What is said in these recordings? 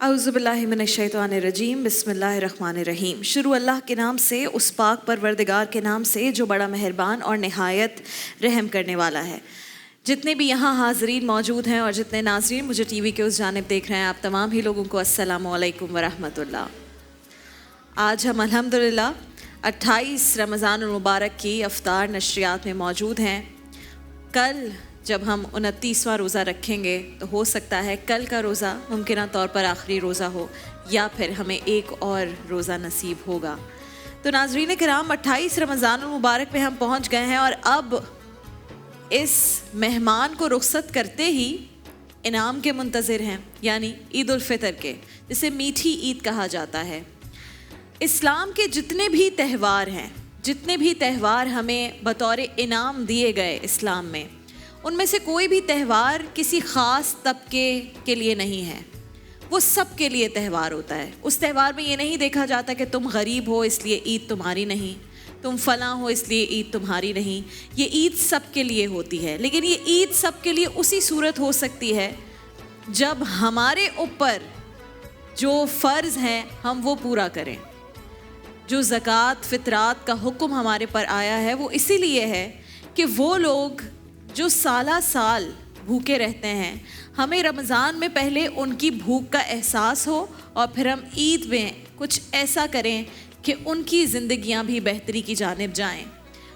औज़ुबिल्लाहि मिनश्शैतानिर्रजीम। बिस्मिल्लाहिर्रहमानिर्रहीम। शुरू अल्लाह के नाम से, उस पाक परवरदिगार के नाम से जो बड़ा मेहरबान और नहायत रहम करने वाला है। जितने भी यहाँ हाज़रीन मौजूद हैं और जितने नाज़रीन मुझे टीवी के उस जानिब देख रहे हैं, आप तमाम ही लोगों को अस्सलामु अलैकुम वरहमतुल्लाह। आज हम अल्हम्दुलिल्लाह 28 रमज़ानुल मुबारक की अफ्तार नशरियात में मौजूद हैं। कल जब हम 29वां रोज़ा रखेंगे तो हो सकता है कल का रोज़ा मुमकिन तौर पर आखिरी रोज़ा हो या फिर हमें एक और रोज़ा नसीब होगा। तो नाज़रीन किराम 28 रमज़ानुल मुबारक में हम पहुंच गए हैं और अब इस मेहमान को रुखसत करते ही इनाम के मुंतज़िर हैं, यानी ईद उल फ़ितर के, जिसे मीठी ईद कहा जाता है। इस्लाम के जितने भी त्यौहार हैं, जितने भी त्यौहार हमें बतौर इनाम दिए गए इस्लाम में, उनमें से कोई भी त्यौहार किसी ख़ास तबके के लिए नहीं है, वो सब के लिए त्यौहार होता है। उस त्यौहार में ये नहीं देखा जाता कि तुम गरीब हो इसलिए ईद तुम्हारी नहीं, तुम फलां हो इसलिए ईद तुम्हारी नहीं। ये ईद सब के लिए होती है, लेकिन ये ईद सब के लिए उसी सूरत हो सकती है जब हमारे ऊपर जो फ़र्ज़ हैं हम वो पूरा करें। जो ज़कात फ़ितरात का हुक्म हमारे पर आया है वो इसीलिए है कि वो लोग जो साला साल भूखे रहते हैं, हमें रमज़ान में पहले उनकी भूख का एहसास हो और फिर हम ईद में कुछ ऐसा करें कि उनकी ज़िंदगियां भी बेहतरी की जानिब जाएं।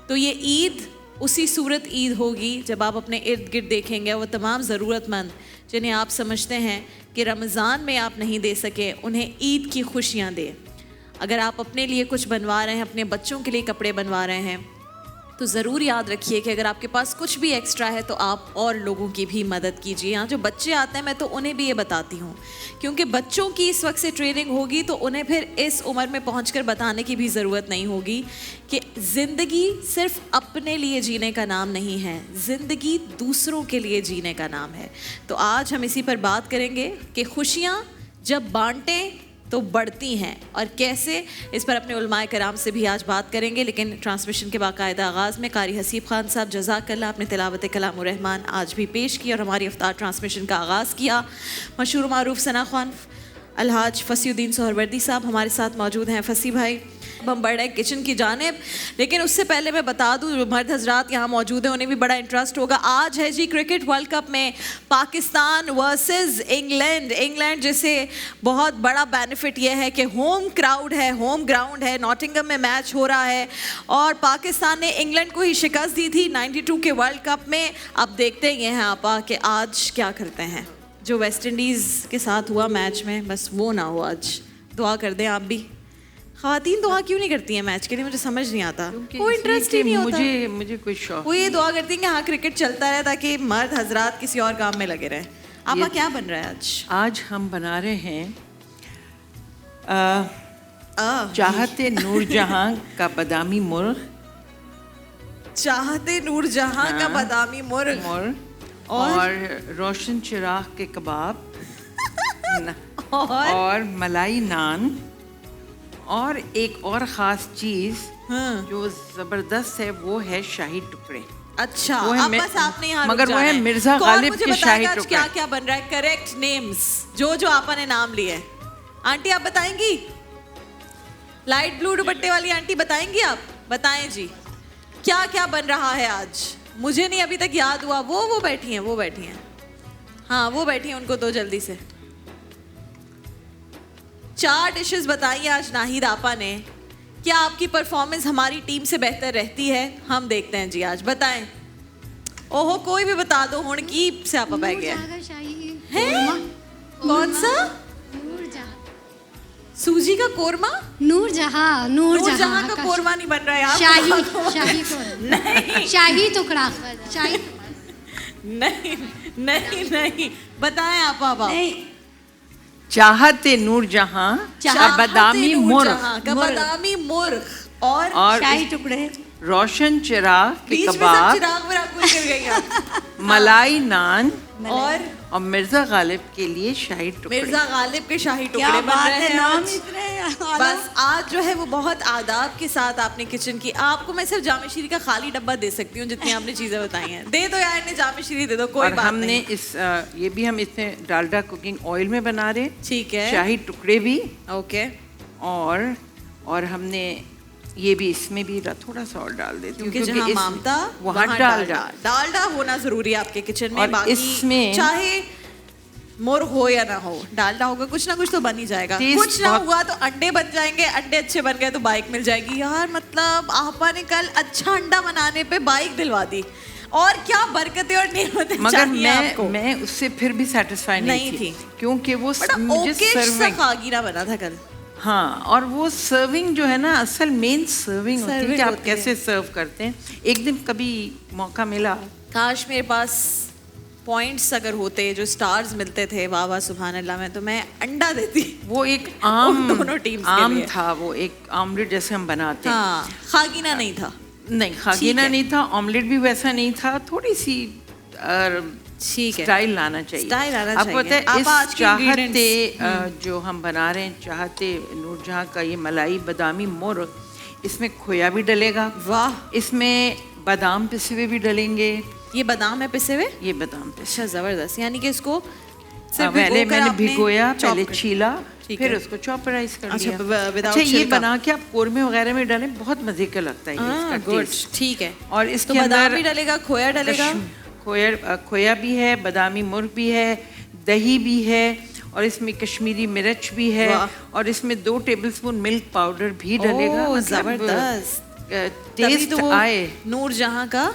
तो ये ईद उसी सूरत ईद होगी जब आप अपने इर्द गिर्द देखेंगे वो तमाम ज़रूरतमंद जिन्हें आप समझते हैं कि रमज़ान में आप नहीं दे सके, उन्हें ईद की खुशियाँ दें। अगर आप अपने लिए कुछ बनवा रहे हैं, अपने बच्चों के लिए कपड़े बनवा रहे हैं, तो ज़रूर याद रखिए कि अगर आपके पास कुछ भी एक्स्ट्रा है तो आप और लोगों की भी मदद कीजिए। यहाँ जो बच्चे आते हैं मैं तो उन्हें भी ये बताती हूँ, क्योंकि बच्चों की इस वक्त से ट्रेनिंग होगी तो उन्हें फिर इस उम्र में पहुँचकर बताने की भी ज़रूरत नहीं होगी कि ज़िंदगी सिर्फ अपने लिए जीने का नाम नहीं है, ज़िंदगी दूसरों के लिए जीने का नाम है। तो आज हम इसी पर बात करेंगे कि खुशियाँ जब बांटें तो बढ़ती हैं और कैसे, इस पर अपने उलमाए कराम से भी आज बात करेंगे। लेकिन ट्रांसमिशन के बाकायदा आगाज़ में कारी हसीब खान साहब जज़ाकल्लाह अपने तिलावत कलाम रहमान आज भी पेश की और हमारी इफ्तार ट्रांसमिशन का आगाज़ किया। मशहूर मारूफ सना खान अलहाज फसीउद्दीन सोहरवर्दी साहब हमारे साथ मौजूद हैं। फसी भाई, हम बढ़ रहे हैं किचन की जानिब, लेकिन उससे पहले मैं बता दूं मर्द हजरात यहाँ मौजूद हैं, उन्हें भी बड़ा इंटरेस्ट होगा। आज है जी क्रिकेट वर्ल्ड कप में पाकिस्तान वर्सेस इंग्लैंड। इंग्लैंड जिसे बहुत बड़ा बेनिफिट यह है कि होम क्राउड है, होम ग्राउंड है, नॉटिंघम में मैच हो रहा है और पाकिस्तान ने इंग्लैंड को ही शिकस्त दी थी 92 के वर्ल्ड कप में। अब देखते ही हैं आपा कि आज क्या करते हैं। जो वेस्ट इंडीज़ के साथ हुआ मैच में, बस वो ना हो आज। दुआ कर दें आप भी। ख़वातीन दुआ क्यों नहीं करती हैं मैच के लिए, मुझे समझ नहीं आता, कोई इंटरेस्ट ही नहीं होता। मुझे कोई शौक, वो ये दुआ करती हैं कि हाँ क्रिकेट चलता रहे ताकि मर्द हजरात किसी और काम में लगे रहें। आपका क्या बन रहा है आज? आज हम बना रहे हैं चाहते नूरजहां का बादामी मुर्ग। चाहते नूरजहां का बादामी मुर्ग और रोशन चिराग के कबाब और मलाई नान और एक और ख़ास चीज़ जो ज़बरदस्त है वो है शाही टुकड़े। अच्छा, वो अब बस आपने यहाँ मगर वो है मिर्ज़ा गालिब के शाही टुकड़े। क्या क्या बन रहा है? करेक्ट नेम्स जो आपा ने नाम लिए। आंटी आप बताएंगी? लाइट ब्लू दुपट्टे वाली आंटी बताएंगी? आप बताएं जी क्या क्या बन रहा है आज। मुझे नहीं अभी तक याद हुआ। वो बैठी हैं, वो बैठी हैं, हाँ वो बैठी हैं, उनको दो जल्दी से। 4 डिशेस बताइए आज नाहिद आपा ने। क्या आपकी परफॉर्मेंस हमारी टीम से बेहतर रहती है? हम देखते हैं जी, आज बताएं। ओहो कोई भी बता दो, हुण की से आपा बह गया है। कौन सा? सूजी का कोरमा? नूरजहां का कोरमा नहीं बन रहा है यार। शाही टुकड़ा, शाही नहीं बताएं आप। चाहते नूरजहां का बादामी मुर्ग और शाही टुकड़े, रोशन चिराग के कबाब, मलाई नान और मिर्ज़ा गालिब के लिए शाही टुकड़े। मिर्ज़ा गालिब के शाही टुकड़े बन रहे हैं आज। बस आज जो है वो बहुत आदाब के साथ आपने किचन की। आपको मैं सिर्फ जामे शीरी का खाली डब्बा दे सकती हूँ जितनी आपने चीज़ें बताई हैं। दे दो यार, इन्हें जामे शीरी दे दो, कोई बात हमने नहीं। इस ये भी हम इसमें डालडा कुकिंग ऑयल में बना रहे, ठीक है, शाही टुकड़े भी। ओके। और हमने ये भी इसमें भी थोड़ा सा और डाल देती हूँ क्योंकि जहाँ मामता वहाँ डालडा होना जरूरी है आपके किचन में। बाकी इसमें चाहे मुर्ग हो या ना हो, डालडा होगा, कुछ ना कुछ तो बन ही जाएगा। कुछ ना हुआ तो अंडे बन जाएंगे, अंडे अच्छे बन गए तो बाइक मिल जाएगी। यार मतलब आपा ने कल अच्छा अंडा बनाने पे बाइक दिलवा दी। और क्या बरकतें और नेमतें मगर चाहिए आपको। मैं उससे फिर भी सेटिस्फाई नहीं थी क्योंकि वो मुझे सर्विंग खागीरा बना था कल। हाँ, और वो सर्विंग जो है ना, असल मेन सर्विंग होती है कि आप कैसे सर्व करते हैं। एक दिन कभी मौका मिला, काश मेरे पास पॉइंट्स अगर होते जो स्टार्स मिलते थे, वाह वाह सुभान अल्लाह, में तो मैं अंडा देती। वो एक आम दोनों टीम्स आम था, वो एक ऑमलेट जैसे हम बनाते हैं। हाँ, खागीना नहीं था। नहीं, खागीना नहीं था, ऑमलेट भी वैसा नहीं था, थोड़ी सी ठीक है, स्टाइल लाना चाहिए। स्टाइल आना आपको चाहिए। पता है आप आज इस के चाहते जो हम बना रहे हैं, चाहते नूरजहां का ये मलाई बादामी मुर्ग, इसमें खोया भी डलेगा, वाह, इसमें बादाम पिसे हुए भी डलेंगे। ये बादाम है पिसे हुए? ये बादाम पिसे। अच्छा, जबरदस्त। यानी कि इसको पहले मैंने भिगोया, पहले छीला, फिर है। उसको चॉपराइज कर अच्छा, दिया। अच्छा, ये बना के आप कोरमे वगैरह में डालें, बहुत मजे का लगता है इसका टेस्ट। ठीक है। और इसके तो बादाम अंदर भी डलेगा, खोया डलेगा, खोया भी है, बादामी मुर्ग भी है, दही भी है, और इसमें कश्मीरी मिर्च भी है, और इसमें 2 टेबलस्पून मिल्क पाउडर भी डलेगा। जबरदस्त टेस्ट तो आए नूरजहां का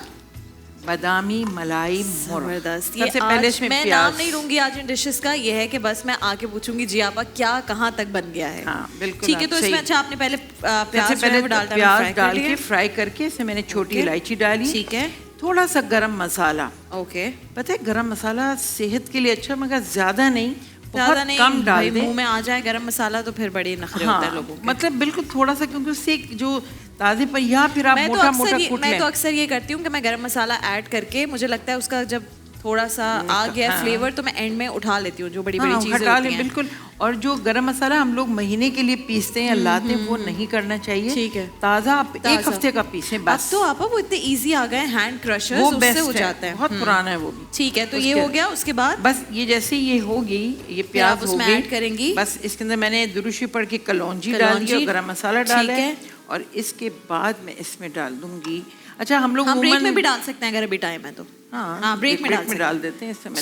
बादामी मलाई मुर्ग। जबरदस्त। सबसे पहले इसमें मैं प्याज, नाम नहीं लूंगी आज इन डिशेस का, ये है कि बस मैं आके पूछूंगी जी आपा क्या कहाँ तक बन गया है। हाँ, बिल्कुल ठीक है। तो इसमें अच्छा आपने पहले प्याज डाल के फ्राई करके इसमें मैंने छोटी इलायची डाली, ठीक है, थोड़ा सा गरम मसाला। ओके, पता है गरम मसाला सेहत के लिए अच्छा, मगर ज्यादा नहीं, ज्यादा बहुत नहीं, कम डाल दे। मुंह में आ जाए गरम मसाला तो फिर बड़े नखरे होते हैं लोगों के। मतलब बिल्कुल थोड़ा सा, क्योंकि उससे जो ताजे पर, या फिर आप मोटा मोटा कूट लें। मैं तो अक्सर ये करती हूँ कि मैं गरम मसाला ऐड करके, मुझे लगता है उसका जब थोड़ा सा आ गया फ्लेवर तो मैं एंड में उठा लेती हूँ, जो बड़ी बड़ी चीजें हटा होती लें, हैं। बिल्कुल। और जो गरम मसाला हम लोग महीने के लिए पीसते हैं या लाते हैं, वो नहीं करना चाहिए। ठीक है, ताजा आप 1 हफ्ते का पीसें बस। अब तो आपा वो इतने इजी आ गए हैंड क्रशर्स, वो उससे बेस्ट हो है, जाता है। बहुत पुराना है वो भी। ठीक है, तो ये हो गया। उसके बाद बस ये जैसे ये होगी, ये प्याज हो उसमें गई, ऐड करेंगी। बस इसके अंदर मैंने दुरुशी पढ़ के कलौंजी डाली और गरम मसाला डाला है, और इसके बाद मैं इसमें डाल दूंगी। अच्छा, हम लोग ब्रेक में भी डाल सकते हैं अगर अभी टाइम है तो। हाँ, ब्रेक में डाल देते हैं। इसमें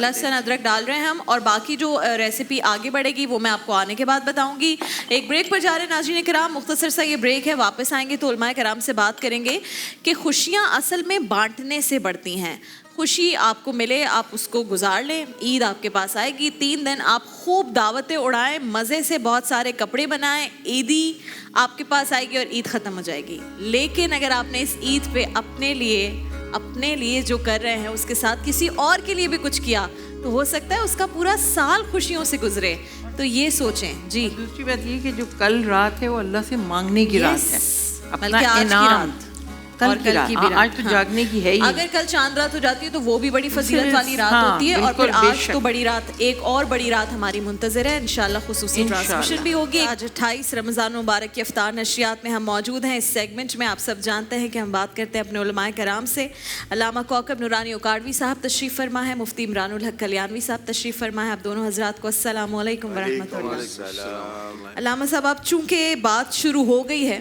लहसुन अदरक डाल रहे हैं हम, और बाकी जो रेसिपी आगे बढ़ेगी वो मैं आपको आने के बाद बताऊंगी। एक ब्रेक पर जा रहे हैं नाज़रीन किराम, मुख्तसर सा ये ब्रेक है। वापस आएंगे तो उलमाए किराम से बात करेंगे कि खुशियाँ असल में बांटने से बढ़ती हैं। खुशी आपको मिले, आप उसको गुजार लें। ईद आपके पास आएगी, 3 दिन आप खूब दावतें उड़ाएं, मज़े से बहुत सारे कपड़े बनाएं, ईदी आपके पास आएगी और ईद ख़त्म हो जाएगी। लेकिन अगर आपने इस ईद पे अपने लिए जो कर रहे हैं उसके साथ किसी और के लिए भी कुछ किया, तो हो सकता है उसका पूरा साल खुशियों से गुजरे। तो ये सोचें जी। दूसरी बात ये कि जो कल रात है वो अल्लाह से मांगने की रात है, अपना इनाम। कल की रात, आज तो जागने की है ही। अगर कल चांद रात हो जाती है तो वो भी बड़ी फजीलत वाली रात होती है, और फिर आज तो बड़ी रात, एक और बड़ी रात हमारी मुंतज़िर है। इंशाल्लाह खुसूसी ट्रांसमिशन भी होगी। आज 28 रमज़ान मुबारक की इफ्तार नशियात में हम मौजूद हैं। इस सेगमेंट में आप सब जानते हैं कि हम बात करते हैं अपने उलमाए कराम से। अल्लामा कौकब नूरानी उकाड़वी साहब तशरीफ़ फरमा है, मुफ्ती इमरानुल हक कल्याणवी साहब तशरीफ़ फरमा है। आप दोनों हज़रात को अस्सलामु अलैकुम व रहमतुल्लाह। अल्लामा साहब, आप चूँकि बात शुरू हो गई है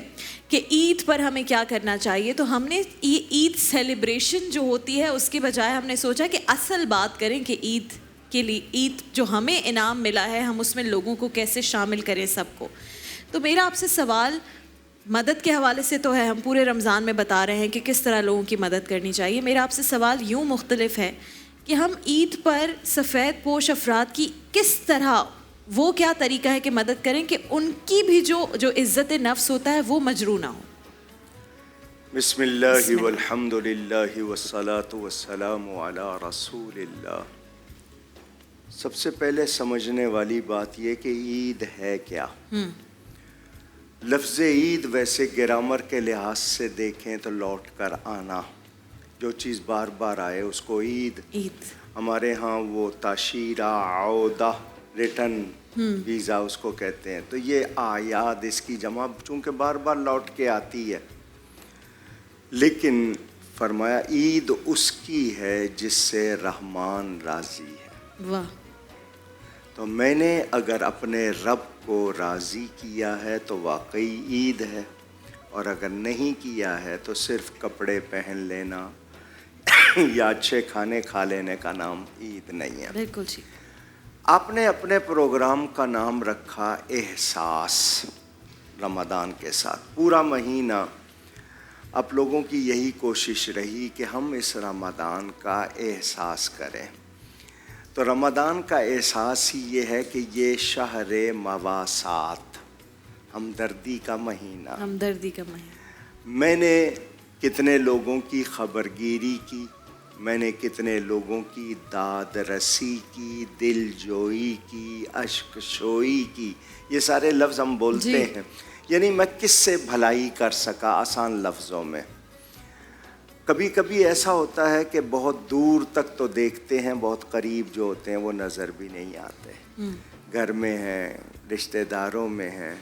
कि ईद पर हमें क्या करना चाहिए, तो हमने ईद सेलिब्रेशन जो होती है उसके बजाय हमने सोचा कि असल बात करें कि ईद के लिए, ईद जो हमें इनाम मिला है, हम उसमें लोगों को कैसे शामिल करें सबको। तो मेरा आपसे सवाल मदद के हवाले से तो है, हम पूरे रमज़ान में बता रहे हैं कि किस तरह लोगों की मदद करनी चाहिए। मेरा आपसे सवाल यूँ मुख्तलिफ है कि हम ईद पर सफ़ेद पोश अफराद की किस तरह, वो क्या तरीका है कि मदद करें कि उनकी भी जो इज़्ज़त नफ्स होता है वो मजरू ना हो। बिस्मिल्लाहि वल्हम्दुलिल्लाहि वस्सलातु वस्सलामु अला रसूलिल्लाह। सबसे पहले समझने वाली बात यह कि ईद है क्या। लफ्ज़ ईद वैसे ग्रामर के लिहाज से देखें तो लौट कर आना, जो चीज़ बार बार आए उसको ईद। हमारे यहाँ वो ताशीरा औदा रिटर्न वीज़ा उसको कहते हैं। तो ये आयाद, इसकी जमा चूँकि बार बार लौट के आती है, लेकिन फरमाया ईद उसकी है जिससे रहमान राज़ी है। वाह। तो मैंने अगर अपने रब को राज़ी किया है तो वाकई ईद है, और अगर नहीं किया है तो सिर्फ कपड़े पहन लेना या अच्छे खाने खा लेने का नाम ईद नहीं है। बिल्कुल जी। आपने अपने प्रोग्राम का नाम रखा एहसास। रमज़ान के साथ पूरा महीना आप लोगों की यही कोशिश रही कि हम इस रमज़ान का एहसास करें। तो रमज़ान का एहसास ही ये है कि ये शहर मवासात, हमदर्दी का महीना। हमदर्दी का महीना। मैंने कितने लोगों की खबरगिरी की, मैंने कितने लोगों की दाद रसी की, दिलजोई की, अश्कशोई की। ये सारे लफ्ज़ हम बोलते हैं, यानी मैं किससे भलाई कर सका आसान लफ्ज़ों में। कभी कभी ऐसा होता है कि बहुत दूर तक तो देखते हैं, बहुत करीब जो होते हैं वो नज़र भी नहीं आते। घर में हैं, रिश्तेदारों में हैं,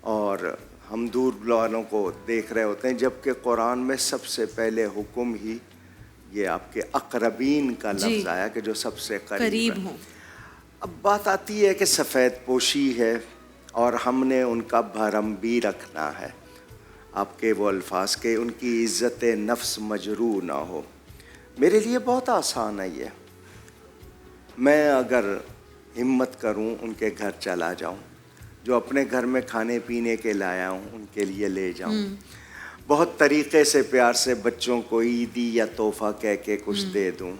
और हम दूर वालों को देख रहे होते हैं, जबकि कुरान में सबसे पहले हुक्म ही ये आपके अकरबीन का लफ्ज़ आया कि जो सबसे करीब हो। अब बात आती है कि सफ़ेद पोशी है और हमने उनका भरम भी रखना है, आपके वो अल्फाज के उनकी इज़्ज़त नफ्स मजरू ना हो। मेरे लिए बहुत आसान है ये, मैं अगर हिम्मत करूं उनके घर चला जाऊं, जो अपने घर में खाने पीने के लाया हूं उनके लिए ले जाऊं, बहुत तरीक़े से प्यार से बच्चों को ईदी या तोहफ़ा कह के कुछ दे दूं,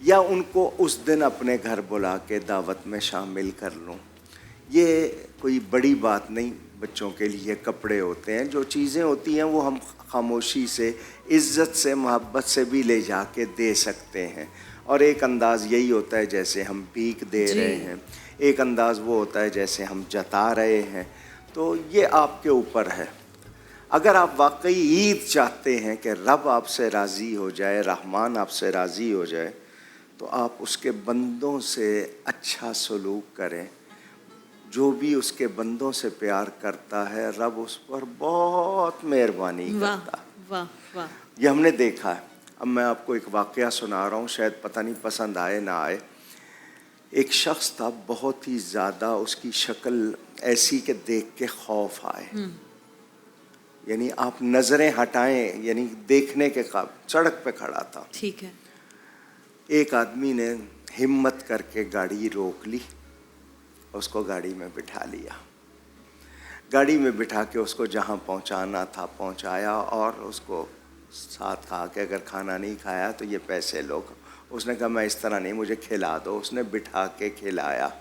या उनको उस दिन अपने घर बुला के दावत में शामिल कर लूं। ये कोई बड़ी बात नहीं। बच्चों के लिए कपड़े होते हैं, जो चीज़ें होती हैं वो हम खामोशी से, इज़्ज़त से, मोहब्बत से भी ले जा के दे सकते हैं। और एक अंदाज़ यही होता है जैसे हम भीख दे रहे हैं, एक अंदाज़ वो होता है जैसे हम जता रहे हैं। तो ये आपके ऊपर है। अगर आप वाकई ईद चाहते हैं कि रब आपसे राज़ी हो जाए, रहमान आपसे राज़ी हो जाए, तो आप उसके बंदों से अच्छा सलूक करें। जो भी उसके बंदों से प्यार करता है, रब उस पर बहुत मेहरबानी करता है। वाह वाह। ये हमने देखा है। अब मैं आपको एक वाक़या सुना रहा हूँ, शायद पता नहीं पसंद आए ना आए। एक शख्स था, बहुत ही ज़्यादा उसकी शक्ल ऐसी कि देख के खौफ आए, यानी आप नज़रें हटाएं, यानी देखने के काबिल। सड़क पे खड़ा था। ठीक है। एक आदमी ने हिम्मत करके गाड़ी रोक ली, उसको गाड़ी में बिठा लिया, गाड़ी में बिठा के उसको जहाँ पहुँचाना था पहुँचाया, और उसको साथ कहा कि अगर खाना नहीं खाया तो ये पैसे लो। उसने कहा मैं इस तरह नहीं, मुझे खिला दो। उसने बिठा के खिलाया।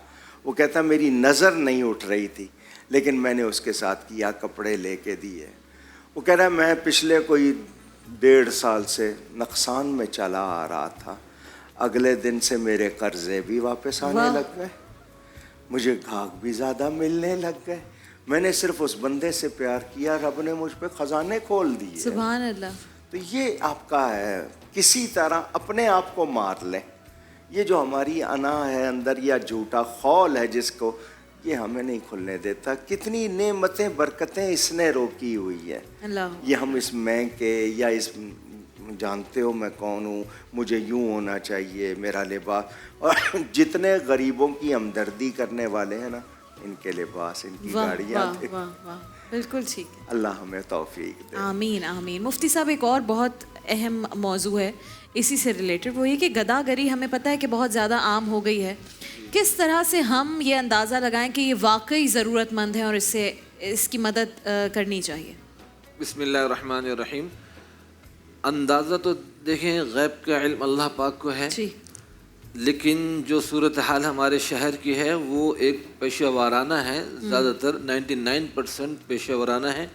वो कहता मेरी नज़र नहीं उठ रही थी, लेकिन मैंने उसके साथ किया, कपड़े लेके दिए। वो कह रहा है मैं पिछले कोई 1.5 साल से नुकसान में चला आ रहा था, अगले दिन से मेरे कर्जे भी वापस आने लग गए, मुझे घाक भी ज़्यादा मिलने लग गए। मैंने सिर्फ उस बंदे से प्यार किया, रब ने मुझ पे ख़जाने खोल दिए। सुभान अल्लाह। तो ये आपका है, किसी तरह अपने आप को मार लें। ये जो हमारी अना है अंदर, या झूठा खौल है जिसको, ये हमें नहीं खुलने देता। कितनी नेमतें बरकतें इसने रोकी हुई है। ये हम इस मैं के, या इस जानते हो मैं कौन हूँ, मुझे यूँ होना चाहिए, मेरा लिबास, और जितने गरीबों की हमदर्दी करने वाले हैं ना, इनके लिबास, इनकी गाड़ियाँ। बिल्कुल ठीक है। अल्लाह हमें तौफीक दे। आमीन आमीन। मुफ्ती साहब, एक और बहुत अहम मौजू है इसी से रिलेटेड, वो ये कि गदागरी हमें पता है कि बहुत ज़्यादा आम हो गई है। किस तरह से हम ये अंदाज़ा लगाएं कि ये वाकई ज़रूरतमंद है और इससे इसकी मदद करनी चाहिए? बिस्मिल्लाहिर्रहमानिर्रहीम। अंदाज़ा तो देखें गैब का इल्म अल्लाह पाक को है जी, लेकिन जो सूरत हाल हमारे शहर की है वो एक पेशा वाराना है। ज़्यादातर 99% पेशा वाराना है,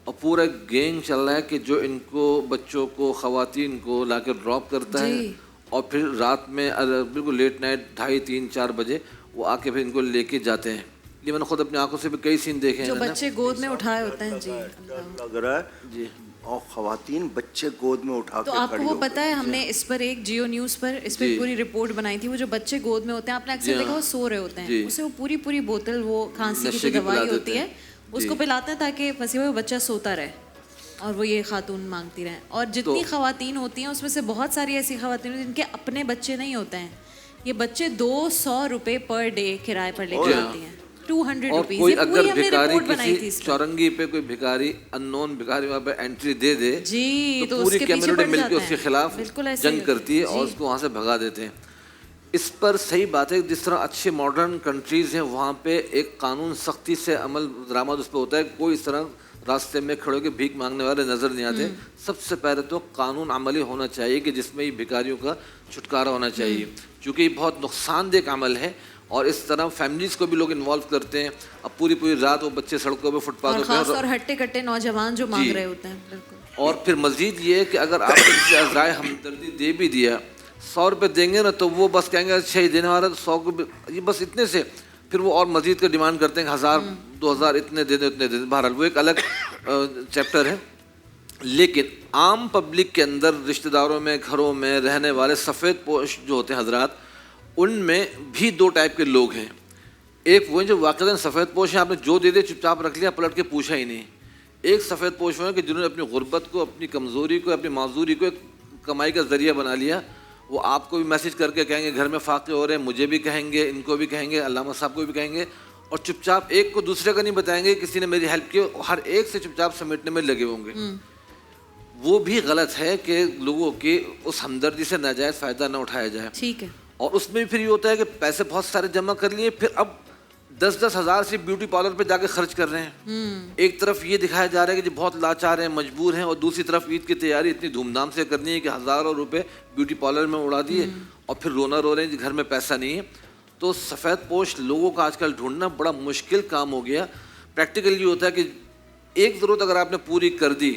और पूरा गैंग चल रहा है कि जो इनको बच्चों को, ख़वातीन को ला कर ड्रॉप करता है, और फिर रात में बिल्कुल लेट नाइट 2:30, 3, 4 बजे वो आके फिर इनको लेके जाते हैं। ये मैंने खुद अपनी आंखों से भी कई सीन देखे हैं। जो बच्चे गोद में उठाए होते हैं। जी, लग रहा है जी। और ख़वातीन बच्चे गोद में उठा तो आपको वो पता है, हमने इस पर एक जियो न्यूज़ पर इस पर पूरी रिपोर्ट बनाई थी। वो जो बच्चे गोद में होते हैं, आपने अक्सर देखा वो सो रहे होते हैं, उसे वो पूरी बोतल, वो खांसी की दवाई होती है, उसको पिलाते हैं ताकि फंसी हुई बच्चा सोता रहे, और वो ये खातून मांगती रहें। और जितनी ख़वातीन होती हैं उसमें से बहुत सारी ऐसी ख़वातीन होती हैं जिनके अपने बच्चे नहीं होते हैं। ये बच्चे 200 रुपये पर डे किराए पर लेकर आती हैं, 200 रुपीज़। कोई अगर भिखारी किसी चौरंगी पे, कोई भिखारी, अननोन भिखारी वहाँ पे एंट्री दे दे जी, तो पूरी कम्युनिटी मिलकर उसके खिलाफ जंग करती है और उसको वहाँ से भगा देते हैं। इस पर सही बात है, जिस तरह अच्छे मॉडर्न कंट्रीज़ हैं वहाँ पे एक कानून सख्ती से अमल दरामद उस पर होता है, कोई इस तरह रास्ते में खड़े होकर भीख मांगने वाले नज़र नहीं आते। सबसे पहले तो कानून अमली होना चाहिए कि जिसमें ये भिखारियों का छुटकारा होना चाहिए, क्योंकि ये बहुत नुकसानदेह आमल है और इस तरह फैमिलीज़ को भी लोग इन्वॉल्व करते हैं। अब पूरी पूरी रात वो बच्चे सड़कों पे फुटपाथों पे और हट्टे कट्टे नौजवान जो मांग रहे होते हैं। बिल्कुल। और फिर मज़ीद ये है कि अगर आपने किसी अज़राए हमदर्दी दे भी दिया, 100 रुपये देंगे ना तो वो बस कहेंगे अच्छा ही देने वाला, तो 100 को ये बस इतने से फिर वो और मज़ीद का डिमांड करते हैं 1000 2000 इतने दे दो इतने दे दो। बहरहाल वो एक अलग चैप्टर है। लेकिन आम पब्लिक के अंदर रिश्तेदारों में घरों में रहने वाले सफ़ेद पोश जो होते हैं हजरात, उनमें भी 2 टाइप के लोग हैं। एक वो हैं जो वाक़ई सफ़ेद पोश हैं, आपने जो दे दे चुपचाप रख लिया, पलट के पूछा ही नहीं। एक सफ़ेद पोश हैं कि जिन्होंने अपनी गुर्बत को, अपनी कमज़ोरी को, अपनी माजूरी को एक कमाई का ज़रिया बना लिया। वो आपको भी मैसेज करके कहेंगे घर में फाके हो रहे हैं, मुझे भी कहेंगे, इनको भी कहेंगे, अल्लामा साहब को भी कहेंगे, और चुपचाप एक को दूसरे का नहीं बताएंगे किसी ने मेरी हेल्प की, हर एक से चुपचाप समेटने में लगे होंगे। वो भी गलत है कि लोगों की उस हमदर्दी से नाजायज़ फ़ायदा ना उठाया जाए। ठीक है। और उसमें भी फिर ये होता है कि पैसे बहुत सारे जमा कर लिए, फिर अब 10-10 हज़ार से ब्यूटी पार्लर पे जाके खर्च कर रहे हैं। एक तरफ ये दिखाया जा रहा है कि जो बहुत लाचार हैं, मजबूर हैं, और दूसरी तरफ ईद की तैयारी इतनी धूमधाम से करनी है कि हज़ारों रुपए ब्यूटी पार्लर में उड़ा दिए और फिर रोना रो रहे हैं कि घर में पैसा नहीं है। तो सफ़ेद पोश लोगों का आजकल ढूंढना बड़ा मुश्किल काम हो गया। प्रैक्टिकली ये होता है कि एक ज़रूरत अगर आपने पूरी कर दी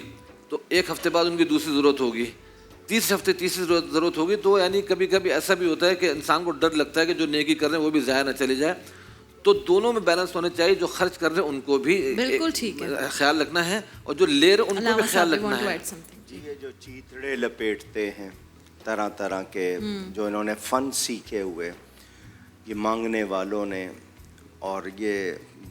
तो एक हफ्ते बाद उनकी दूसरी ज़रूरत होगी, तीसरे हफ्ते तीसरी ज़रूरत होगी। तो यानी कभी कभी ऐसा भी होता है कि इंसान को डर लगता है कि जो नेकी कर रहे हैं वो भी ज़ाया ना चली जाए। तो दोनों में बैलेंस होने चाहिए। जो खर्च कर रहे हैं उनको भी बिल्कुल ठीक है ख्याल रखना है, और जो ले रहे हैं उनको भी ख्याल रखना है। ये जो चीथड़े लपेटते हैं तरह तरह के, जो इन्होंने फ़न सीखे हुए, ये मांगने वालों ने, और ये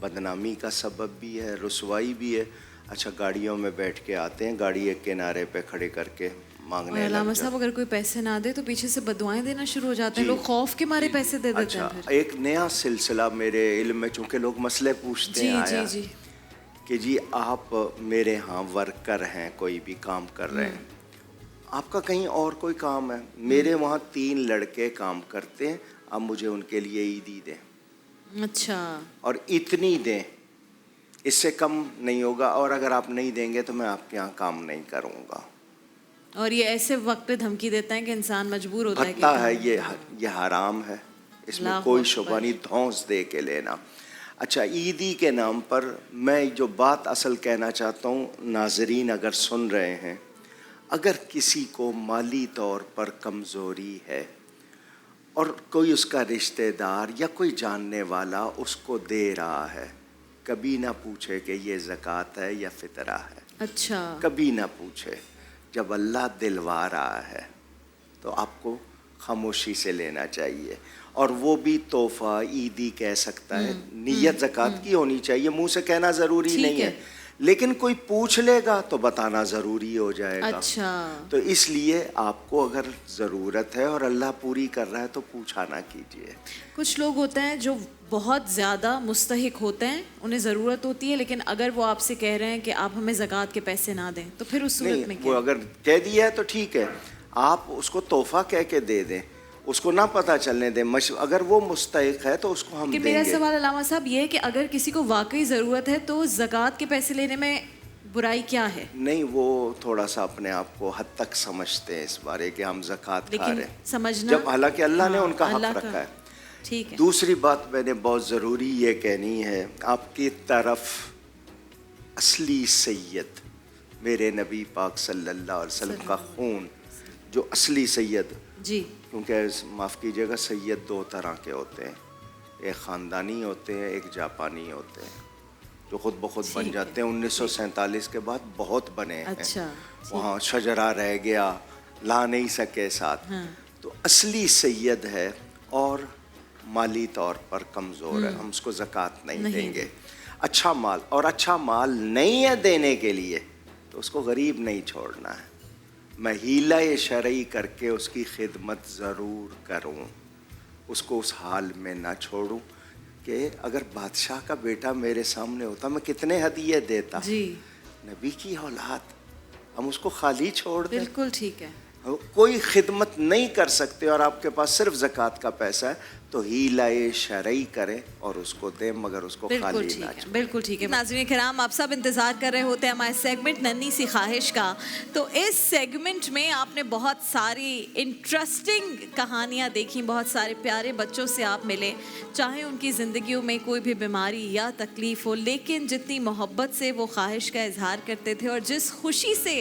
बदनामी का सबब भी है, रुसवाई भी है। अच्छा, गाड़ियों में बैठ के आते हैं, गाड़ी एक किनारे पे खड़े करके मांगने लग अल्लामा साहब अगर कोई पैसे ना दे तो पीछे से बदुआएं देना शुरू हो जाते हैं, लोग खौफ के मारे पैसे दे देते हैं। अच्छा, एक नया सिलसिला मेरे इल्म में, चूँकि लोग मसले पूछते हैं, आया जी कि जी आप मेरे यहाँ वर्कर हैं, कोई भी काम कर रहे हैं, आपका कहीं और कोई काम है, मेरे वहाँ 3 लड़के काम करते हैं, आप मुझे उनके लिए ईदी दें। अच्छा। और इतनी दें, इससे कम नहीं होगा, और अगर आप नहीं देंगे तो मैं आपके यहाँ काम नहीं करूँगा। और ये ऐसे वक्त पे धमकी देता है कि इंसान मजबूर होता है। भत्ता है ये हराम है, इसमें कोई शुबा नहीं, धौंस दे के लेना। अच्छा, ईदी के नाम पर मैं जो बात असल कहना चाहता हूँ, नाजरीन अगर सुन रहे हैं, अगर किसी को माली तौर पर कमज़ोरी है और कोई उसका रिश्तेदार या कोई जानने वाला उसको दे रहा है, कभी ना पूछे कि ये ज़कात है या फितरा है। अच्छा। कभी ना पूछे। जब अल्लाह दिलवा रहा है तो आपको खामोशी से लेना चाहिए, और वो भी तोहफा ईदी कह सकता है, नीयत ज़कात की होनी चाहिए, मुंह से कहना ज़रूरी नहीं है, लेकिन कोई पूछ लेगा तो बताना ज़रूरी हो जाएगा। अच्छा। तो इसलिए आपको अगर ज़रूरत है और अल्लाह पूरी कर रहा है तो पूछा ना कीजिए। कुछ लोग होते हैं जो बहुत ज़्यादा मुस्तहिक होते हैं, उन्हें ज़रूरत होती है, लेकिन अगर वो आपसे कह रहे हैं कि आप हमें ज़कात के पैसे ना दें तो फिर उस सूरत में वो क्या? अगर कह दिया है तो ठीक है, आप उसको तोहफा कह के दे दें, उसको ना पता चलने दें। अगर वो मुस्तहिक है तो उसको हम कि देंगे। मेरा सवाल अल्लामा साहब ये है कि अगर किसी को वाकई ज़रूरत है तो ज़कात के पैसे लेने में बुराई क्या है? नहीं, वो थोड़ा सा अपने आप को हद तक समझते हैं इस बारे कि हम ज़कात खा रहे हैं, समझना, जब हालांकि अल्लाह ने उनका हक रखा है। ठीक है। दूसरी बात मैंने बहुत ज़रूरी ये कहनी है, आपकी तरफ असली सैयद मेरे नबी पाक सल्लल्लाहु अलैहि वसल्लम का खून, जो असली सैयद जी, क्योंकि माफ़ कीजिएगा, सैयद 2 तरह के होते हैं, एक ख़ानदानी होते हैं, एक जापानी होते हैं, जो खुद ब खुद बन जाते हैं। 1947 के बाद बहुत बने हैं। अच्छा, वहाँ शजरा रह गया, ला नहीं सके साथ। तो असली सैयद है और माली तौर पर कमज़ोर है, हम उसको ज़कात नहीं देंगे। अच्छा माल, और अच्छा माल नहीं है देने के लिए तो उसको गरीब नहीं छोड़ना है। मैं हीला शरई करके उसकी खिदमत ज़रूर करूं, उसको उस हाल में ना छोड़ूं कि अगर बादशाह का बेटा मेरे सामने होता मैं कितने हदिये देता। जी। नबी की औलाद, हम उसको खाली छोड़ दें? बिल्कुल ठीक है। कोई खिदमत नहीं कर सकते और आपके पास सिर्फ ज़कात का पैसा है तो हीला शरई करें और उसको दें, मगर उसको खाली ना छोड़ें। बिल्कुल ठीक है। नाज़रीन किराम, आप सब इंतज़ार कर रहे होते हैं हमारे सेगमेंट नन्ही सी ख्वाहिश का। तो इस सेगमेंट में आपने बहुत सारी इंटरेस्टिंग कहानियाँ देखी, बहुत सारे प्यारे बच्चों से आप मिले, चाहे उनकी ज़िंदगियों में कोई भी बीमारी या तकलीफ़ हो, लेकिन जितनी मोहब्बत से वो ख्वाहिश का इजहार करते थे और जिस खुशी से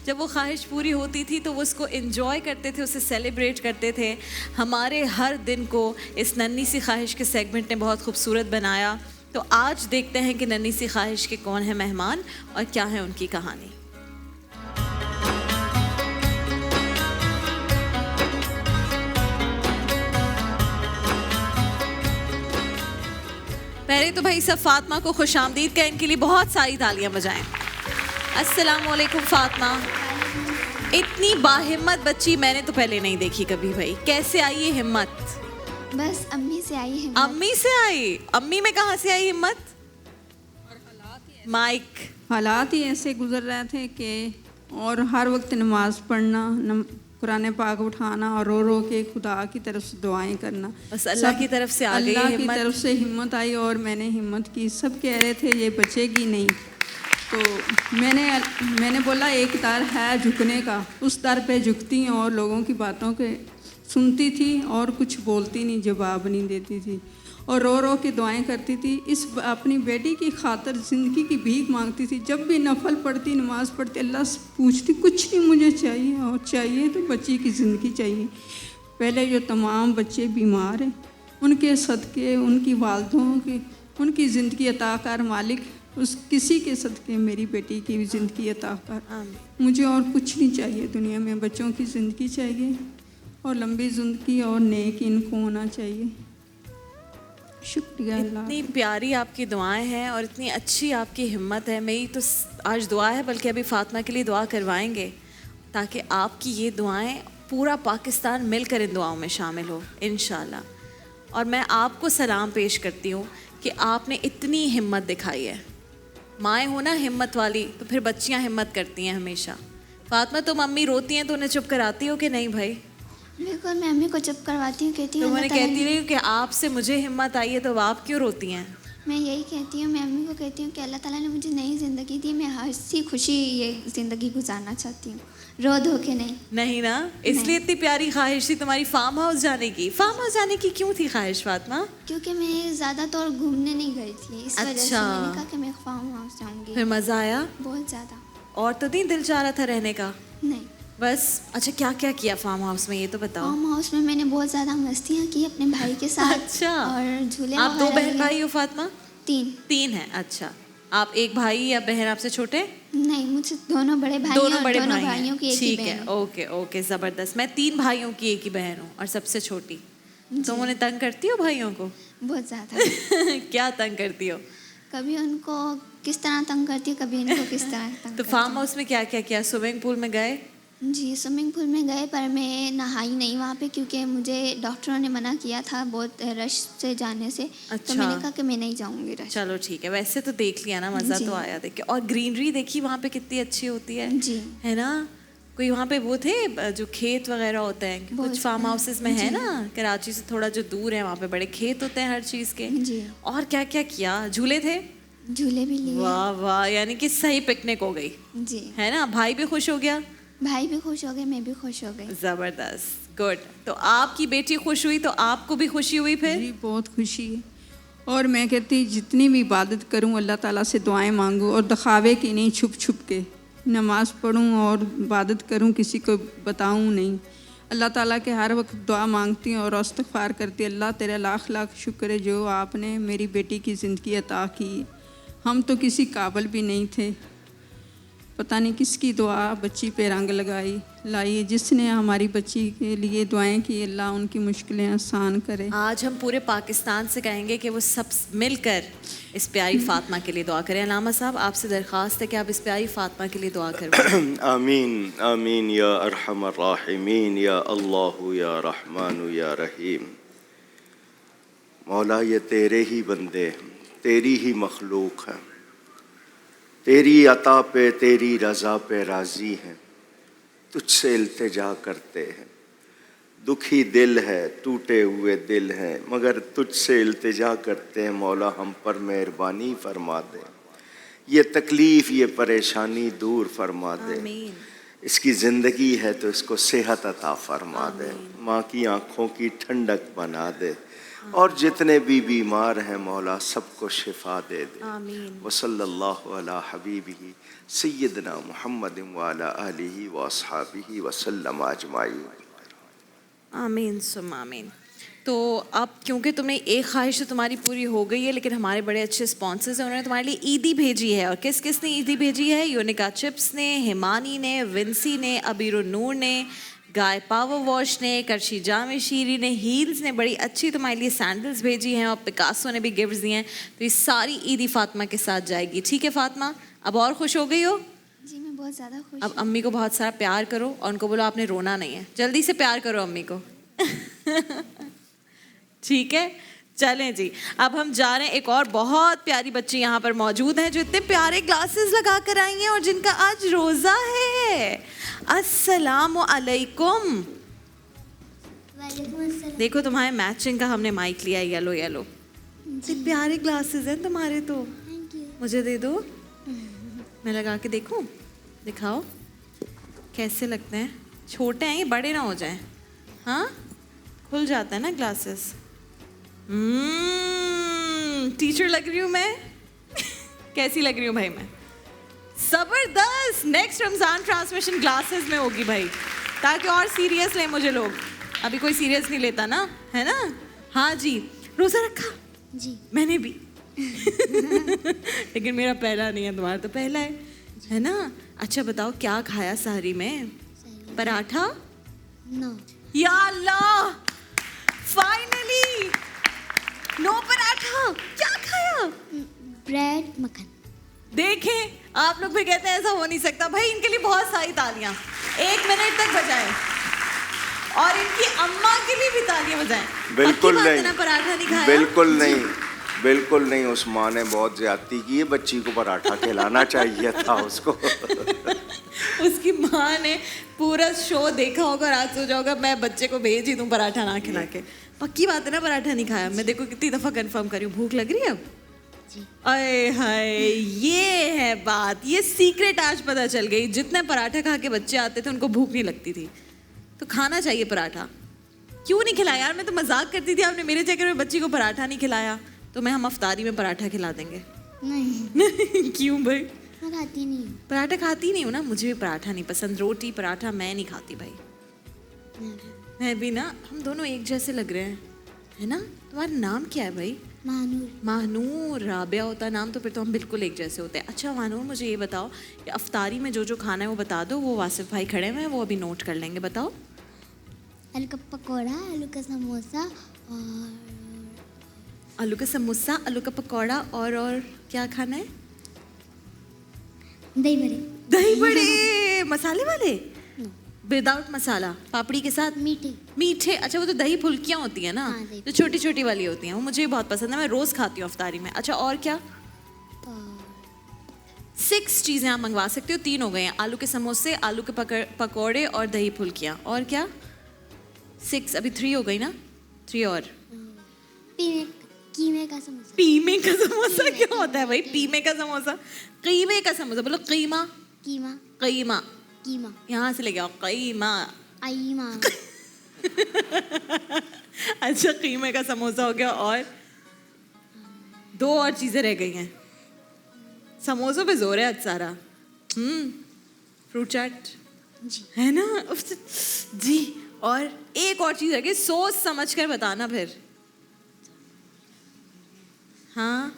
जब वो ख्वाहिश पूरी होती थी तो वो उसको इंजॉय करते थे, उसे सेलिब्रेट करते थे। हमारे हर दिन को इस नन्ही सी ख्वाहिश के सेगमेंट ने बहुत खूबसूरत बनाया। तो आज देखते हैं कि नन्ही सी ख्वाहिश के कौन है मेहमान और क्या है उनकी कहानी। पहले तो भाई सब फातिमा को खुशामदीद कहें, इनके लिए बहुत सारी तालियां बजाएं। अस्सलाम वालेकुम फातिमा। इतनी बाहिम्मत बच्ची मैंने तो पहले नहीं देखी कभी भाई, कैसे आई ये हिम्मत? बस अम्मी से आई है। अम्मी से आई? अम्मी में कहाँ से आई हिम्मत? माइक। हालात ही ऐसे गुजर रहे थे कि और हर वक्त नमाज पढ़ना, कुरान पाक उठाना और रो रो के खुदा की तरफ से दुआएं करना, बस अल्लाह की तरफ से आ गई अल्लाह की हिम्मत। तरफ से हिम्मत आई और मैंने हिम्मत की। सब कह रहे थे ये बचेगी नहीं, तो मैंने बोला एक दर है झुकने का, उस दर पे झुकती और लोगों की बातों के सुनती थी और कुछ बोलती नहीं, जवाब नहीं देती थी और रो रो के दुआएं करती थी। इस अपनी बेटी की खातिर ज़िंदगी की भीख मांगती थी। जब भी नफल पढ़ती, नमाज पढ़ती, अल्लाह से पूछती कुछ नहीं मुझे चाहिए, और चाहिए तो बच्ची की ज़िंदगी चाहिए। पहले जो तमाम बच्चे बीमार हैं उनके सदक़े, उनकी वालदों के, उनकी ज़िंदगी अता कर मालिक, उस किसी के सदक़े मेरी बेटी की ज़िंदगी अता कर। मुझे और कुछ नहीं चाहिए दुनिया में, बच्चों की ज़िंदगी चाहिए और लंबी ज़िंदगी और नेक इनको होना चाहिए। शुक्रिया अल्लाह। इतनी प्यारी आपकी दुआएं हैं और इतनी अच्छी आपकी हिम्मत है। मेरी तो आज दुआ है, बल्कि अभी फातिमा के लिए दुआ करवाएंगे ताकि आपकी ये दुआएं पूरा पाकिस्तान मिलकर इन दुआओं में शामिल हो इंशाल्लाह। और मैं आपको सलाम पेश करती हूँ कि आपने इतनी हिम्मत दिखाई है। माएँ हो ना हिम्मत वाली, तो फिर बच्चियाँ हिम्मत करती हैं हमेशा। फातिमा, तुम मम्मी रोती हैं तो उन्हें चुप कराती हो कि नहीं भाई? बिल्कुल, मैं अम्मी को चुप करवाती हूँ, कहती हूँ तो उन्हें कहती रही कि आपसे मुझे हिम्मत आई है, तो आप क्यों रोती हैं? मैं यही कहती हूँ, मैं अम्मी को कहती हूँ कि अल्लाह ताला ने मुझे नई ज़िंदगी दी, मैं हंसी खुशी ये ज़िंदगी गुजारना चाहती हूँ, रो धो के नहीं। नहीं ना, इसलिए इतनी प्यारी ख्वाहिश थी तुम्हारी फार्म हाउस जाने की। फार्म हाउस जाने की क्यों थी ख्वाहिश फातिमा? क्योंकि मैं ज़्यादातर घूमने नहीं गई थी, इस वजह से अच्छा। मैंने कहा कि मैं फार्म हाउस जाऊँगी। फिर मज़ा आया? बहुत ज़्यादा। और तो नहीं दिल चाह रहा था रहने का? नहीं। बस। अच्छा, क्या क्या किया फार्म हाउस में ये तो बताओ। फार्म हाउस में मैंने बहुत ज़्यादा मस्तियाँ की अपने भाई के साथ। अच्छा। और झूले आप दो वगैरह बहन लिए। भाई हो फातिमा? तीन हैं। अच्छा, आप एक भाई या बहन आपसे छोटे? नहीं, मुझसे दोनों बड़े भाई हैं दोनों और बड़े दोनों भाई भाइयों हैं। की एक ही ठीक बहन है, है। ओके ओके, ज़बरदस्त। मैं 3 भाइयों की एक ही बहन हूँ और सबसे छोटी। तुम उन्हें तंग करती हो भाइयों को? बहुत ज़्यादा। क्या तंग करती हो? कभी उनको किस तरह तंग करती हूँ, कभी इनको किस तरह तंग तो करती फार्म हाउस में क्या क्या किया? स्विमिंग पूल में गए? हूँ। जी, स्विमिंग पूल में गए पर मैं नहाई नहीं वहाँ पे, क्योंकि मुझे डॉक्टरों ने मना किया था बहुत रश से जाने से। अच्छा। तो मैंने कहा कि मैं नहीं जाऊँगी रश। चलो ठीक है। वैसे तो देख लिया ना, मज़ा जी। तो आया देख के। और ग्रीनरी देखी वहाँ पे कितनी अच्छी होती है? जी। है ना? कोई वहाँ पे वो थे जो खेत वगैरह होते हैं, कुछ बहुत फार्म हाउसेस में है जी। ना, कराची से थोड़ा जो दूर है वहाँ पे बड़े खेत होते हैं हर चीज़ के। जी। और क्या क्या किया? झूले थे? झूले भी लिए। वाह वाह, यानी कि सही पिकनिक हो गई, जी। है ना? भाई भी खुश हो गया? भाई भी खुश हो गए, मैं भी खुश हो गई। ज़बरदस्त, गुड। तो आपकी बेटी खुश हुई तो आपको भी खुशी हुई फिर? जी, बहुत खुशी है। और मैं कहती जितनी भी इबादत करूं अल्लाह ताला से दुआएं मांगूं और दिखावे की नहीं, छुप छुप के नमाज पढ़ूं और इबादत करूं, किसी को बताऊं नहीं। अल्लाह ताला के हर वक्त दुआ मांगती हूँ और इस्तग़फ़ार करती। अल्लाह तेरा लाख लाख शुक्र है जो आपने मेरी बेटी की ज़िंदगी अता की। हम तो किसी काबिल भी नहीं थे, पता नहीं किसकी दुआ बच्ची पे रंग लाई, जिसने हमारी बच्ची के लिए दुआएं की, अल्लाह उनकी मुश्किलें आसान करे। आज हम पूरे पाकिस्तान से कहेंगे कि वो सब मिलकर इस प्यारी फातिमा के लिए दुआ करें। अलामा साहब, आपसे दरख्वास्त है कि आप इस प्यारी फातिमा के लिए दुआ करवाएं। आमीन आमीन या अरहमर राहिमीन या अल्लाह या रहमान या रहीम। मौला, ये तेरे ही बंदे हैं, तेरी ही मखलूक है, तेरी अता पे, तेरी रज़ा पे राज़ी हैं। तुझसे इल्तिजा करते हैं। दुखी दिल है, टूटे हुए दिल हैं, मगर तुझसे इल्तिजा करते हैं मौला हम पर मेहरबानी फरमा दे। ये तकलीफ़, ये परेशानी दूर फरमा दे। इसकी ज़िंदगी है तो इसको सेहत अता फरमा दे। माँ की आँखों की ठंडक बना दे और जितने भी बीमार हैं मौला सबको शिफा दे दे। वसल्लल्लाहु अला हबीबिही सय्यदना मुहम्मदिन व अला आलिही व अस्हाबिही वसल्लम अजमाईन। आमीन सुम आमीन। तो अब क्योंकि तुमने एक ख्वाहिश तो तुम्हारी पूरी हो गई है, लेकिन हमारे बड़े अच्छे स्पॉन्सर्स हैं, उन्होंने तुम्हारे लिए ईदी भेजी है। और किस किस ने ईदी भेजी है? यूनिका चिप्स ने, हिमानी ने, विंसी ने, अबीर नूर ने, गाय पावर वॉश ने, करशी जामे शीरी ने, हील्स ने बड़ी अच्छी तुम्हारे लिए सैंडल्स भेजी हैं और पिकासो ने भी गिफ्ट्स दिए हैं। तो ये सारी ईदी फातिमा के साथ जाएगी। ठीक है फातिमा, अब और खुश हो गई हो? जी मैं बहुत ज़्यादा खुश। अब अम्मी को बहुत सारा प्यार करो और उनको बोलो आपने रोना नहीं है। जल्दी से प्यार करो अम्मी को। ठीक है, चलें जी। अब हम जा रहे हैं। एक और बहुत प्यारी बच्ची यहाँ पर मौजूद है जो इतने प्यारे ग्लासेस लगा कर आई हैं और जिनका आज रोज़ा है। अस्सलामु अलैकुम। देखो तुम्हारे मैचिंग का हमने माइक लिया, येलो येलो। इतने प्यारे ग्लासेस हैं तुम्हारे तो। मुझे दे दो, मैं लगा के देखूं। दिखाओ कैसे लगते हैं। छोटे हैं ये, बड़े ना हो जाएं। हाँ, खुल जाता है ना ग्लासेस। टीचर लग रही हूँ मैं। कैसी लग रही हूँ भाई मैं? जबरदस्त। नेक्स्ट रमजान ट्रांसमिशन ग्लासेस में होगी भाई, ताकि और सीरियस लें मुझे लोग। अभी कोई सीरियस नहीं लेता ना, है ना? हाँ जी। रोज़ा रखा जी मैंने भी। लेकिन मेरा पहला नहीं है, तुम्हारा तो पहला है ना? अच्छा बताओ क्या खाया सहरी में? पराठा? नो। या अल्लाह, फाइनली नो पराठा। क्या खाया? ब्रेड मक्खन। देखें, आप लोग भी कहते हैं ऐसा हो नहीं सकता। भाई इनके लिए बहुत सारी तालियां 1 मिनट तक बजाएं और इनकी अम्मा के लिए भी तालियां बजाएं। बिल्कुल नहीं, ना पराठा नहीं खाया? बिल्कुल नहीं, बिल्कुल नहीं। उस माँ ने बहुत ज्यादती की है, बच्ची को पराठा खिलाना चाहिए था उसको। उसकी माँ ने पूरा शो देखा होगा और आज सोचा होगा मैं बच्चे को भेज ही दूँ पराठा ना खिला के। पक्की बात है ना, पराठा नहीं खाया। मैं देखो कितनी दफ़ा कंफर्म करी हूँ। भूख लग रही है अब? अरे हाय, ये है बात। ये सीक्रेट आज पता चल गई। जितने पराठा खा के बच्चे आते थे उनको भूख नहीं लगती थी। तो खाना चाहिए पराठा। क्यों नहीं खिलाया यार? मैं तो मजाक करती थी। आपने मेरे चक्कर में बच्ची को पराठा नहीं खिलाया, तो मैं हम अफ्तारी में पराठा खिला देंगे। नहीं। क्यों भाई? मैं खाती नहीं। पराठा खाती नहीं हूँ ना, मुझे भी पराठा नहीं पसंद। रोटी पराठा मैं नहीं खाती भाई। मैं भी ना, हम दोनों एक जैसे लग रहे हैं, है ना? तुम्हारा नाम क्या है भाई? महानूर। महानूर। राबिया होता नाम, तो फिर तो हम बिल्कुल एक जैसे होते हैं। अच्छा महानूर, मुझे ये बताओ कि अफ्तारी में जो जो खाना है वो बता दो। वो वासिफ भाई खड़े हुए हैं, वो अभी नोट कर लेंगे। बताओ। आलू का पकौड़ा, आलू का समोसा और आलू का समोसा, आलू का पकौड़ा और क्या खाना है? दही बड़े। दही बड़े मसाले वाले? विदाउट मसाला, पापड़ी के साथ? मीठे। मीठे। अच्छा, वो तो दही फुल्कियाँ होती है ना, हाँ, दही जो छोटी छोटी वाली होती हैं, वो मुझे बहुत पसंद है। मैं रोज़ खाती हूँ अफ्तारी में। अच्छा, और क्या? 6 चीज़ें आप मंगवा सकते हो। 3 हो गए हैं। आलू के समोसे, आलू के पकौड़े और दही फुल्कियाँ। और क्या? 6। अभी 3 हो गई ना? 3 और? कीमे का समोसा। पीमे का समोसा क्या होता है भाई? पीमे का समोसा? कीमे का समोसा। बोलो कीमा। कीमा। कीमा। कीमा। यहाँ से लेके आओ कीमा। आईमा। अच्छा, कीमे का समोसा हो गया। और 2 और चीजें रह गई हैं। समोसों पे जोर है आज सारा। फ्रूट चाट जी है ना? जी। और एक और चीज रह गई, सोच समझ कर बताना फिर। हाँ,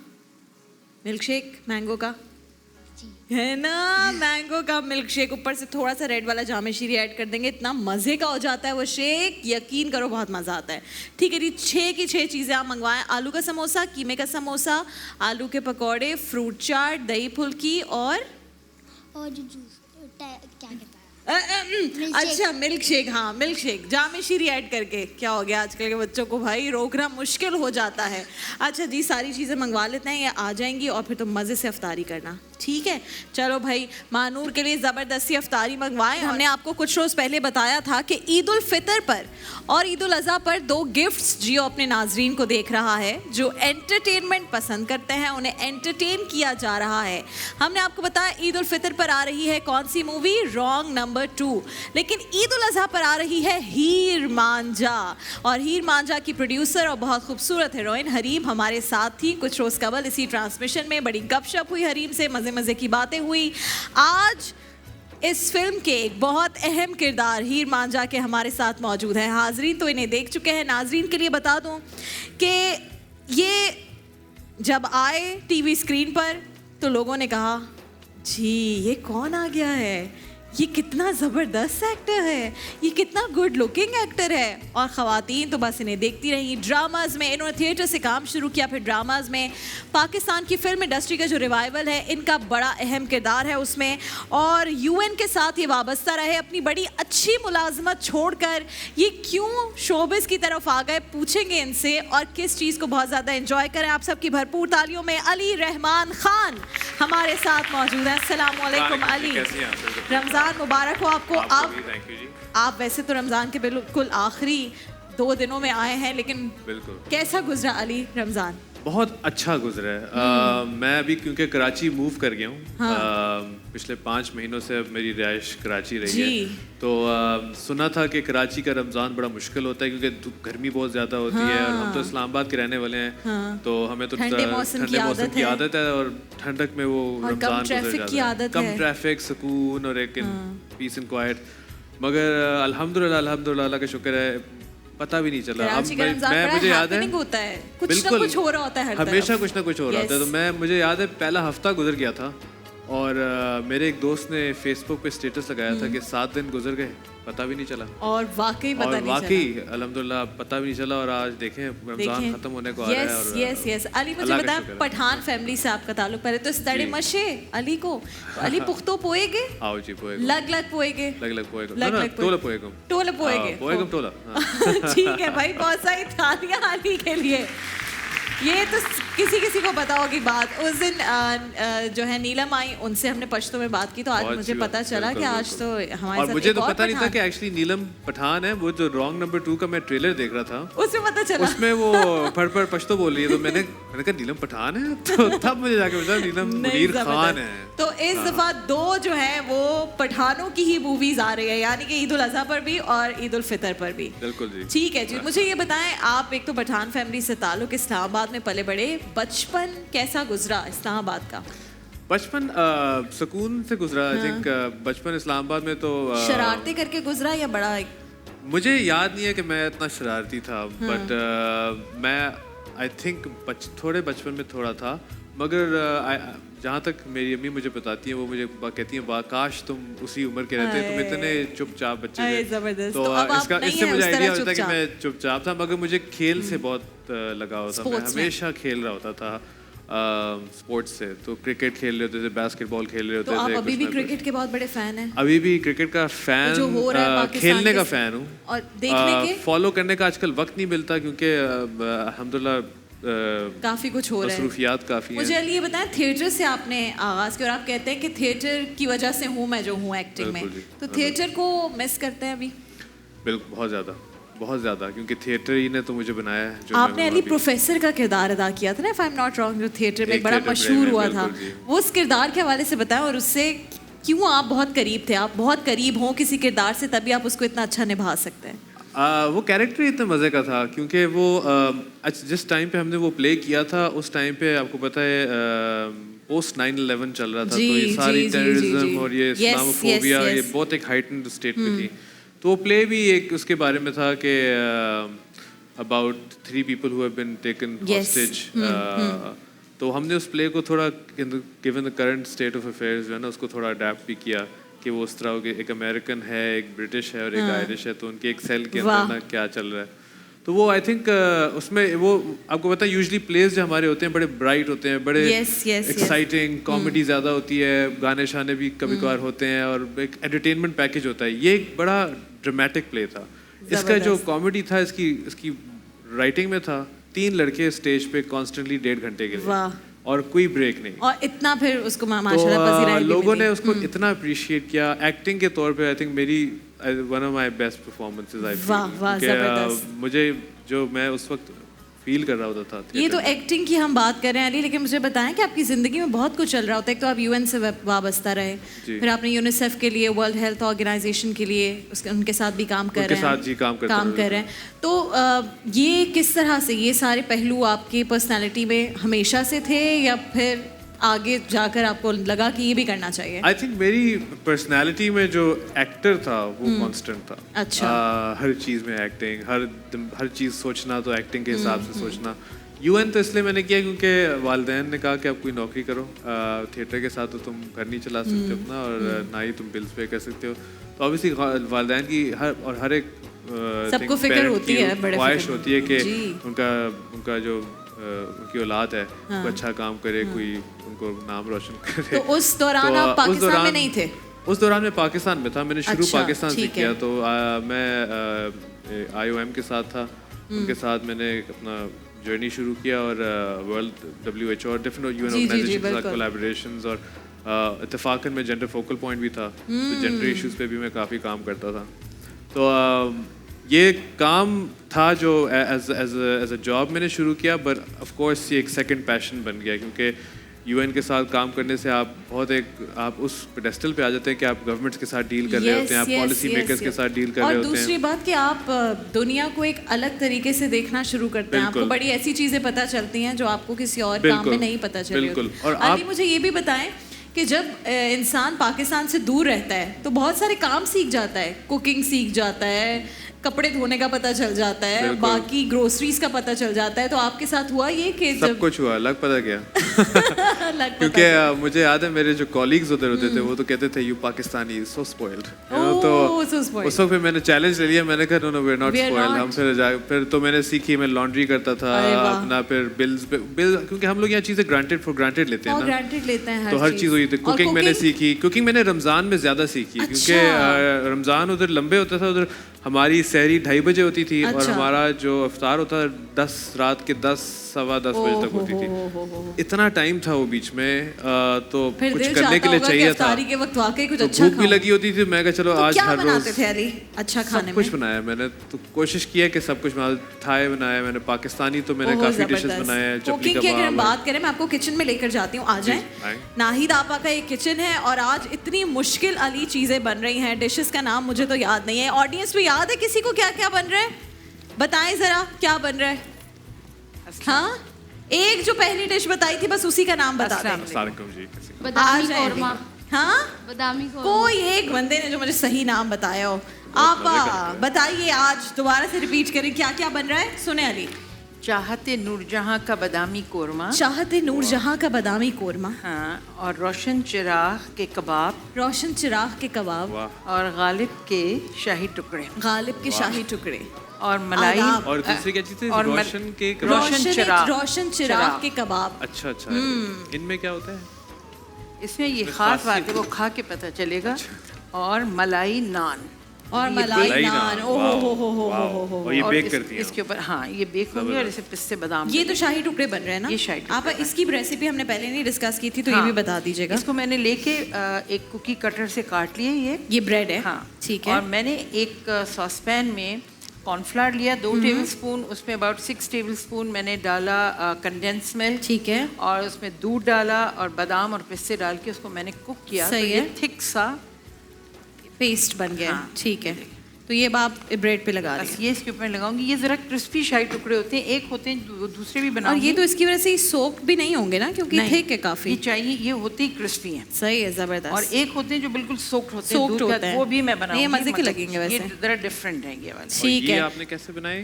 मिल्क शेक मैंगो का, है ना? मैंगो का मिल्क शेक, ऊपर से थोड़ा सा रेड वाला जामे शीरी ऐड कर देंगे। इतना मज़े का हो जाता है वो शेक, यकीन करो बहुत मज़ा आता है। ठीक है जी, 6 की 6 चीज़ें आप मंगवाएं। आलू का समोसा, कीमे का समोसा, आलू के पकौड़े, फ्रूट चाट, दही फुल्की और जो जूस क्या कहता है? अच्छा मिल्क शेक, हाँ मिल्क शेक, जामे शीरी ऐड करके। क्या हो गया आजकल के बच्चों को भाई, रोकना मुश्किल हो जाता है। अच्छा जी, सारी चीज़ें मंगवा लेते हैं, ये आ जाएंगी और फिर तुम मज़े से अफ्तारी करना, ठीक है? चलो भाई, मानूर के लिए ज़बरदस्ती अफ्तारी मंगवाएं। हमने आपको कुछ रोज़ पहले बताया था कि ईद उल फितर पर और ईद उल अज़हा पर 2 गिफ्ट्स जियो अपने नाजरीन को देख रहा है जो एंटरटेनमेंट पसंद करते हैं, उन्हें एंटरटेन किया जा रहा है। हमने आपको बताया ईद उल फितर पर आ रही है कौन सी मूवी, रॉन्ग नंबर 2, लेकिन ईद उल अज़हा पर आ रही है हीर मांझा। और हीर मांझा की प्रोड्यूसर और बहुत खूबसूरत हीरोइन हरीम हमारे साथ थी कुछ रोज़ कबल इसी ट्रांसमिशन में। बड़ी गपशप हुई हरीम से, मज़े मज़े की बातें हुई। आज इस फिल्म के एक बहुत अहम किरदार हीर मांझा के हमारे साथ मौजूद हैं। हाजरीन तो इन्हें देख चुके हैं, नाजरीन के लिए बता दूं कि ये जब आए टीवी स्क्रीन पर तो लोगों ने कहा जी ये कौन आ गया है, ये कितना ज़बरदस्त एक्टर है, ये कितना गुड लुकिंग एक्टर है। और ख़वातीन तो बस इन्हें देखती रही। ड्रामाज़ में इन्होंने थिएटर से काम शुरू किया, फिर ड्रामाज़ में पाकिस्तान की फिल्म इंडस्ट्री का जो रिवाइवल है इनका बड़ा अहम किरदार है उसमें। और यूएन के साथ ये वाबस्ता रहे, अपनी बड़ी अच्छी मुलाजमत छोड़कर ये क्यों शोबिस की तरफ आ गए, पूछेंगे इनसे, और किस चीज़ को बहुत ज़्यादा इंजॉय करें। आप सबकी भरपूर तालियों में अली रहमान खान हमारे साथ मौजूद है। अस्सलाम वालेकुम अली, रमज़ान मुबारक हो आपको। आप वैसे तो रमज़ान के बिल्कुल आखिरी 2 दिनों में आए हैं, लेकिन कैसा गुजरा अली रमज़ान? बहुत अच्छा गुजरा है। मैं अभी क्योंकि कराची मूव कर गया हूँ, पिछले 5 महीनों से अब मेरी रिहाइश कराची रही है, तो सुना था कि कराची का रमज़ान बड़ा मुश्किल होता है क्योंकि गर्मी बहुत ज़्यादा होती है और हम तो इस्लामाबाद के रहने वाले हैं, तो हमें तो ठंडे मौसम की आदत है और ठंडक में वो रमज़ान गुजर जाता है, कम ट्रैफिक, सुकून और एक पीस एंड क्वाइट। मगर अल्हम्दुलिल्लाह अल्लाह का शुक्र है, पता भी नहीं चला। अब मैं मुझे याद है बिल्कुल कुछ हो रहा होता है, हमेशा कुछ ना कुछ हो रहा था। तो मुझे याद है पहला हफ्ता गुजर गया था और मेरे एक दोस्त ने फेसबुक पे स्टेटस लगाया था कि 7 दिन गुजर गए, पता भी नहीं चला। और वाकई अल्हम्दुलिल्लाह पता भी नहीं चला। और आज देखें रमजान खत्म होने को आ रहा है। और यस अली, मुझे बताया पठान फैमिली से आपका ताल्लुक, पहले तो सड़े मशे अली को, अली पुख्तो पोएगे, आओ जी पोएगे, लग पोएगे, टोला पोएगे। ठीक है भाई, बहुत सारी तालियां अली के लिए। ये तो किसी को पता होगी बात। उस दिन जो है नीलम आई, उनसे हमने पश्तो में बात की, तो आज मुझे पता चला कि आज तो हमारे और मुझे तो पता नहीं था कि एक्चुअली नीलम पठान है। वो जो रॉन्ग नंबर 2 का मैं ट्रेलर देख रहा था, उसमें पता चला, उसमें वो फड़ पश्तो बोल रही है, तो मैंने कहा नीलम पठान है, तो तब मुझे जाके पता नीलम मुनीर खान है। तो इस दफा 2 जो है वो पठानों की ही मूवीज आ रही है, यानी कि ईद उल अज़हा पर भी और ईद उल फितर पर भी। बिल्कुल जी, ठीक है जी। मुझे ये बताएं, आप एक तो पठान फैमिली से ताल्लुक, इस्लामाबाद में पले बड़े, बचपन कैसा गुजरा इस्लामाबाद का? बचपन सुकून से गुजरा। आई थिंक बचपन इस्लामाबाद में तो शरारतें करके गुजरा या बड़ा? मुझे याद नहीं है कि मैं इतना शरारती था, बट मैं आई थिंक थोड़े बचपन में थोड़ा था। मगर जहाँ तक मेरी अम्मी मुझे बताती हैं, वो मुझे कहती हैं काश तुम उसी उम्र के रहते, तुम इतने चुपचाप बच्चे थे। तो इससे मुझे आइडिया होता है कि मैं चुपचाप था, मगर मुझे खेल से बहुत लगाव था। मैं हमेशा खेल रहा होता था स्पोर्ट्स से, तो क्रिकेट खेल रहे होते थे, बास्केटबॉल खेल रहे होते थे। तो आप अभी भी क्रिकेट के बहुत बड़े फैन हैं? अभी भी क्रिकेट का फैन, खेलने का फैन हूँ, और देखने के फॉलो करने का आजकल वक्त नहीं मिलता क्योंकि अल्हम्दुलिल्लाह काफी कुछ हो रहा है, मसरूफियात काफी हैं। मुझे ये बताएं, थिएटर से आपने आगाज किया और आप कहते हैं कि थिएटर की वजह से हूँ मैं जो हूँ एक्टिंग में, तो थिएटर को मिस करते हैं अभी? बिल्कुल, बहुत ज़्यादा, क्योंकि थिएटर ही ने तो मुझे बनाया है जो आपने अली प्रोफेसर का किरदार अदा किया था ना, if I am not wrong, जो थिएटर में बड़ा मशहूर हुआ था, वो उस किरदार के हवाले से बताएं और उससे क्यों आप बहुत करीब थे। आप बहुत करीब हों किसी किरदार से तभी आप उसको इतना अच्छा निभा सकते हैं। वो कैरेक्टर इतना मज़े का था क्योंकि वो जिस टाइम पे हमने वो प्ले किया था, उस टाइम पे आपको पता है पोस्ट 9/11 चल रहा था, तो ये सारी टेररिज्म और ये इस्लामोफोबिया ये बहुत एक हाइटेंड स्टेट में थी। तो वो प्ले भी एक उसके बारे में था कि about 3 people who have been taken hostage। तो हमने उस प्ले को थोड़ा given the current state of affairs जो है ना, उसको थोड़ा अडेप्ट भी किया कि वो उस तरह के एक अमेरिकन है, एक ब्रिटिश है और एक आयरिश है, तो उनके एक सेल के अंदर ना क्या चल रहा है। तो वो आई थिंक उसमें वो आपको पता है यूजुअली प्लेस जो हमारे होते हैं बड़े ब्राइट होते हैं, बड़े एक्साइटिंग, कॉमेडी ज़्यादा होती है, गाने शाने भी कभी कभार होते हैं और एक एंटरटेनमेंट पैकेज होता है। ये एक बड़ा ड्रामेटिक प्ले था। इसका जो कॉमेडी था इसकी राइटिंग में था 3 लड़के स्टेज पे कॉन्स्टेंटली 1.5 घंटे के लिए और कोई ब्रेक नहीं, और इतना फिर उसको माशाल्लाह पसीना भी लोगों ने उसको इतना अप्रिशिएट किया। एक्टिंग के तौर पे आई थिंक मेरी one of my best performances I feel. मुझे जो मैं उस वक्त फील कर रहा होता था। ये तो एक्टिंग की हम बात कर रहे हैं अली, लेकिन मुझे बताएं कि आपकी ज़िंदगी में बहुत कुछ चल रहा होता है। एक तो आप यूएन से वाबस्ता रहे, फिर आपने यूनिसेफ के लिए, वर्ल्ड हेल्थ ऑर्गेनाइजेशन के लिए उनके साथ भी काम कर रहे हैं। तो ये किस तरह से ये सारे पहलू आपकी पर्सनालिटी में हमेशा से थे या फिर आगे जाकर आपको लगा कि ये भी करना चाहिए? आई थिंक मेरी पर्सनालिटी में जो एक्टर था वो कांस्टेंट था। अच्छा। हर चीज़ में एक्टिंग, हर चीज़ सोचना तो एक्टिंग के हिसाब से सोचना। यूएन तो इसलिए मैंने किया क्योंकि वालिदैन ने कहा कि आप कोई नौकरी करो, थिएटर के साथ तो तुम घर नहीं चला सकते अपना और ना ही तुम बिल्स पे कर सकते हो। तो ऑब्वियसली वालिदैन की हर एक सबको फिक्र होती है, बड़े ख्वाहिश होती है कि उनका जो उनकी औलाद है वो अच्छा काम करे, कोई उनको नाम रोशन करे। तो उस दौरान आप पाकिस्तान में नहीं थे? उस दौरान मैं पाकिस्तान में था। मैंने शुरू पाकिस्तान से किया। तो मैं IOM के साथ था, उनके साथ मैंने अपना जर्नी शुरू किया और वर्ल्ड WHO और डिफरेंट UN ऑर्गेनाइजेशन के साथ कोलैबोरेशंस और इत्तेफाकन में जेंडर फोकल पॉइंट भी था, तो जेंडर इश्यूज पे भी मैं काफ़ी काम करता था। तो ये काम था जो एज अ जॉब मैंने शुरू किया, बट ऑफ कोर्स ये एक सेकंड पैशन बन गया क्योंकि UN के साथ काम करने से आप आप उस पेडेस्टल पे आ जाते हैं कि आप गवर्नमेंट्स के साथ डील कर रहे होते हैं, आप पॉलिसी मेकर्स के साथ डील कर रहे होते हैं। और दूसरी बात कि आप दुनिया को एक अलग तरीके से देखना शुरू करते हैं। आपको बड़ी ऐसी चीजें पता चलती हैं जो आपको किसी और काम में नहीं पता चली होती। और अली मुझे ये भी बताएं कि जब इंसान पाकिस्तान से दूर रहता है तो बहुत सारे काम सीख जाता है, कुकिंग सीख जाता है, कपड़े धोने का पता चल जाता है, बाकी ग्रोसरीज का पता चल जाता है। तो आपके साथ हुआ ये कि सब कुछ हुआ, लग पता क्या क्योंकि मुझे याद है मेरे जो कॉलीग्स उधर होते थे वो तो कहते थे यू पाकिस्तानी सो स्पॉइल्ड। तो उस वक्त मैंने चैलेंज ले लिया, मैंने कहा no we are not spoiled. हम फिर तो मैंने सीखी, मैं लॉन्ड्री करता था अपना, फिर बिल क्योंकि हम लोग यहाँ चीजें फॉर ग्रांटेड लेते हैं ना, तो हर चीज हुई थी। कुकिंग मैंने सीखी, कुकिंग मैंने रमजान में ज्यादा सीखी क्योंकि रमजान उधर लंबे होता था। उधर हमारी सहरी 2:30 बजे होती थी और हमारा जो इफ्तार होता था रात के 10 सवा 10 बजे तक होती थी। इतना टाइम था वो बीच में, तो कुछ करने के लिए चाहिए था। के वक्त वाकई कुछ अच्छा भूख भी लगी होती थी। मैं कहा चलो आज हर रोज अच्छा खाने सब कुछ बनाया मैंने, तो कोशिश किया कि सब कुछ थाई बनाया मैंने, पाकिस्तानी तो मैंने काफी डिशेस बनाए हैं। कुकिंग की अगर हम बात करें, मैं आपको किचन में लेकर जाती हूँ, आ जाएं। नाहिद आपा का एक किचन है और आज इतनी मुश्किल अली चीजें बन रही हैं। डिशेस का नाम मुझे तो याद नहीं है, ऑडियंस में याद है किसी को क्या क्या बन रहा है? बताएं जरा क्या बन रहा है। हाँ, एक जो पहली डिश बताई थी बस उसी का नाम बता दें। बादामी कोरमा। हाँ, बादामी कोरमा। कोई एक बंदे ने जो मुझे सही नाम बताया हो। आप बताइए, आज दोबारा से रिपीट करें क्या क्या बन रहा है। सुने अली। चाहते नूरजहां का बादामी कोरमा। चाहते नूरजहां का बादामी कोरमा। हाँ, और रोशन चिराग के कबाब। रोशन चिराग के कबाब। और गालिब के शाही टुकड़े। गालिब के शाही टुकड़े। और मलाई। और दूसरी क्या चीज़ थी? रोशन के रोशन चिराग के कबाब। अच्छा अच्छा। इनमें क्या होता है? इसमें ये खास बात है, वो खा के पता चलेगा। और मलाई नान। और मलाई नान, हो। और ये बेक करती हैं इसके ऊपर। हाँ, ये बेक होंगे और इसे पिस्ते बादाम। ये तो शाही टुकड़े बन रहे हैं ना? ये शाही टुकड़े। आप इसकी रेसिपी हमने पहले नहीं डिस्कस की थी, तो ये भी बता दीजिएगा। इसको मैंने लेके एक कुकी कटर से काट लिए। ये ब्रेड है। हाँ ठीक है। और मैंने एक सॉसपैन में कॉर्नफ्लावर लिया 2 टेबलस्पून, उसमें अबाउट 6 टेबलस्पून मैंने डाला कंडेंस मिल्क। ठीक है। और उसमें दूध डाला और बादाम और पिस्ते डाल के उसको मैंने कुक किया। सही है। थिक सा पेस्ट बन गया। ठीक है, तो ये आप ब्रेड पे लगा रही हैं। ये इसके ऊपर लगाऊंगी। ये जरा क्रिस्पी शाही टुकड़े होते हैं, एक होते हैं दूसरे भी बनाऊंगी। और ये तो इसकी वजह से सोक भी नहीं होंगे ना, क्योंकि थिक है काफी। ये चाहिए, ये होते ही क्रिस्पी हैं। सही है, जबरदस्त। और एक होते हैं जो बिल्कुल सोक्ड होते हैं, वो भी मैं बनाऊंगी। ये मजे के लगेंगे वैसे। ये जरा डिफरेंट है ये वाले। ठीक है। आपने कैसे बनाए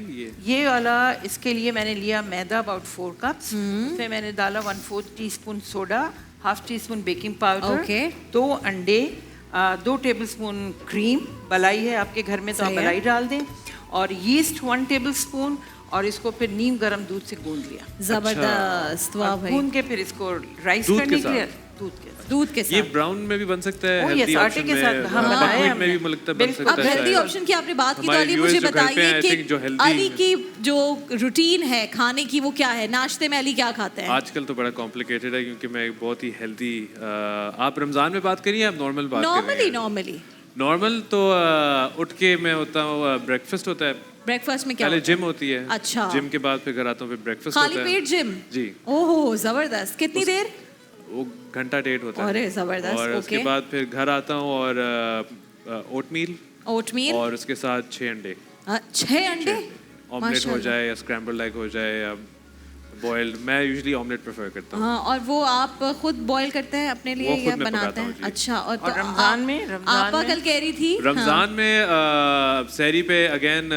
ये वाला? इसके लिए मैंने लिया मैदा अबाउट 4 कप्स। उसमें मैंने डाला 1/4 teaspoon soda, 1/2 teaspoon baking powder, 2 अंडे, 2 टेबलस्पून क्रीम। मलाई है आपके घर में तो आप मलाई डाल दें। और यीस्ट 1 टेबलस्पून और इसको फिर नीम गर्म दूध से गूंद लिया। जबरदस्त, वाह भाई। गूंद के फिर इसको राइस दूध करने के के लिए साथ? दूध के ये साथ ब्राउन में भी बन सकता है, Oh, हेल्दी yes, आटे ऑप्शन के में, साथ हम बनाए बकव्हीट में हमने। भी मुझे लगता है बन बिल्कुल। सकता अब है हेल्दी शायद। ऑप्शन की आपने बात की तो हमारे अली viewers मुझे जो घर पे हैं, बताइए I think जो कि healthy- अली की जो रूटीन है खाने की वो क्या है? नाश्ते में अली क्या खाते हैं? आजकल तो बड़ा कॉम्प्लिकेटेड है क्योंकि मैं एक बहुत ही हेल्दी, आप रमज़ान में बात करिए, आप नॉर्मल बात करिए। नॉर्मली नॉर्मल तो उठ के मैं होता हूँ, ब्रेकफास्ट होता है, ब्रेकफास्ट में क्या पहले होता है? जिम होती है, अच्छा। जिम के बाद फिर घर आता हूँ, फिर ब्रेकफास्ट खाली होता है। पेट जिम? जी। ओहो जबरदस्त, कितनी देर? वो घंटा 1.5 होता है। अरे जबरदस्त, और उसके ओके। बाद फिर घर आता हूँ और ओटमील ओटमील और उसके साथ 6 अंडे, 6 अंडे? ऑमलेट हो माशाल्लाह। जाए या स्क्रैम्बल एग हो जाए या बॉइल्ड, मैं यूजुअली ऑमलेट प्रेफर करता हूँ। हाँ, और वो आप खुद बॉईल करते हैं अपने लिए वो खुद या मैं बनाते पकाता हूँ, हैं? जी। अच्छा। और तो रमजान में आपा कल कह रही थी रमज़ान में सहरी पे अगेन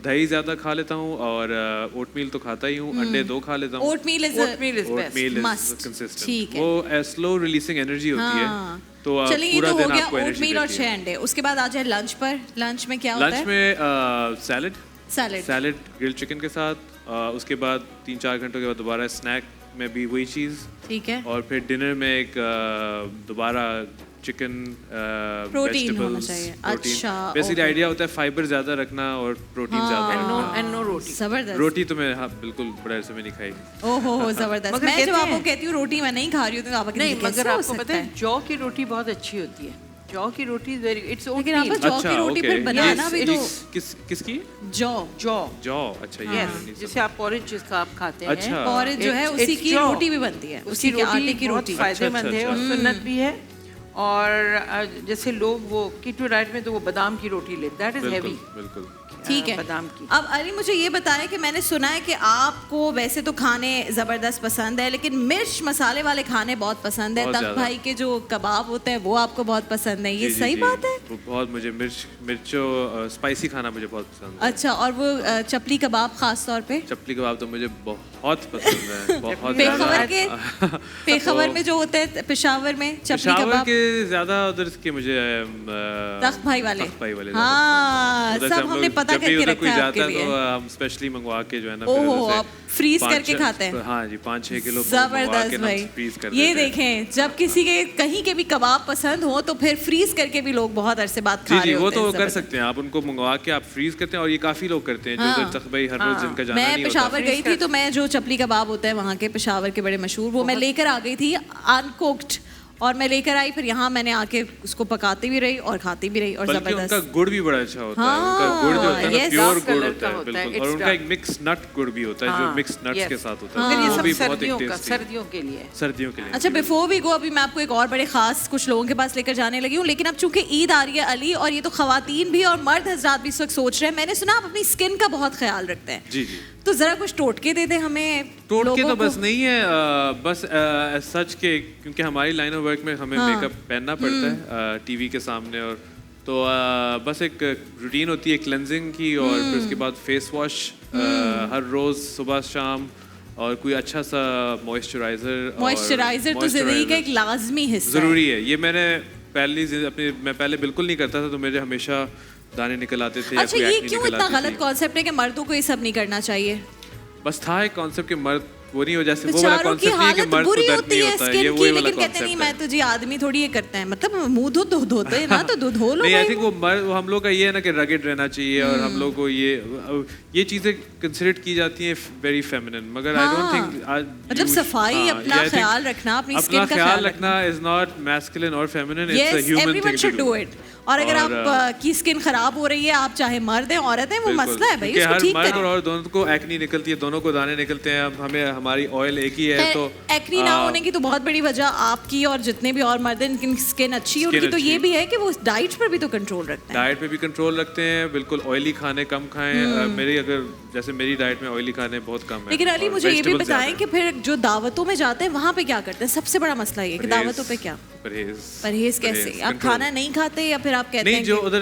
दही ज़्यादा खा लेता हूँ और ओटमील तो खाता ही हूँ, अंडे 2 खा लेता हूँ। Oatmeal is Oatmeal is best. Oatmeal Must. Is consistent, ठीक है। वो स्लो रिलीजिंग एनर्जी होती है, हाँ। तो चलिए, ये पूरा तो हो दिन गया आपको एनर्जी ओटमील और देती 6 है। अंडे। उसके बाद आ जाए लंच पर। लंच में क्या होता लंच है? में सैलेड। सैलेड ग्रिल्ड चिकन के साथ, उसके बाद 3-4 घंटों के बाद दोबारा स्नैक में भी वही चीज़, ठीक है। और फिर डिनर में एक दोबारा चिकन, प्रोटीन होना चाहिए। अच्छा, बेसिकली ओके। आइडिया होता है फाइबर ज़्यादा रखना और प्रोटीन ज़्यादा रखना। एंड नो रोटी। जबरदस्त। रोटी तो मैं बिल्कुल बड़े अरसे में नहीं खाई। ओहो हो जबरदस्त। मगर मैं जब कहते आपको हैं- कहती हूँ रोटी मैं नहीं खा रही हूँ तो आप नहीं, मगर आपको पता है जौ की रोटी बहुत अच्छी होती है। जौ की रोटी वेरी, इट्स लेकिन आप जौ की रोटी ओके। फिर बनाना भी तो किसकी? जौ जौ, जौ, अच्छा ये यस, मैंने नहीं जिसे आप पोरिज जिसका आप खाते हैं। अच्छा। और जो है It's- उसी it's की जौ। रोटी भी बनती है, उसी के आटे की बहुत रोटी। फायदेमंद अच्छा, है और अच्छा। सुन्नत भी है। और जैसे लोग वो कीटो डाइट में तो वो बादाम की रोटी लेते, दैट इज बिल्कुल हेवी। बिल्कुल। ठीक है। बादाम की। अब अली मुझे ये बताएं कि मैंने सुना है कि आपको वैसे तो खाने ज़बरदस्त पसंद है लेकिन मिर्च मसाले वाले खाने बहुत पसंद है। बहुत तक ज़्यादा। भाई के जो कबाब होते हैं वो आपको बहुत पसंद है, ये जी, जी, सही जी। बात है? वो बहुत मुझे मिर्चो स्पाइसी खाना मुझे बहुत पसंद है। अच्छा, और वो चपली कबाब खास तौर पे चपली कबाब तो मुझे बहुत पसंद है, बहुत पेशावर के ज़्यादा। पेशावर तो में जो होते हैं पेशावर में चपली पेशावर कबाब, के ज़्यादा उधर के मुझे तख्त भाई वाले। तख्त भाई वाले हाँ, उधर से सब हम हमने लोग पता जब भी करके उधर रखा कोई है जाता आपके है तो लिए। हम स्पेशली मंगवा के जो है ना ओहो, उधर से आप फ्रीज 5-6 करके खाते हैं? हाँ जी, 5-6 किलो मंगवा के जबरदस्त ना भाई। फ्रीज कर ये देते हैं। देखें, जब किसी के कहीं के भी कबाब पसंद हो तो फिर फ्रीज करके भी लोग बहुत अरसे बाद खा जी रहे जी, वो होते तो हैं। कर जबरदस्त। सकते हैं आप, उनको मंगवा के आप फ्रीज करते हैं और ये काफी लोग करते हैं जो हाँ। उधर तक भाई हर रोज जिनका जाना मैं नहीं होता। पेशावर गई थी तो मैं जो चपली कबाब होता है वहाँ के पेशावर के बड़े मशहूर, वो मैं लेकर आ गई थी अनकुक्ड, और मैं लेकर आई, फिर यहाँ मैंने आके उसको पकाती भी रही और खाती भी रही और बल्कि उनका जबरदस्त। गुड़ भी बड़ा अच्छा होता है, हाँ, उनका गुड़ जो होता है ना yes, प्योर dark गुड़ color होता का है होता है, बिल्कुल, और it's उनका dark। एक मिक्स नट गुड़ भी होता है जो मिक्स नट्स के साथ होता है, मगर ये वो सब भी बहुत सर्दियों एक का, टेस्टी सर्दियों के लिए। सर्दियों के लिए। अच्छा, बिफोर वी गो अभी मैं आपको एक और बड़े खास कुछ लोगों के पास लेकर जाने लगी हूँ, लेकिन अब चूंकि ईद आ रही है अली, और ये तो खवातीन भी और मर्द हजरात भी इस वक्त सोच रहे हैं, मैंने सुना आप अपनी स्किन का बहुत ख्याल रखते हैं, जी जी। तो जरा कुछ टोटके दे दे हमें। टोटके लोगों तो को। बस नहीं है, बस सच के क्योंकि हमारी लाइन ऑफ वर्क में हमें हाँ। मेकअप पहनना पड़ता है टीवी के सामने, और तो बस एक रूटीन होती है क्लेंजिंग की, और फिर उसके बाद फेस वॉश हर रोज सुबह शाम, और कोई अच्छा सा मॉइस्चराइजर। मॉइस्चराइजर तो जिंदगी का एक लाजमी हिस्सा ज़रूरी है, ये मैंने मैं पहले बिल्कुल नहीं करता था, तो मेरे हमेशा दाने निकल आते थे। अच्छा, ये क्यों इतना गलत कॉन्सेप्ट है कि मर्दों को ये सब नहीं करना चाहिए? बस था एक कॉन्सेप्ट कि मर्द वो नहीं हो, जैसे वो वाला बेचारों की कॉन्सेप्ट नहीं है कि हालत मर्द को बुरी दर्द होती नहीं है होता है, स्किन ये की, वही वाला लेकिन कहते नहीं कॉन्सेप्ट मैं है। तो जी आदमी थोड़ी ये करते हैं, मतलब मुंह धोते हैं ना, तो धो लो नहीं, आई भाई। थिंक वो मर्द, हम लोग का ये है ना कि रगेड रहना चाहिए, और हम लोग को ये चीजें कंसिडर की जाती हैं वेरी फेमिनिन, मगर आई डोंट थिंक मतलब सफाई, अपना ख्याल रखना, अपनी स्किन का ख्याल रखना इज नॉट मैस्कुलिन और feminine, it's a yes, human everyone thing should do it. और अगर आप की स्किन खराब हो रही है, आप चाहे मर्द हैं औरत हैं, वो मसला है भाई, उसको हर ठीक मर्द करें। और दोनों को एक्नी निकलती है, दोनों को दाने निकलते हैं, हमें हमारी ऑयल एक ही है, तो एक्नी ना होने की तो बहुत बड़ी वजह आपकी और जितने भी और मर्द हैं इनकी स्किन अच्छी है, उनकी तो ये भी है कि वो डाइट पर भी तो कंट्रोल रखते हैं। डाइट पे भी कंट्रोल रखते हैं, बिल्कुल ऑयली खाने कम खाएं। मेरी अगर जैसे मेरी डाइट में ऑयली खाने बहुत कम है। लेकिन अली और मुझे ये भी vegetables बताएं ज़्यादा कि फिर जो दावतों में जाते हैं वहाँ पे क्या करते हैं? सबसे बड़ा मसला ये कि दावतों पे क्या परहेज कैसे? आप खाना नहीं खाते या फिर आप कहते नहीं, हैं जो कि उधर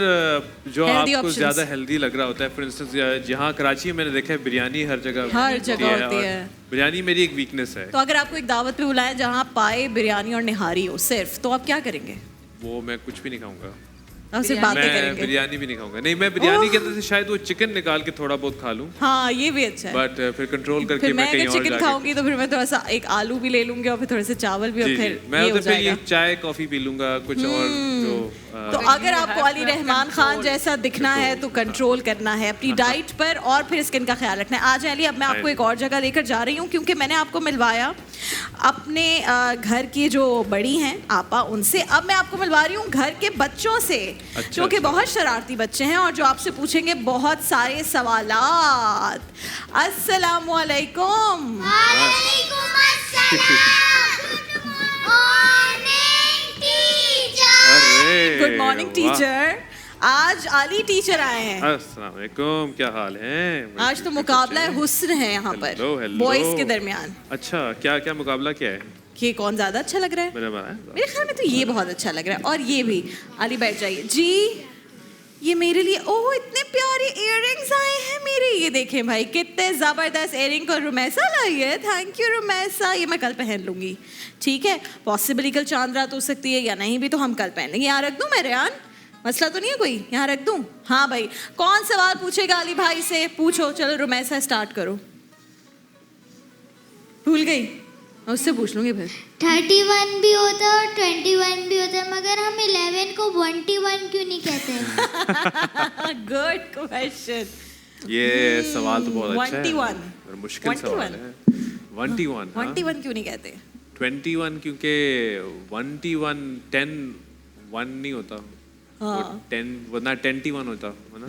जो healthy आपको options। ज्यादा हेल्दी लग रहा होता है, फॉर इंस्टेंस यहाँ कराची में मैंने देखा है बिरयानी हर जगह होती और है। बिरयानी मेरी एक वीकनेस है, तो अगर आपको एक दावत पे बुलाएं जहाँ आप पाए बिरयानी और निहारी हो सिर्फ, तो आप क्या करेंगे? वो मैं कुछ भी नहीं खाऊंगा। और सिर्फ बातें मैं करेंगे। बिरयानी भी नहीं खाऊंगा। नहीं, मैं बिरयानी के अंदर से शायद वो चिकन निकाल के थोड़ा बहुत खा लूं, हाँ ये भी अच्छा है। बट फिर कंट्रोल करके फिर मैं मैं कहीं अगर और चिकन जाके खाऊंगी तो फिर मैं थोड़ा सा एक आलू भी ले लूंगी और फिर थोड़े से चावल भी, और जी, फिर जी। मैं ये हो उधर पे ये जाएगा। चाय कॉफी पी लूंगा कुछ और जो तो अगर आपको अली रहमान खान जैसा दिखना है तो कंट्रोल करना है अपनी डाइट पर और फिर स्किन का ख्याल रखना है। आज अली, अब मैं आपको एक और जगह लेकर जा रही हूँ क्योंकि मैंने आपको मिलवाया अपने घर की जो बड़ी हैं आपा उनसे, अब मैं आपको मिलवा रही हूँ घर के बच्चों से जो कि बहुत शरारती बच्चे हैं और जो आपसे पूछेंगे बहुत सारे सवालात। अस्सलामु अलैकुम। अरे गुड मॉर्निंग वाह। टीचर। आज अली टीचर आए हैं। अस्सलाम वालेकुम, क्या हाल है? आज तो मुकाबला है हुस्न है यहाँ पर हेलो, हेलो। बॉयज के दरमियान अच्छा, क्या क्या मुकाबला क्या है? कि कौन ज्यादा अच्छा लग रहा है। मेरे ख्याल में तो ये बहुत अच्छा लग रहा है और ये भी। अली बैठ जाइए जी। ये मेरे लिए, ओह इतने प्यारे इयररिंग्स आए हैं मेरे। ये देखें भाई कितने जबरदस्त इयररिंग को रुमैसा लाई है। Thank you Rumaisa. ये मैं कल पहन लूंगी, ठीक है। पॉसिबली कल चांद रात हो सकती है या नहीं भी तो हम कल पहन लेंगे। यहाँ रख दूं मैं रेहान, मसला तो नहीं है कोई? यहाँ रख दूं? हाँ भाई, कौन सवाल पूछेगा अली भाई से? पूछो। चलो रुमैसा स्टार्ट करो। भूल गई? मैं उससे पूछ लूंगी फिर। 31 भी होता है और 21 भी होता है, मगर हम 11 को 21 क्यों नहीं कहते? Good question. ये सवाल तो बहुत अच्छा है 21 और मुश्किल सवाल है। 21 हाँ? 21 क्यों नहीं कहते? 21 क्योंकि 21 10 1 नहीं होता, वो 10 वरना 21 होता है ना।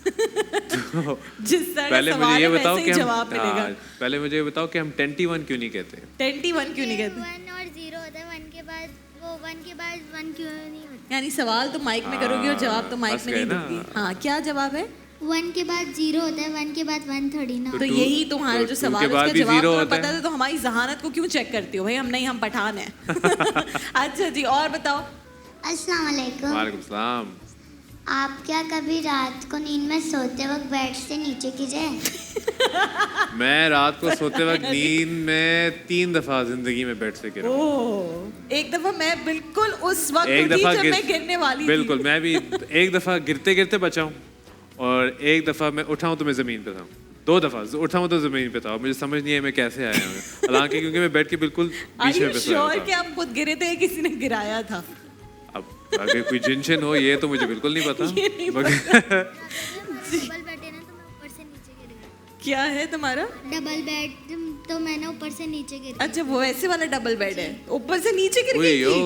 तो जिस तरह पहले सवाल मुझे ये है बताओ वैसे कि ही हम जवाब मिलेगा। पहले मुझे ये बताओ कि हम 21 क्यों नहीं कहते? 21 क्यों नहीं कहते? 1 और 0 होता है, 1 के बाद वो 1 के बाद 1 क्यों नहीं होता? यानी सवाल तो माइक में करोगी और जवाब तो माइक फंस में गए नहीं ना। दूंगी। हाँ, क्या जवाब है? 1 के बाद 0 होता है, 1 के बाद 1 थोड़ी ना। तो यही तुम्हारा जो two सवाल के है बाद उसका भी जवाब 0 तुम्हें होता पता है। है तो हमारी जहानत को क्यों चेक करती हो भाई? हम नहीं, हम पठान हैं। अच्छा जी, और बताओ। अस्सलाम वालेकुम। वालेकुम सलाम। आप क्या कभी रात को नींद में सोते वक्त बेड से नीचे गिरे? मैं रात को सोते वक्त नींद में 3 दफा जिंदगी में बेड से गिरा हूं। ओह, एक दफा मैं बिल्कुल उस वक्त एक उठी दफा जब मैं गिरने वाली बिल्कुल थी। मैं भी एक दफा गिरते गिरते बचा हूं और एक दफा मैं उठा हूं तो मैं जमीन पे था। 2 दफा उठा हूं तो जमीन पे था। मुझे समझ नहीं है मैं कैसे आया हूं, हालांकि क्योंकि मैं बेड के बिल्कुल बीच में पे सोया श्योर कि था। आप खुद गिरे थे या किसी ने गिराया था? अब अगर कोई जिनशिन हो ये तो मुझे बिल्कुल नहीं पता। ये नहीं मगर डबल बेड है ना, तो मैं ऊपर से नीचे गिर गई। क्या है तुम्हारा? डबल बेड तो मैंने ऊपर से नीचे गिर गई। अच्छा, वो ऐसे वाला डबल बेड है, ऊपर से नीचे गिर ओए गई यो, थी?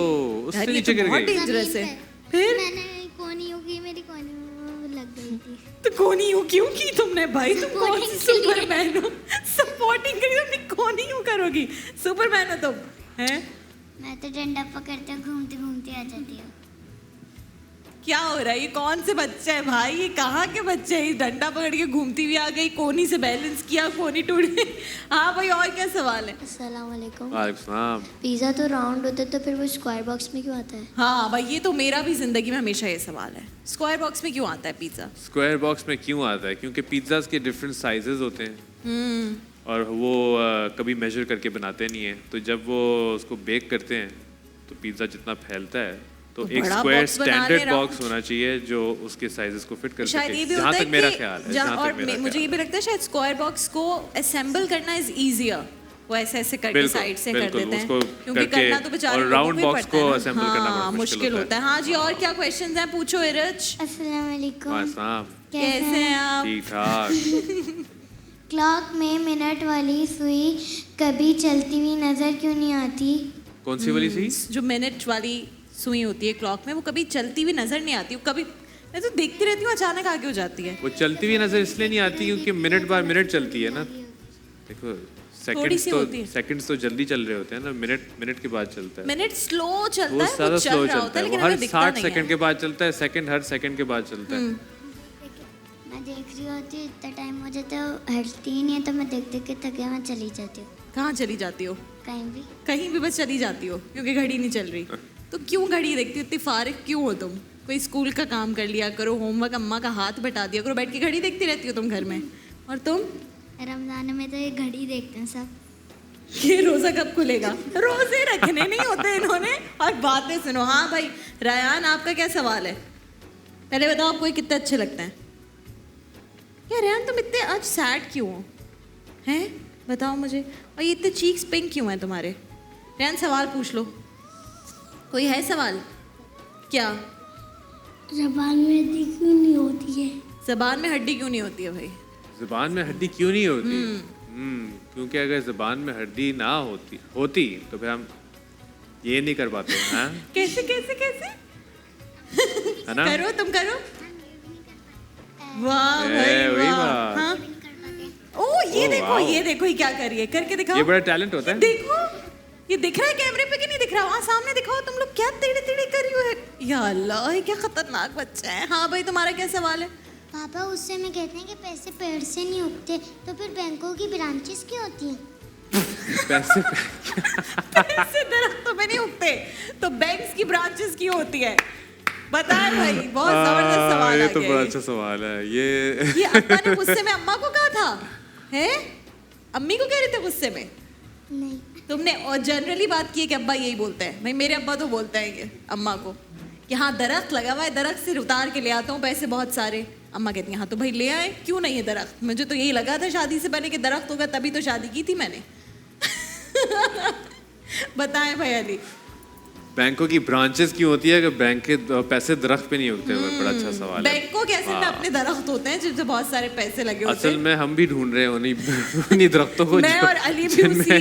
उससे यार, ये नीचे तो गिर बहुत गई। डेंजरस है। जमीन पे। फिर मैंने कोनियों की, मेरी कोनियों लग गई थी। तो कोनी यूं क्यों की तुमने भाई? तुम कौन सी Supporting के लिए। सुपरमैन हो? सपोर्टिंग करी तुमने, कोनी यूं करोगी? सुपरमैन हो तुम, हैं? मैं तो डंडा पकड़ते घूमती घूमती आ जाती हूँ। क्या हो रहा है? ये कौन से बच्चे हैं भाई? ये कहाँ के बच्चे हैं? ये डंडा पकड़ के घूमती हुई आ गई, कोनी से बैलेंस किया, कोनी टूट गई। हाँ भाई, और क्या सवाल है? अस्सलाम वालेकुम। वालेकुम सलाम। पिज़्ज़ा तो राउंड होता है, तो फिर वो स्क्वायर बॉक्स में क्यों आता है? हाँ भाई, ये तो मेरा भी जिंदगी में हमेशा ये सवाल है। स्क्वायर बॉक्स में क्यों आता है पिज्जा? स्क्वायर बॉक्स में क्यों आता है? क्योंकि पिज्ज़ाज के डिफरेंट साइजेस होते हैं और वो कभी मेजर करके बनाते नहीं हैं, तो जब वो उसको बेक करते हैं तो पिज्ज़ा जितना फैलता है तो एक बड़ा स्क्वायर box बना स्टैंडर्ड ले बॉक्स होना चाहिए जो उसके साइजेस को फिट कर शायद ये सके, भी जहाँ होता है तक मेरा कि ख्याल है। जहाँ, जहाँ और तक मेरा मुझे ये ख्याल भी लगता है शायद स्क्वायर बॉक्स को असेंबल करना इज इजियर। वो ऐसे ऐसे करके बिल्कुल, साइड से कर बिल्कुल, देते हैं, उसको क्योंकि करके करना तो बेचारे और लोगों round को ही box पड़ता है को ना। assemble करना बड़ा हाँ, मुश्किल मुश्किल होता है। हाँ जी, और क्या क्वेश्चंस हैं? पूछो इरज। अस्सलाम वालेकुम। वालेकुम, कैसे हैं आप? ठीक ठाक। क्लॉक में मिनट वाली सुई कभी चलती हुई नजर क्यों नहीं आती? कौन सी वाली सी? जो मिनट वाली सुई होती है क्लॉक में, वो कभी चलती हुई नजर नहीं आती। वो कभी, मैं तो देखती रहती हूँ, अचानक आगे हो जाती है। वो चलती हुई नजर इसलिए नहीं आती क्योंकि मिनट बार मिनट चलती है ना। देखो सी होती है। सेकंड्स तो जल्दी चल रहे होते हैं ना, मिनट के बाद चलता है। मिनट स्लो चलता वो है, ज़्यादा वो स्लो चल रहा होता चलता है, है, लेकिन वो हर हमें दिखता 60 नहीं सेकंड है। के बाद चलता है, सेकंड हर सेकंड के बाद चलता है। मैं देख रही होती हूँ, इतना टाइम हो जाता है, हटती ही नहीं है, तो मैं देख देख के थक गया, मैं चली जाती हूँ कहाँ चली जाती हो? कहीं भी। कहीं भी बस चली जाती हो क्योंकि घड़ी नहीं चल रही। तो क्यों घड़ी देखती हो? इतनी फारिग क्यों हो तुम? कोई स्कूल का काम कर लिया करो, होमवर्क अम्मा का हाथ बटा दिया करो, बैठ के घड़ी देखती रहती हो तुम घर में। और तुम? रमजान में तो ये घड़ी देखते हैं सब। ये रोजा कब खुलेगा? रोजे रखने नहीं होते इन्होंने और बातें सुनो। हाँ भाई, रायान, आपका क्या सवाल है? पहले बताओ आपको ये कितने अच्छे लगते हैं? यार रेहान तुम इतने आज सैड क्यों हो हैं? बताओ मुझे। और ये इतने चीक्स पिंक क्यों हैं तुम्हारे? रेहान सवाल पूछ लो, कोई है सवाल? क्या ज़बान में हड्डी क्यों नहीं होती है? ज़बान में हड्डी क्यों नहीं होती है भाई? ज़बान में हड्डी क्यों नहीं होती? क्योंकि अगर ज़बान में हड्डी ना होती तो फिर हम ये नहीं कर पाते हैं। कैसे कैसे कैसे? है ना? करो तुम करो। वाह भाई वही वाह। बात। हाँ? ओ ये देखो वाह। ये देखो ये क्या कर रही है, करके दिखाओ। ये बड़ा टैलेंट होता है। देखो ये दिख रहा है कैमरे पे कि नहीं दिख रहा? वहाँ सामने दिखाओ। तुम लोग क्या टेढ़े टेढ़े कर रही हो? या अल्लाह ये क्या खतरनाक बच्चा है। हाँ भाई तुम्हारा क्या सवाल है? पापा उससे में कहते हैं कि पैसे पेड़ से नहीं उगते, तो फिर बैंकों की ब्रांचेस क्यों होती हैं? पैसे पैसे दरख्तों में नहीं उगते तो बैंक्स की ब्रांचेस क्यों होती है? बताएं भाई, बहुत जबरदस्त सवाल ये आ तो गया बड़ा ये। अच्छा सवाल है ये। अब्बा ने गुस्से में अम्मा को कहा था है? अम्मी को कह रहे थे गुस्से में? नहीं, तुमने और जनरली बात की है कि अब्बा यही बोलते हैं। भाई मेरे अब्बा तो बोलते हैं कि अम्मा को कि हाँ दरख्त लगा हुआ है, दरख्त से उतार के ले आता हूँ पैसे बहुत सारे। अम्मा कहती हैं हाँ तो भाई ले आए, क्यों नहीं है दरख्त? मुझे तो यही लगा था शादी से पहले कि दरख्त होगा, तभी तो शादी की थी मैंने। बताएं भाई अली। बैंकों की ब्रांचेस क्यों होती है कि बैंक के पैसे दरख्त पे नहीं उगते हुए? बड़ा अच्छा सवाल है। बैंकों के असल में अपने दरख्त होते हैं जिनसे बहुत सारे पैसे लगे होते असल हैं। में हम भी ढूंढ रहे हैं उन्हीं दरख्तों को मैं और अली भी उसी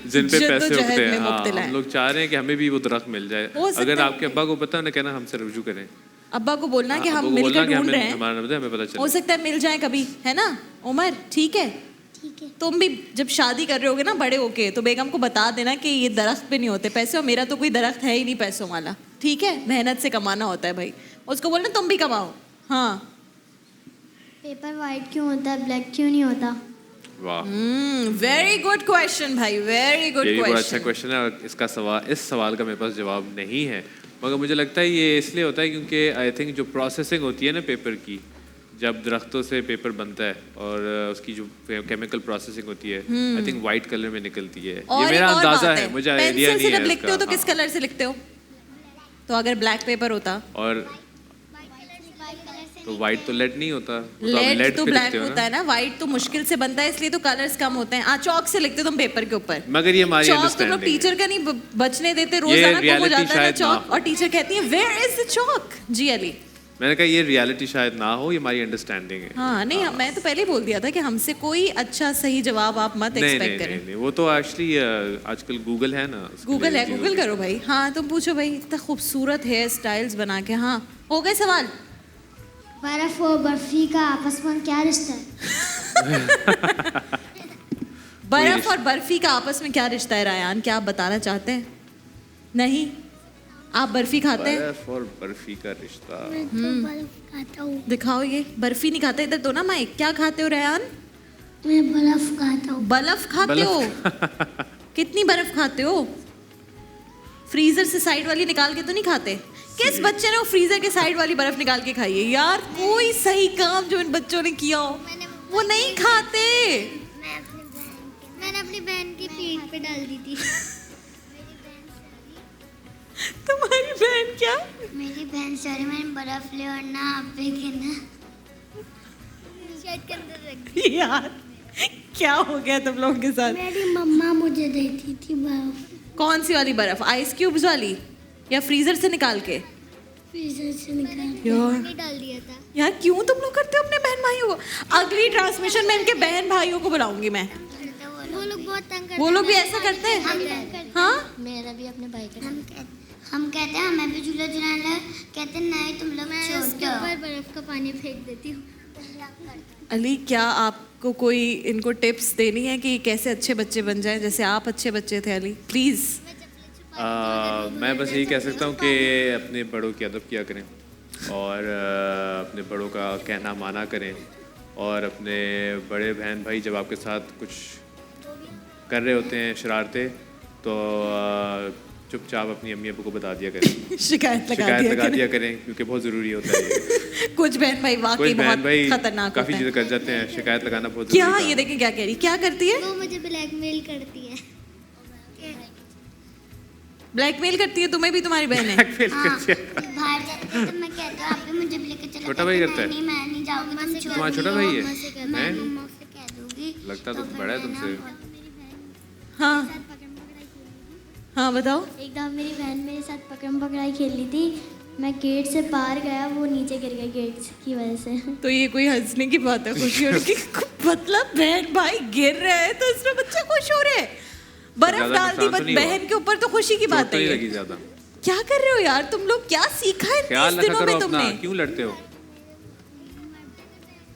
जिन पे पैसे जद्दोजहद उगते में हैं। हाँ, मुब्तला है। हम लोग चाह रहे हैं कि हमें भी वो दरख्त मिल जाए। हो सकता अगर है। आपके अब्बा को पता है ना, कहना हमसे रुजू करें। अब्बा को बोलना कि हाँ, हम अब्बा को मिलकर बोलना कि ढूंढ हमें रहे हैं, हमारा नंबर हमें पता हो चले। सकता है मिल जाए कभी, है ना उमर? ठीक है। ठीक है। तुम भी जब शादी कर रहे होगे ना बड़े होके, तो बेगम को बता देना कि ये दरख्त पे नहीं होते पैसे, और मेरा तो कोई दरख्त है ही नहीं पैसों वाला। ठीक है, मेहनत से कमाना होता है भाई। उसको बोलना तुम भी कमाओ। हाँ पेपर वाइट क्यों होता है, ब्लैक क्यों नहीं होता? वाह, वेरी गुड क्वेश्चन भाई, वेरी गुड ये भी बड़ा अच्छा क्वेश्चन। क्वेश्चन है। और इस सवाल का मेरे पास जवाब नहीं है, मगर मुझे लगता है ये इसलिए होता है क्योंकि आई थिंक जो प्रोसेसिंग होती है ना पेपर की, जब दरख्तों से पेपर बनता है और उसकी जो केमिकल प्रोसेसिंग होती है, आई थिंक वाइट कलर में निकलती है। और ये मेरा एक और अंदाजा बात है, मुझे आइडिया पेंसिल नहीं से है जब लिखते हो तो इसका। किस कलर से लिखते हो? तो अगर ब्लैक पेपर होता और तो वाइट तो लेड नहीं होता, वो तो आप लेड lead तो पे ब्लैक लिखते हो होता है ना, वाइट तो मुश्किल से बनता है, इसलिए तो कलर्स कम होते हैं। चौक से लिखते हो तुम पेपर के ऊपर। मगर ये हमारी चौक तुम लोग अंडरस्टैंडिंग है। टीचर का नहीं बचने देते, रोजाना को हो reality जाता है ना शायद ना चौक, हो। और टीचर कहती है वेयर इज द चौक? जी अली। मैंने कहा ये रियलिटी शायद ना हो, ये हमारी अंडरस्टैंडिंग है। हाँ नहीं मैं तो पहले ही बोल दिया था कि हमसे कोई अच्छा सही जवाब आप मत नहीं एक्सपेक्ट नहीं करें। नहीं, वो तो एक्चुअली आजकल गूगल है ना, उसके गूगल लिए है, चीज़ गूगल होती है। करो भाई। हाँ तुम पूछो भाई, इतना खूबसूरत हेयर स्टाइल्स बना के। हाँ हो गए सवाल? बर्फ और बर्फी का आपस में क्या रिश्ता है? बर्फ और बर्फी का आपस में क्या रिश्ता है रायान? क्या आप बताना चाहते हैं? नहीं आप बर्फी खाते हैं? बर्फ और बर्फी का रिश्ता। मैं तो बर्फ खाता हूँ। दिखाओ ये, बर्फी नहीं खाते। इधर दो ना माइक। क्या खाते हो रेहान? मैं बर्फ खाता हूँ। बर्फ खाते हो? कितनी बर्फ खाते हो? फ्रीजर से साइड वाली निकाल के तो नहीं खाते? किस बच्चे ने वो फ्रीजर के साइड वाली बर्फ निकाल के खाई है? यार कोई सही काम जो इन बच्चों ने किया हो, वो नहीं खाते। मैंने अपनी बहन की पीठ पे डाल दी थी। तुम्हारी बहन क्या? मेरी बहन सॉरी मैंने बर्फ ले और ना आप पे ना शर्ट के अंदर रख दी। यार क्या हो गया तुम लोगों के साथ? मेरी मम्मा मुझे देती थी बर्फ, कौन सी वाली बर्फ? आइस क्यूब्स वाली या फ्रीजर से निकाल के? फ्रीजर से निकाल के यार डाल दिया था। यार क्यों तुम लोग करते हो अपने बहन भाइयों को? अगली ट्रांसमिशन में इनके बहन भाइयों को बुलाऊंगी मैं। वो लोग बहुत तंग करते वो लोग भी हैं। ऐसा करते हैं? हैं। हाँ मेरा भी अपने भाई का हम कहते हैं हमें भी झूला झुलाने लगा, कहते हैं नहीं तुम लोग उसके ऊपर बर्फ का पानी फेंक देती हूँ। अली क्या आपको कोई इनको टिप्स देनी है कि कैसे अच्छे बच्चे बन जाएं जैसे आप अच्छे बच्चे थे अली? प्लीज। मैं बस यही कह सकता हूँ कि अपने बड़ों की अदब किया करें और अपने बड़ों का कहना माना करें, और अपने बड़े बहन भाई जब आपके साथ कुछ कर रहे होते हैं शरारतें, तो चुपचाप अपनी अम्मी अब्बू को बता दिया करें। शिकायत लगा दिया करें क्योंकि बहुत ज़रूरी होता है ये। कुछ बहन भाई वाकई कुछ बहन बहुत भाई खतरनाक काफ़ी होते हैं। चीज़ें कर जाते हैं, शिकायत लगाना बहुत क्या ज़रूरी ये देखें क्या कह रही, क्या करती है? वो मुझे ब्लैकमेल करती है। ब्लैकमेल करती है तुम्हें भी तुम्हारी बहन है? बाहर जाते हैं तो मैं कहती हूँ आप भी मुझे भी लेके चलो। छोटा भाई करता है? नहीं मैं नहीं जाऊँगी, तुम्हारा छोटा भाई है? मैं मम्मा से कह दूँगी। लगता तो बड़ा है तुमसे। हाँ हाँ बताओ। एक दफ़ा मेरी बहन मेरे साथ पकड़म पकड़ाई खेल रही थी, मैं गेट से पार गया, वो नीचे गिर गया गेट की वजह से। तो ये कोई हंसने की बात है, खुशी होने की? मतलब बहन भाई गिर रहे हैं तो इसमें बच्चा खुश हो रहे हैं, बर्फ डाल दी बहन के ऊपर तो खुशी की बात है। लगी ज्यादा। क्या कर रहे हो यार तुम लोग, क्या सीखा है ख्याल 30 रखा दिनों करो में अपना, तुमने? क्यों लड़ते हो?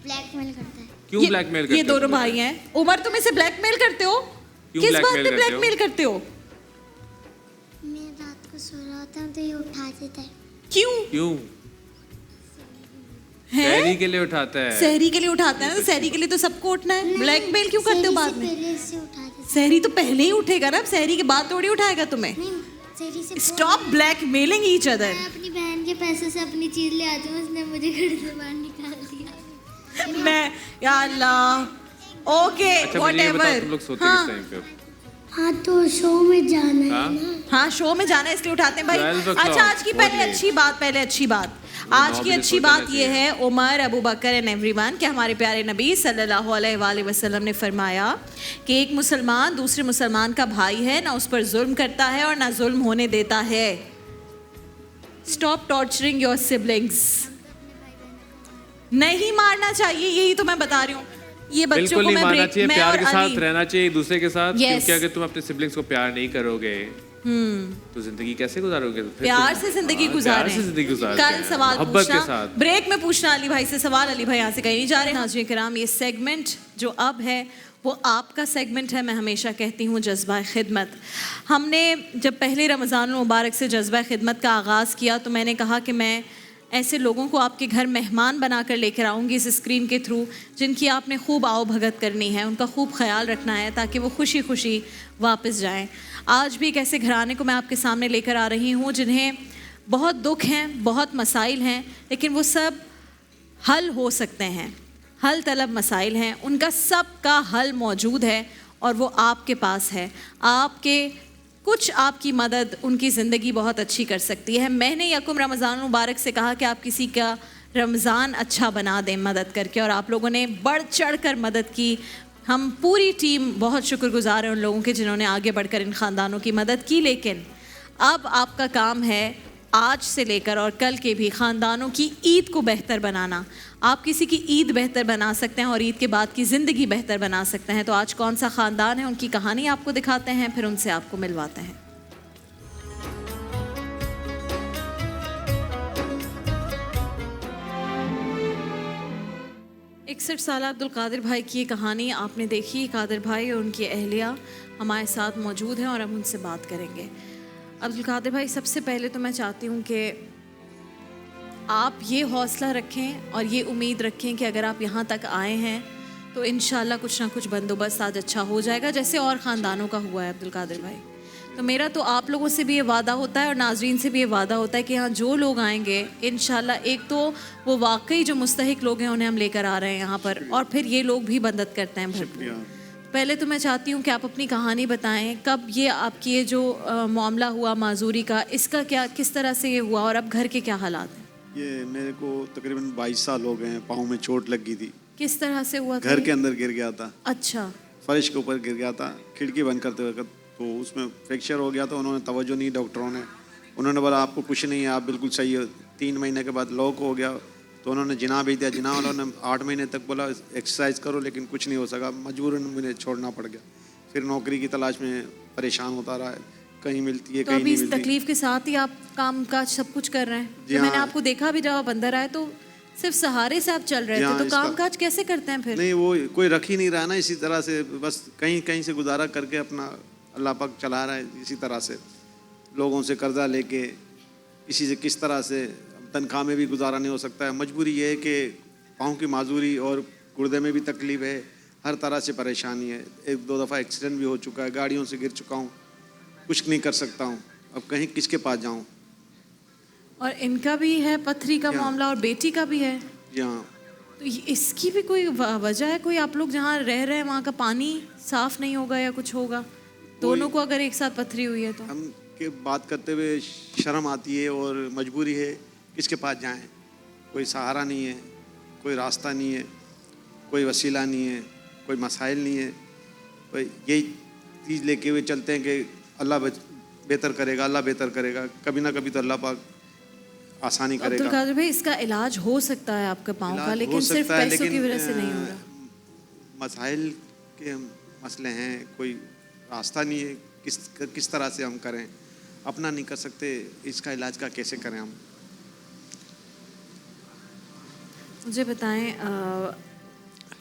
ब्लैकमेल करता है। क्यों ब्लैकमेल करते हो? ये दोनों भाई हैं। उमर तुम इसे ब्लैकमेल करते हो? किस बात पे ब्लैकमेल करते हो? मैं रात को सो रहा होता हूँ तो ये उठा देता है। क्यों? सहरी के लिए उठाता है। सहरी के लिए उठाता है ना, सहरी के लिए तो सबको उठना है। ब्लैकमेल क्यों करते हो बाद में? पहले इससे उठा देता सहरी तो पहले ही उठेगा ना, सहरी के बाद थोड़ी उठाएगा तुम्हें। नहीं, सहरी से स्टॉप ब्लैकमेलिंग ईच अदर। मैं अपनी बहन के पैसे से अपनी चीज ले आती हूँ, उसने मुझे घर से बाहर निकाल दिया। मैं या अल्लाह, ओके व्हाटएवर। तुम लोग सोते किस टाइम पे हो? हाँ तो शो में जाना है ना। हाँ शो में जाना है इसलिए उठाते हैं भाई। 12 o'clock, अच्छा आज की पहले अच्छी बात आज की अच्छी बात ये है, उमर, अबू बकर एंड एवरीवन, कि हमारे प्यारे नबी सल्लल्लाहु अलैहि वसल्लम ने फरमाया कि एक मुसलमान दूसरे मुसलमान का भाई है, ना उस पर जुल्म करता है और ना जुल्म होने देता है। Stop torturing your siblings. नहीं मारना चाहिए, यही तो मैं बता रही हूँ। ये बच्चों बिल्कुल को नहीं मैं मारना चाहिए, प्यार के साथ अली, रहना चाहिए एक दूसरे के साथ। Yes. क्योंकि अगर तुम अपने सिबलिंग्स को प्यार नहीं करोगे तो जिंदगी कैसे गुजारोगे? फिर प्यार तुम- से जिंदगी हाँ, गुजारें। प्यार से जिंदगी गुजारते कल हैं, सवाल मोहब्बत के पूछना, साथ। ब्रेक में पूछना अली भाई से सवाल। अली भाई यहाँ से कहीं नहीं जा रहे। नाज़रीन किराम, ये सेगमेंट जो अब है वो आपका सेगमेंट है। मैं हमेशा कहती हूँ जज्बा खिदमत। हमने जब पहले रमज़ान मुबारक से जज्बा खिदमत का आगाज़ किया तो मैंने कहा कि मैं ऐसे लोगों को आपके घर मेहमान बनाकर लेकर आऊँगी इस स्क्रीन के थ्रू, जिनकी आपने खूब आओ भगत करनी है, उनका खूब ख्याल रखना है ताकि वो खुशी खुशी वापस जाएं। आज भी एक ऐसे घराने को मैं आपके सामने लेकर आ रही हूँ जिन्हें बहुत दुख हैं, बहुत मसाइल हैं, लेकिन वो सब हल हो सकते हैं। हल तलब मसाइल हैं, उनका सब का हल मौजूद है और वो आपके पास है। कुछ आपकी मदद उनकी ज़िंदगी बहुत अच्छी कर सकती है। मैंने यकुम रमज़ान मुबारक से कहा कि आप किसी का रमज़ान अच्छा बना दें मदद करके, और आप लोगों ने बढ़ चढ़ कर मदद की। हम पूरी टीम बहुत शुक्रगुजार हैं उन लोगों के जिन्होंने आगे बढ़कर इन ख़ानदानों की मदद की। लेकिन अब आपका काम है आज से लेकर और कल के भी ख़ानदानों की ईद को बेहतर बनाना। आप किसी की ईद बेहतर बना सकते हैं और ईद के बाद की ज़िंदगी बेहतर बना सकते हैं। तो आज कौन सा ख़ानदान है, उनकी कहानी आपको दिखाते हैं, फिर उनसे आपको मिलवाते हैं। 61 साल अब्दुल कादिर भाई की ये कहानी आपने देखी। कादिर भाई और उनकी अहलिया हमारे साथ मौजूद हैं और हम उनसे बात करेंगे। अब्दुल कादिर भाई, सबसे पहले तो मैं चाहती हूँ कि आप ये हौसला रखें और ये उम्मीद रखें कि अगर आप यहाँ तक आए हैं तो इंशाल्लाह कुछ ना कुछ बंदोबस्त आज अच्छा हो जाएगा, जैसे और ख़ानदानों का हुआ है। अब्दुल कादिर भाई, तो मेरा तो आप लोगों से भी ये वादा होता है और नाजरीन से भी ये वादा होता है कि यहाँ जो लोग आएंगे इंशाल्लाह, एक तो वो वाकई जो मुस्तहिक लोग हैं उन्हें हम लेकर आ रहे हैं यहाँ पर, और फिर ये लोग भी मदद करते हैं भरपूर। पहले तो मैं चाहती हूँ कि आप अपनी कहानी बताएं, कब ये आपकी ये जो मामला हुआ माजूरी का, इसका क्या, किस तरह से ये हुआ और अब घर के क्या हालात हैं? ये मेरे को तकरीबन 22 साल हो गए हैं। पाँव में चोट लग गई थी। किस तरह से हुआ था? घर के अंदर गिर गया था। अच्छा। फर्श के ऊपर गिर गया था खिड़की बंद करते वक्त, तो उसमें फ्रैक्चर हो गया था। उन्होंने तवज्जो नहीं, डॉक्टरों ने, उन्होंने बोला आपको कुछ नहीं है, आप बिल्कुल सही हो। 3 महीने के बाद लॉक हो गया, तो उन्होंने जिना भेज दिया। जिना वालों ने 8 महीने तक बोला एक्सरसाइज करो, लेकिन कुछ नहीं हो सका। मजबूरन मुझे छोड़ना पड़ गया। फिर नौकरी की तलाश में परेशान होता रहा है, कहीं मिलती है, तो कहीं अभी नहीं इस मिलती। तकलीफ के साथ ही आप काम काज सब कुछ कर रहे हैं? जी तो मैंने हाँ। आपको देखा भी, जब आप अंदर आए तो सिर्फ सहारे से आप चल रहे जी थे, हाँ, तो इसका- काम काज कैसे करते हैं फिर? नहीं, वो कोई रख ही नहीं रहा ना, इसी तरह से बस कहीं कहीं से गुजारा करके अपना अल्लाह पाक चला रहा है। इसी तरह से लोगों से कर्जा लेके इसी से किस तरह से तनख्वाह में भी गुजारा नहीं हो सकता है। मजबूरी ये है कि पाँव की माजूरी और गुर्दे में भी तकलीफ है, हर तरह से परेशानी है। 1-2 दफ़ा एक्सीडेंट भी हो चुका है, गाड़ियों से गिर चुका हूँ, कुछ नहीं कर सकता हूँ। अब कहीं किसके पास जाऊँ? और इनका भी है पथरी का मामला और बेटी का भी है। जी हाँ। तो इसकी भी कोई वजह है? कोई आप लोग जहाँ रह रहे हैं वहाँ का पानी साफ नहीं होगा या कुछ होगा? दोनों को अगर एक साथ पथरी हुई है तो हम के बात करते हुए शर्म आती है और मजबूरी है, किसके पास जाएं? कोई सहारा नहीं है, कोई रास्ता नहीं है, कोई वसीला नहीं है, कोई मसाइल नहीं है। कोई यही चीज़ लेके हुए चलते हैं कि अल्लाह बेहतर करेगा, अल्लाह बेहतर करेगा। कभी ना कभी तो अल्लाह पाक आसानी करेगा। अब्दुल कादिर भाई, इसका इलाज हो सकता है आपके पाँव का, लेकिन सिर्फ पैसों की वजह से नहीं होगा। मसाइल के मसले हैं, कोई रास्ता नहीं है, किस तरह से हम करें? अपना नहीं कर सकते, इसका इलाज का कैसे करें हम? मुझे बताएं,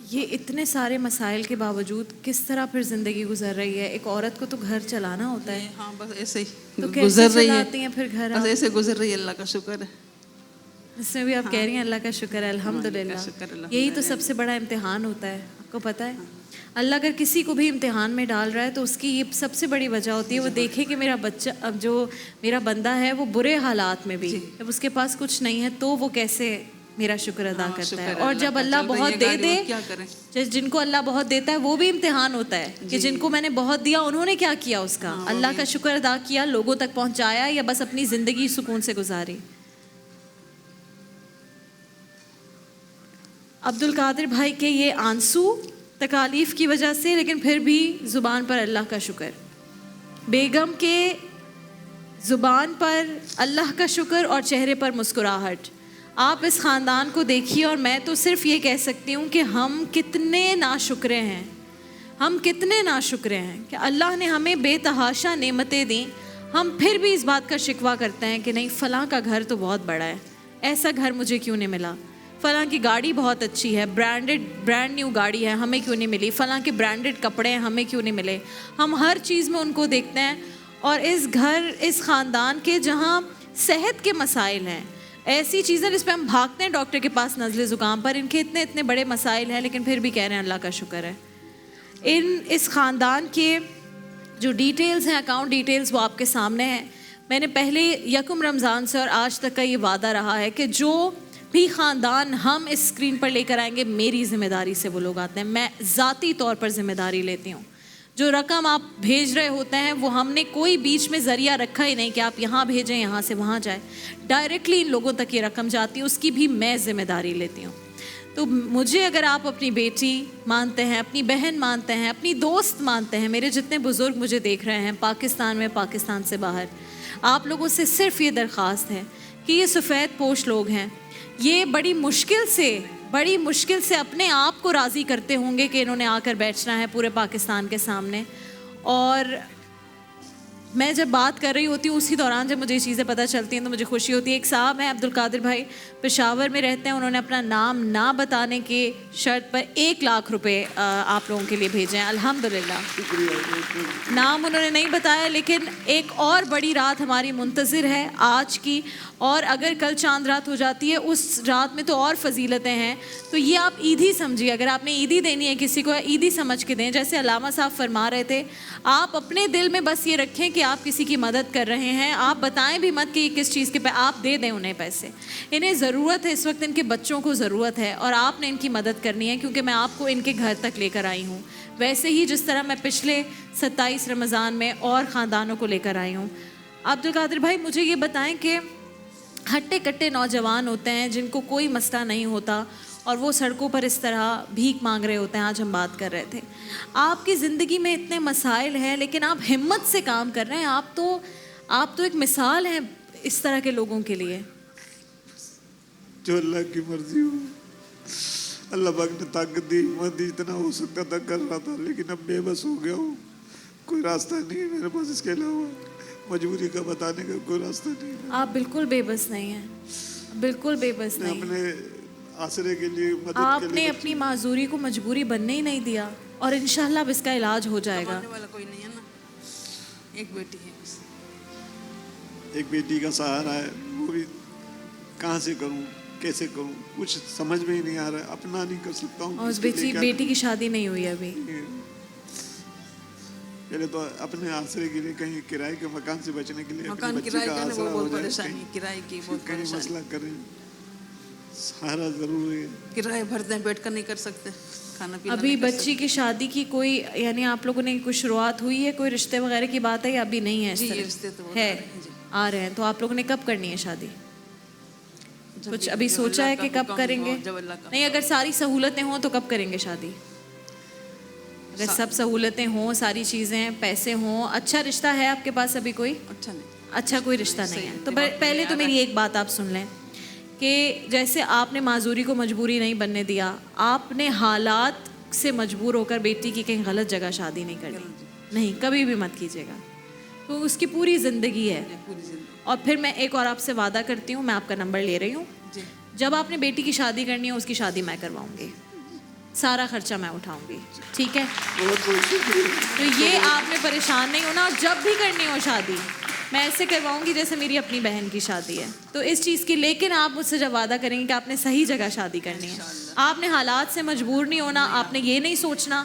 ये इतने सारे मसाइल के बावजूद किस तरह फिर ज़िंदगी गुजर रही है? एक औरत को तो घर चलाना होता है। हाँ, बस ऐसे ही तो गुजर रही चलाती हैं फिर घर? बस ऐसे गुजर रही है, अल्लाह का शुक्र है। इसमें भी आप कह रही हैं अल्लाह का शुक्र है, अल्हम्दुलिल्लाह। यही तो सबसे बड़ा इम्तिहान होता है, आपको पता है। अल्लाह अगर किसी को भी इम्तिहान में डाल रहा है तो उसकी ये सबसे बड़ी वजह होती है, वो देखे कि मेरा बच्चा, अब जो मेरा बंदा है वो बुरे हालात में भी, जब उसके पास कुछ नहीं है तो वो कैसे मेरा शुक्र अदा करता है। और जब अल्लाह बहुत दे दे, जिनको अल्लाह बहुत देता है वो भी इम्तिहान होता है कि जिनको मैंने बहुत दिया उन्होंने क्या किया उसका। अल्लाह का शुक्र अदा किया, लोगों तक पहुंचाया, या बस अपनी ज़िंदगी सुकून से गुजारी। अब्दुल कादिर भाई के ये आंसू तकालीफ की वजह से, लेकिन फिर भी ज़ुबान पर अल्लाह का शुक्र, बेगम के ज़ुबान पर अल्लाह का शुक्र और चेहरे पर मुस्कुराहट। आप इस ख़ानदान को देखिए और मैं तो सिर्फ ये कह सकती हूँ कि हम कितने नाशुक्रे हैं, हम कितने नाशुक्रे हैं कि अल्लाह ने हमें बेतहाशा नेमतें दी, हम फिर भी इस बात का शिकवा करते हैं कि नहीं फ़लाँ का घर तो बहुत बड़ा है, ऐसा घर मुझे क्यों नहीं मिला, फ़लाँ की गाड़ी बहुत अच्छी है, ब्रांड न्यू गाड़ी है, हमें क्यों नहीं मिली, फ़लाँ के ब्रांडेड कपड़े हैं, हमें क्यों नहीं मिले। हम हर चीज़ में उनको देखते हैं। और इस ख़ानदान के जहाँ सेहत के मसाइल हैं, ऐसी चीज़ें जिस पे हम भागते हैं डॉक्टर के पास नज़ले ज़ुकाम पर, इनके इतने इतने बड़े मसाइल हैं, लेकिन फिर भी कह रहे हैं अल्लाह का शुक्र है। इस ख़ानदान के जो डिटेल्स हैं, अकाउंट डिटेल्स, वो आपके सामने हैं। मैंने पहले यकम रमज़ान से और आज तक का ये वादा रहा है कि जो भी ख़ानदान हम इस स्क्रीन पर लेकर आएंगे, मेरी ज़िम्मेदारी से वो लोग आते हैं, मैं ज़ाती तौर पर ज़िम्मेदारी लेती हूँ। जो रकम आप भेज रहे होते हैं वो हमने कोई बीच में ज़रिया रखा ही नहीं कि आप यहाँ भेजें, यहाँ से वहाँ जाए, डायरेक्टली इन लोगों तक ये रकम जाती है, उसकी भी मैं ज़िम्मेदारी लेती हूँ। तो मुझे अगर आप अपनी बेटी मानते हैं, अपनी बहन मानते हैं, अपनी दोस्त मानते हैं, मेरे जितने बुज़ुर्ग मुझे देख रहे हैं पाकिस्तान में, पाकिस्तान से बाहर, आप लोगों से सिर्फ ये दरख्वास्त है कि ये सफ़ेद पोश लोग हैं, ये बड़ी मुश्किल से अपने आप को राज़ी करते होंगे कि इन्होंने आकर बैठना है पूरे पाकिस्तान के सामने। और मैं जब बात कर रही होती हूँ उसी दौरान जब मुझे ये चीज़ें पता चलती हैं तो मुझे खुशी होती है। एक साहब हैं अब्दुल कादिर भाई, पेशावर में रहते हैं, उन्होंने अपना नाम ना बताने की शर्त पर 1 लाख रुपए आप लोगों के लिए भेजे हैं। अल्हम्दुलिल्लाह, नाम उन्होंने नहीं बताया, लेकिन एक और बड़ी रात हमारी मुंतज़िर है आज की, और अगर कल चांद रात हो जाती है उस रात में तो और फजीलतें हैं। तो ये आप ईदी समझिए, अगर आपने ईदी देनी है किसी को, ईदी समझ के दें। जैसे अल्लामा साहब फरमा रहे थे, आप अपने दिल में बस ये रखें कि आप किसी की मदद कर रहे हैं, आप बताएं भी मत कि ये किस चीज़ के, आप दे दें उन्हें पैसे, इन्हें ज़रूरत है, इस वक्त इनके बच्चों को ज़रूरत है और आपने इनकी मदद करनी है, क्योंकि मैं आपको इनके घर तक लेकर आई हूँ, वैसे ही जिस तरह मैं पिछले 27 रमज़ान में और ख़ानदानों को लेकर आई हूँ। अब्दुल कादिर भाई, मुझे ये बताएं कि हट्टे कट्टे नौजवान होते हैं जिनको कोई मसला नहीं होता और वो सड़कों पर इस तरह भीख मांग रहे होते हैं। आज हम बात कर रहे थे, आपकी ज़िंदगी में इतने मसाइल हैं लेकिन आप हिम्मत से काम कर रहे हैं। आप तो एक मिसाल हैं इस तरह के लोगों के लिए। जो अल्लाह की मर्जी हो, अल्लाह पाक ने ताकत दी, हिम्मत दी, इतना हो सकता था कर रहा था, लेकिन अब बेबस हो गया हूँ, कोई रास्ता नहीं है मेरे पास, इसके अलावा मजबूरी का बताने का कोई रास्ता नहीं है। आप बिल्कुल बेबस नहीं हैं, बिल्कुल बेबस नहीं। अपने आसरे के लिए, मदद आपने के लिए अपनी माजूरी को मजबूरी बनने ही नहीं दिया और इंशाल्लाह अब इसका इलाज हो जाएगा। वाला कोई नहीं है ना, एक बेटी है, एक बेटी का सहारा है, वो भी कहाँ से करूँ, कैसे करूँ, कुछ समझ में ही नहीं आ रहा है, अपना नहीं कर सकता हूँ। और उस बेटी की शादी नहीं हुई अभी। पहले तो अपने आसरे के लिए, कहीं किराए के मकान से बचने के लिए, मकान किराए का बहुत परेशानी, किराए की बहुत कहीं मसला करें, सहारा जरूरी है। किराए भरते हैं, बैठ कर नहीं कर सकते, खाना पीना अभी मैं कर बच्ची की शादी की कोई यानी आप लोगों ने कोई शुरुआत हुई है, कोई रिश्ते वगैरह की बात है या अभी नहीं है? इस जी, तरह रिश्ते तो बहुत है, आ रहे हैं, जी। आ रहे हैं। तो आप लोगों ने कब करनी है शादी? जब कुछ भी- अभी जब सोचा अल्लाह है का कि कब हुक्म करेंगे? हो, जब अल्लाह का नहीं, अगर सारी सहूलतें हों तो कब करेंगे शादी? अगर सब सहूलतें हों, सारी चीज़ें, पैसे हों, अच्छा रिश्ता है आपके पास अभी कोई? अच्छा नहीं, अच्छा कोई रिश्ता नहीं है तो दिमाग में पहले तो आ मेरी एक बात आप सुन लें कि जैसे आपने माजूरी को मजबूरी नहीं बनने दिया, आपने हालात से मजबूर होकर बेटी की कहीं गलत जगह शादी नहीं करनी, नहीं कभी भी मत कीजिएगा। तो उसकी पूरी ज़िंदगी है। पूरी जिंदगी और फिर मैं एक और आपसे वादा करती हूँ, मैं आपका नंबर ले रही हूँ, जी। जब आपने बेटी की शादी करनी है उसकी शादी मैं करवाऊँगी, सारा खर्चा मैं उठाऊँगी, ठीक है? तो ये आपने परेशान नहीं होना। जब भी करनी हो शादी मैं ऐसे करवाऊंगी जैसे मेरी अपनी बहन की शादी है। तो इस चीज़ की, लेकिन आप मुझसे जब वादा करेंगे कि आपने सही जगह शादी करनी है, आपने हालात से मजबूर नहीं होना, आपने ये नहीं सोचना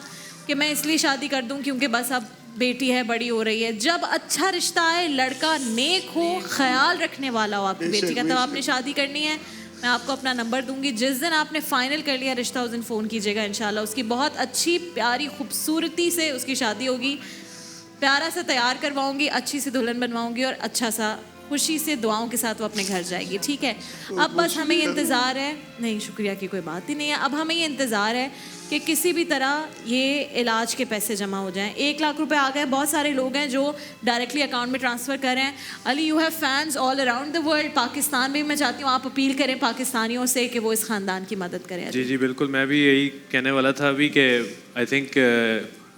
कि मैं इसलिए शादी कर दूं क्योंकि बस अब बेटी है, बड़ी हो रही है। जब अच्छा रिश्ता आए, लड़का नेक हो, ख्याल रखने वाला हो आपकी बेटी का, तब आपने शादी करनी है। मैं आपको अपना नंबर दूंगी, जिस दिन आपने फाइनल कर लिया रिश्ता उस दिन फ़ोन कीजिएगा इंशाल्लाह। उसकी बहुत अच्छी प्यारी खूबसूरती से उसकी शादी होगी, प्यारा सा तैयार करवाऊंगी, अच्छी सी दुल्हन बनवाऊंगी और अच्छा सा खुशी से दुआओं के साथ वो अपने घर जाएगी, ठीक है? अब बस हमें ये इंतज़ार है, नहीं शुक्रिया की कोई बात ही नहीं है, अब हमें ये इंतज़ार है कि किसी भी तरह ये इलाज के पैसे जमा हो जाएं। 1 लाख रुपए आ गए, बहुत सारे लोग हैं जो डायरेक्टली अकाउंट में ट्रांसफ़र कर रहे हैं। Ali, you have fans all around the world, Pakistan में भी मैं चाहती हूँ आप अपील करें पाकिस्तानियों से कि वो इस ख़ानदान की मदद करें। जी जी बिल्कुल, मैं भी यही कहने वाला था अभी कि आई थिंक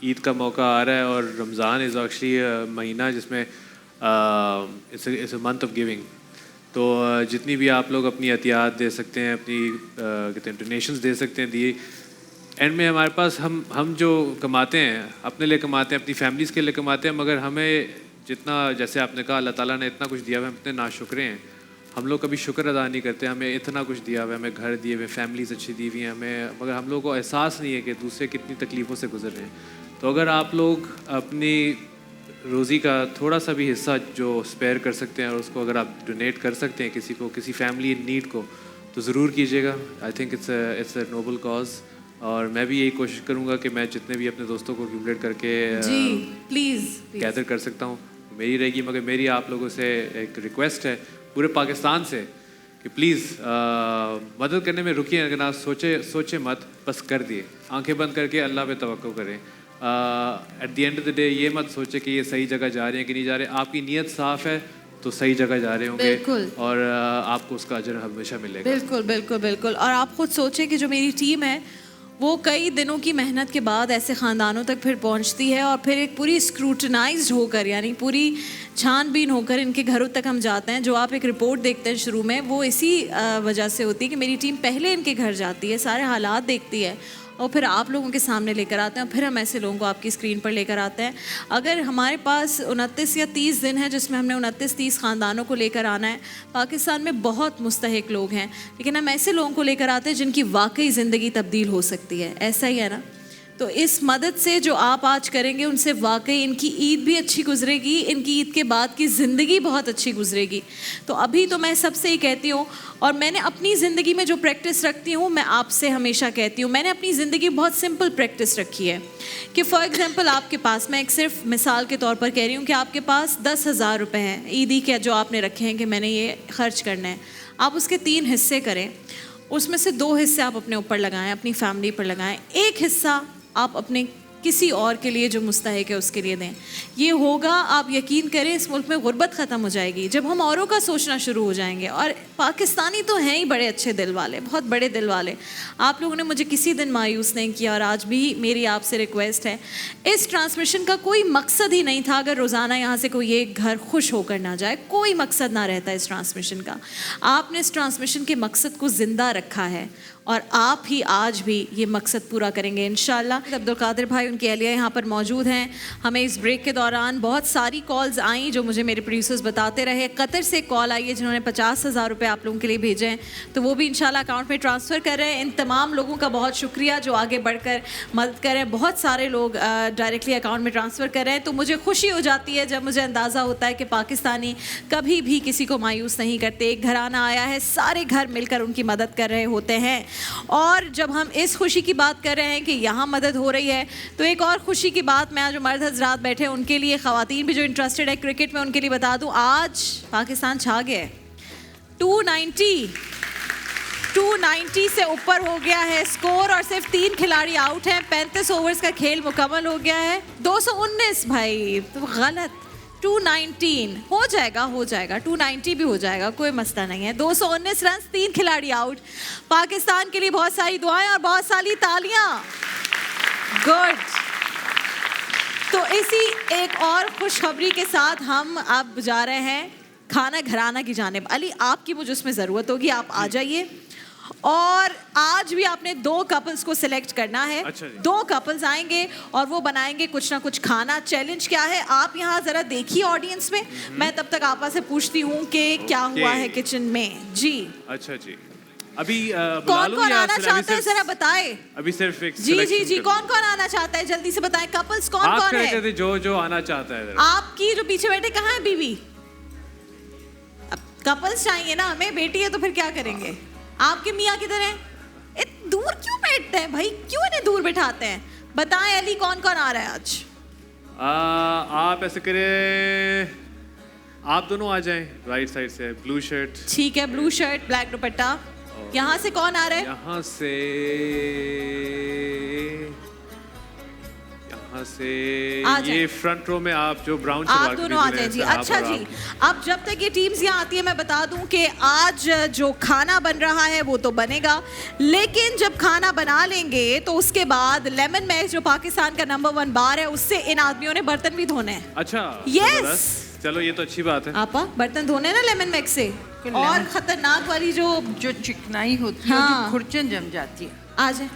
ईद का मौका आ रहा है और रमज़ान इज़ एक्चुअली महीना जिसमें it's a month of giving. तो जितनी भी आप लोग अपनी अतियात दे सकते हैं, अपनी कहते हैं डोनेशंस दे सकते हैं, दिए। एंड में हमारे पास हम जो कमाते हैं अपने लिए कमाते हैं, अपनी फैमिलीज़ के लिए कमाते हैं, मगर हमें जितना, जैसे आपने कहा अल्लाह ताला ने इतना कुछ दिया हुआ है, हम इतने नाशुक्रे हैं, हम लोग कभी शुक्र अदा नहीं करते। हमें इतना कुछ दिया हुआ है, हमें घर दिए हुए, फैमिलीज़ अच्छी दी हुई हैं हमें, मगर हम लोगों को एहसास नहीं है कि दूसरे कितनी तकलीफ़ों से गुजर रहे हैं। तो अगर आप लोग अपनी रोज़ी का थोड़ा सा भी हिस्सा जो स्पेयर कर सकते हैं और उसको अगर आप डोनेट कर सकते हैं किसी को, किसी फैमिली इन नीड को, तो ज़रूर कीजिएगा। I think it's a noble cause. और मैं भी यही कोशिश करूँगा कि मैं जितने भी अपने दोस्तों को एक्यूमुलेट करके जी प्लीज़ गैदर कर सकता हूँ मेरी रहेगी। मगर मेरी आप लोगों से एक रिक्वेस्ट है पूरे पाकिस्तान से कि प्लीज़ मदद करने में रुकिए, अगर आप सोचे मत, बस कर दिए, आंखें बंद करके अल्लाह पे तवक्कुल करें। At the end of the day ये मत सोचे कि ये सही जगह जा रहे हैं कि नहीं जा रहे। आपकी नीयत साफ़ है तो सही जगह जा रहे होंगे और आपको उसका अजर हमेशा मिलेगा। बिल्कुल बिल्कुल बिल्कुल। और आप खुद सोचें कि जो मेरी टीम है वो कई दिनों की मेहनत के बाद ऐसे ख़ानदानों तक फिर पहुंचती है और फिर एक पूरी स्क्रूटनाइज्ड होकर, यानी पूरी छानबीन होकर इनके घरों तक हम जाते हैं। जो आप एक रिपोर्ट देखते हैं शुरू में, वो इसी वजह से होती है कि मेरी टीम पहले इनके घर जाती है, सारे हालात देखती है और फिर आप लोगों के सामने लेकर आते हैं, फिर हम ऐसे लोगों को आपकी स्क्रीन पर लेकर आते हैं। अगर हमारे पास 29 या 30 दिन है जिसमें हमने 29-30 ख़ानदानों को लेकर आना है। पाकिस्तान में बहुत मुस्तहिक लोग हैं, लेकिन हम ऐसे लोगों को लेकर आते हैं जिनकी वाकई ज़िंदगी तब्दील हो सकती है। ऐसा ही है ना? तो इस मदद से जो आप आज करेंगे उनसे वाकई इनकी ईद भी अच्छी गुजरेगी, इनकी ईद के बाद की ज़िंदगी बहुत अच्छी गुजरेगी। तो अभी तो मैं सबसे ही कहती हूँ, और मैंने अपनी ज़िंदगी में जो प्रैक्टिस रखती हूँ मैं आपसे हमेशा कहती हूँ, मैंने अपनी ज़िंदगी बहुत सिंपल प्रैक्टिस रखी है कि फॉर एग्ज़ाम्पल आपके पास, मैं एक सिर्फ मिसाल के तौर पर कह रही हूँ कि आपके पास 10,000 रुपये हैं ईदी के जो आपने रखे हैं कि मैंने ये खर्च करना है। आप उसके 3 हिस्से करें, उसमें से 2 हिस्से आप अपने ऊपर लगाएं, अपनी फैमिली पर लगाएं, 1 हिस्सा आप अपने किसी और के लिए जो मुस्तहिक है उसके लिए दें। ये होगा, आप यकीन करें, इस मुल्क में गुर्बत ख़त्म हो जाएगी जब हम औरों का सोचना शुरू हो जाएंगे। और पाकिस्तानी तो हैं ही बड़े अच्छे दिल वाले, बहुत बड़े दिल वाले। आप लोगों ने मुझे किसी दिन मायूस नहीं किया और आज भी मेरी आपसे रिक्वेस्ट है, इस ट्रांसमिशन का कोई मकसद ही नहीं था अगर रोज़ाना यहाँ से कोई एक घर खुश होकर ना जाए, कोई मकसद ना रहता इस ट्रांसमिशन का। आपने इस ट्रांसमिशन के मकसद को ज़िंदा रखा है और आप ही आज भी ये मकसद पूरा करेंगे इंशाल्लाह। अब्दुल कादिर भाई, उनकी अहलिया यहाँ पर मौजूद हैं। हमें इस ब्रेक के दौरान बहुत सारी कॉल्स आई जो मुझे मेरे प्रोड्यूसर्स बताते रहे। कतर से कॉल आई है जिन्होंने 50,000 रुपये आप लोगों के लिए भेजे हैं, तो वो भी इंशाल्लाह अकाउंट में ट्रांसफ़र कर रहे हैं। इन तमाम लोगों का बहुत शुक्रिया जो आगे बढ़कर मदद कर रहे हैं। बहुत सारे लोग डायरेक्टली अकाउंट में ट्रांसफ़र कर रहे हैं, तो मुझे खुशी हो जाती है जब मुझे अंदाज़ा होता है कि पाकिस्तानी कभी भी किसी को मायूस नहीं करते। एक घराना आया है, सारे घर मिलकर उनकी मदद कर रहे होते हैं। और जब हम इस खुशी की बात कर रहे हैं कि यहाँ मदद हो रही है, तो एक और खुशी की बात मैं जो मर्द हजरात बैठे हैं उनके लिए, ख़वातीन भी जो इंटरेस्टेड है क्रिकेट में, उनके लिए बता दूँ, आज पाकिस्तान छा गया है। 290 से ऊपर हो गया है स्कोर और सिर्फ 3 खिलाड़ी आउट हैं। 35 ओवर्स का खेल मुकम्मल हो गया है। 219 भाई तो गलत, 219 हो जाएगा 290 भी हो जाएगा, कोई मसला नहीं है। 219 रन, 3 खिलाड़ी आउट। पाकिस्तान के लिए बहुत सारी दुआएं और बहुत सारी तालियां। गुड। तो इसी एक और खुशखबरी के साथ हम अब जा रहे हैं खाना घराना की जानिब। अली आपकी मुझे उसमें ज़रूरत होगी, आप आ जाइए। और आज भी आपने 2 कपल्स को सिलेक्ट करना है। अच्छा, 2 कपल्स आएंगे और वो बनाएंगे कुछ ना कुछ खाना। चैलेंज क्या है आप यहाँ ज़रा देखिए ऑडियंस में, मैं तब तक आपा से पूछती हूँ कि क्या हुआ है किचन में। जी अच्छा जी, अभी कौन कौन आना चाहता है जरा बताए। अभी सिर्फ एक जी कौन कौन आना चाहता है जल्दी से बताएं। कपल्स कौन कौन है जो आना चाहता है। आपकी जो पीछे बैठे कहाँ है बीवी? कपल्स चाहिए ना हमें, बेटी है तो फिर क्या करेंगे। आपके मियाँ किधर हैं? दूर क्यों बैठते हैं भाई, क्यों इन्हें दूर बिठाते हैं? बताएं अली कौन कौन आ रहा है आज? आप ऐसे करें, आप दोनों आ जाएं राइट साइड से। ब्लू शर्ट ठीक है, ब्लू शर्ट ब्लैक दुपट्टा। यहाँ से कौन आ रहा है? यहाँ से ये फ्रंट रो में आप जो ब्राउन आप दोनों आ जाए जी। अच्छा जी, अब जब तक ये टीम्स यहाँ आती है मैं बता दूं कि आज जो खाना बन रहा है वो तो बनेगा, लेकिन जब खाना बना लेंगे तो उसके बाद लेमन मैक्स जो पाकिस्तान का नंबर 1 बार है उससे इन आदमियों ने बर्तन भी धोने हैं। अच्छा यस, चलो ये तो अच्छी बात है। आपा बर्तन धोने ना लेमन मैक्स से। और खतरनाक वाली जो चिकनाई होती है, जो खुरचन जम जाती है। आ जाए।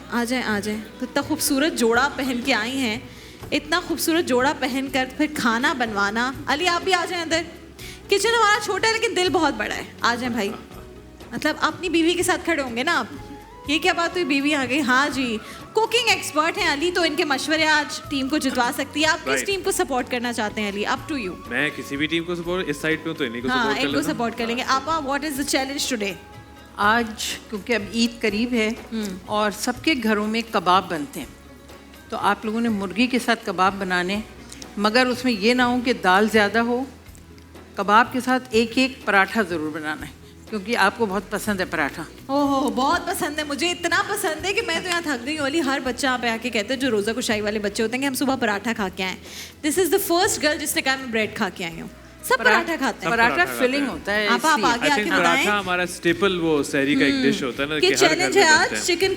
तो इतना खूबसूरत जोड़ा पहन के आई हैं, इतना खूबसूरत जोड़ा पहनकर फिर खाना बनवाना। अली आप भी आ जाएं अंदर। किचन हमारा छोटा है लेकिन दिल बहुत बड़ा है। आ जाएं भाई, मतलब अपनी बीवी के साथ खड़े होंगे ना आप। ये क्या बात हुई, बीवी आ गई। हाँ जी, कुकिंग एक्सपर्ट हैं अली, तो इनके मशवरे आज टीम को जितवा सकती है। आप किस टीम को सपोर्ट करना चाहते हैं अली? Up to you. मैं किसी भी टीम को सपोर्ट, इस साइड पे तो इन्हीं को सपोर्ट कर लेंगे। सपोर्ट कर लेंगे। आपा what is the challenge today? आज क्योंकि अब ईद करीब है और सबके घरों में कबाब बनते हैं, तो आप लोगों ने मुर्गी के साथ कबाब बनाने, मगर उसमें ये ना हो कि दाल ज़्यादा हो। कबाब के साथ एक पराठा ज़रूर बनाना है, क्योंकि आपको बहुत पसंद है पराठा। ओहो, बहुत पसंद है मुझे, इतना पसंद है कि मैं तो यहाँ थक गई हूँ। हर बच्चा यहाँ पे आके कहते हैं, जो रोज़ा कुशाई वाले बच्चे होते हैं, कि हम सुबह पराठा खा के आए। This is the first girl जिसने कहा मैं ब्रेड खा के आई हूँ। सब पराठा खाते हैं। पराठा फिलिंग होता है। आप आगे आके बताएं। पराठा हमारा स्टेपल वो सहरी का एक डिश होता है ना कि चैलेंज है आज चिकन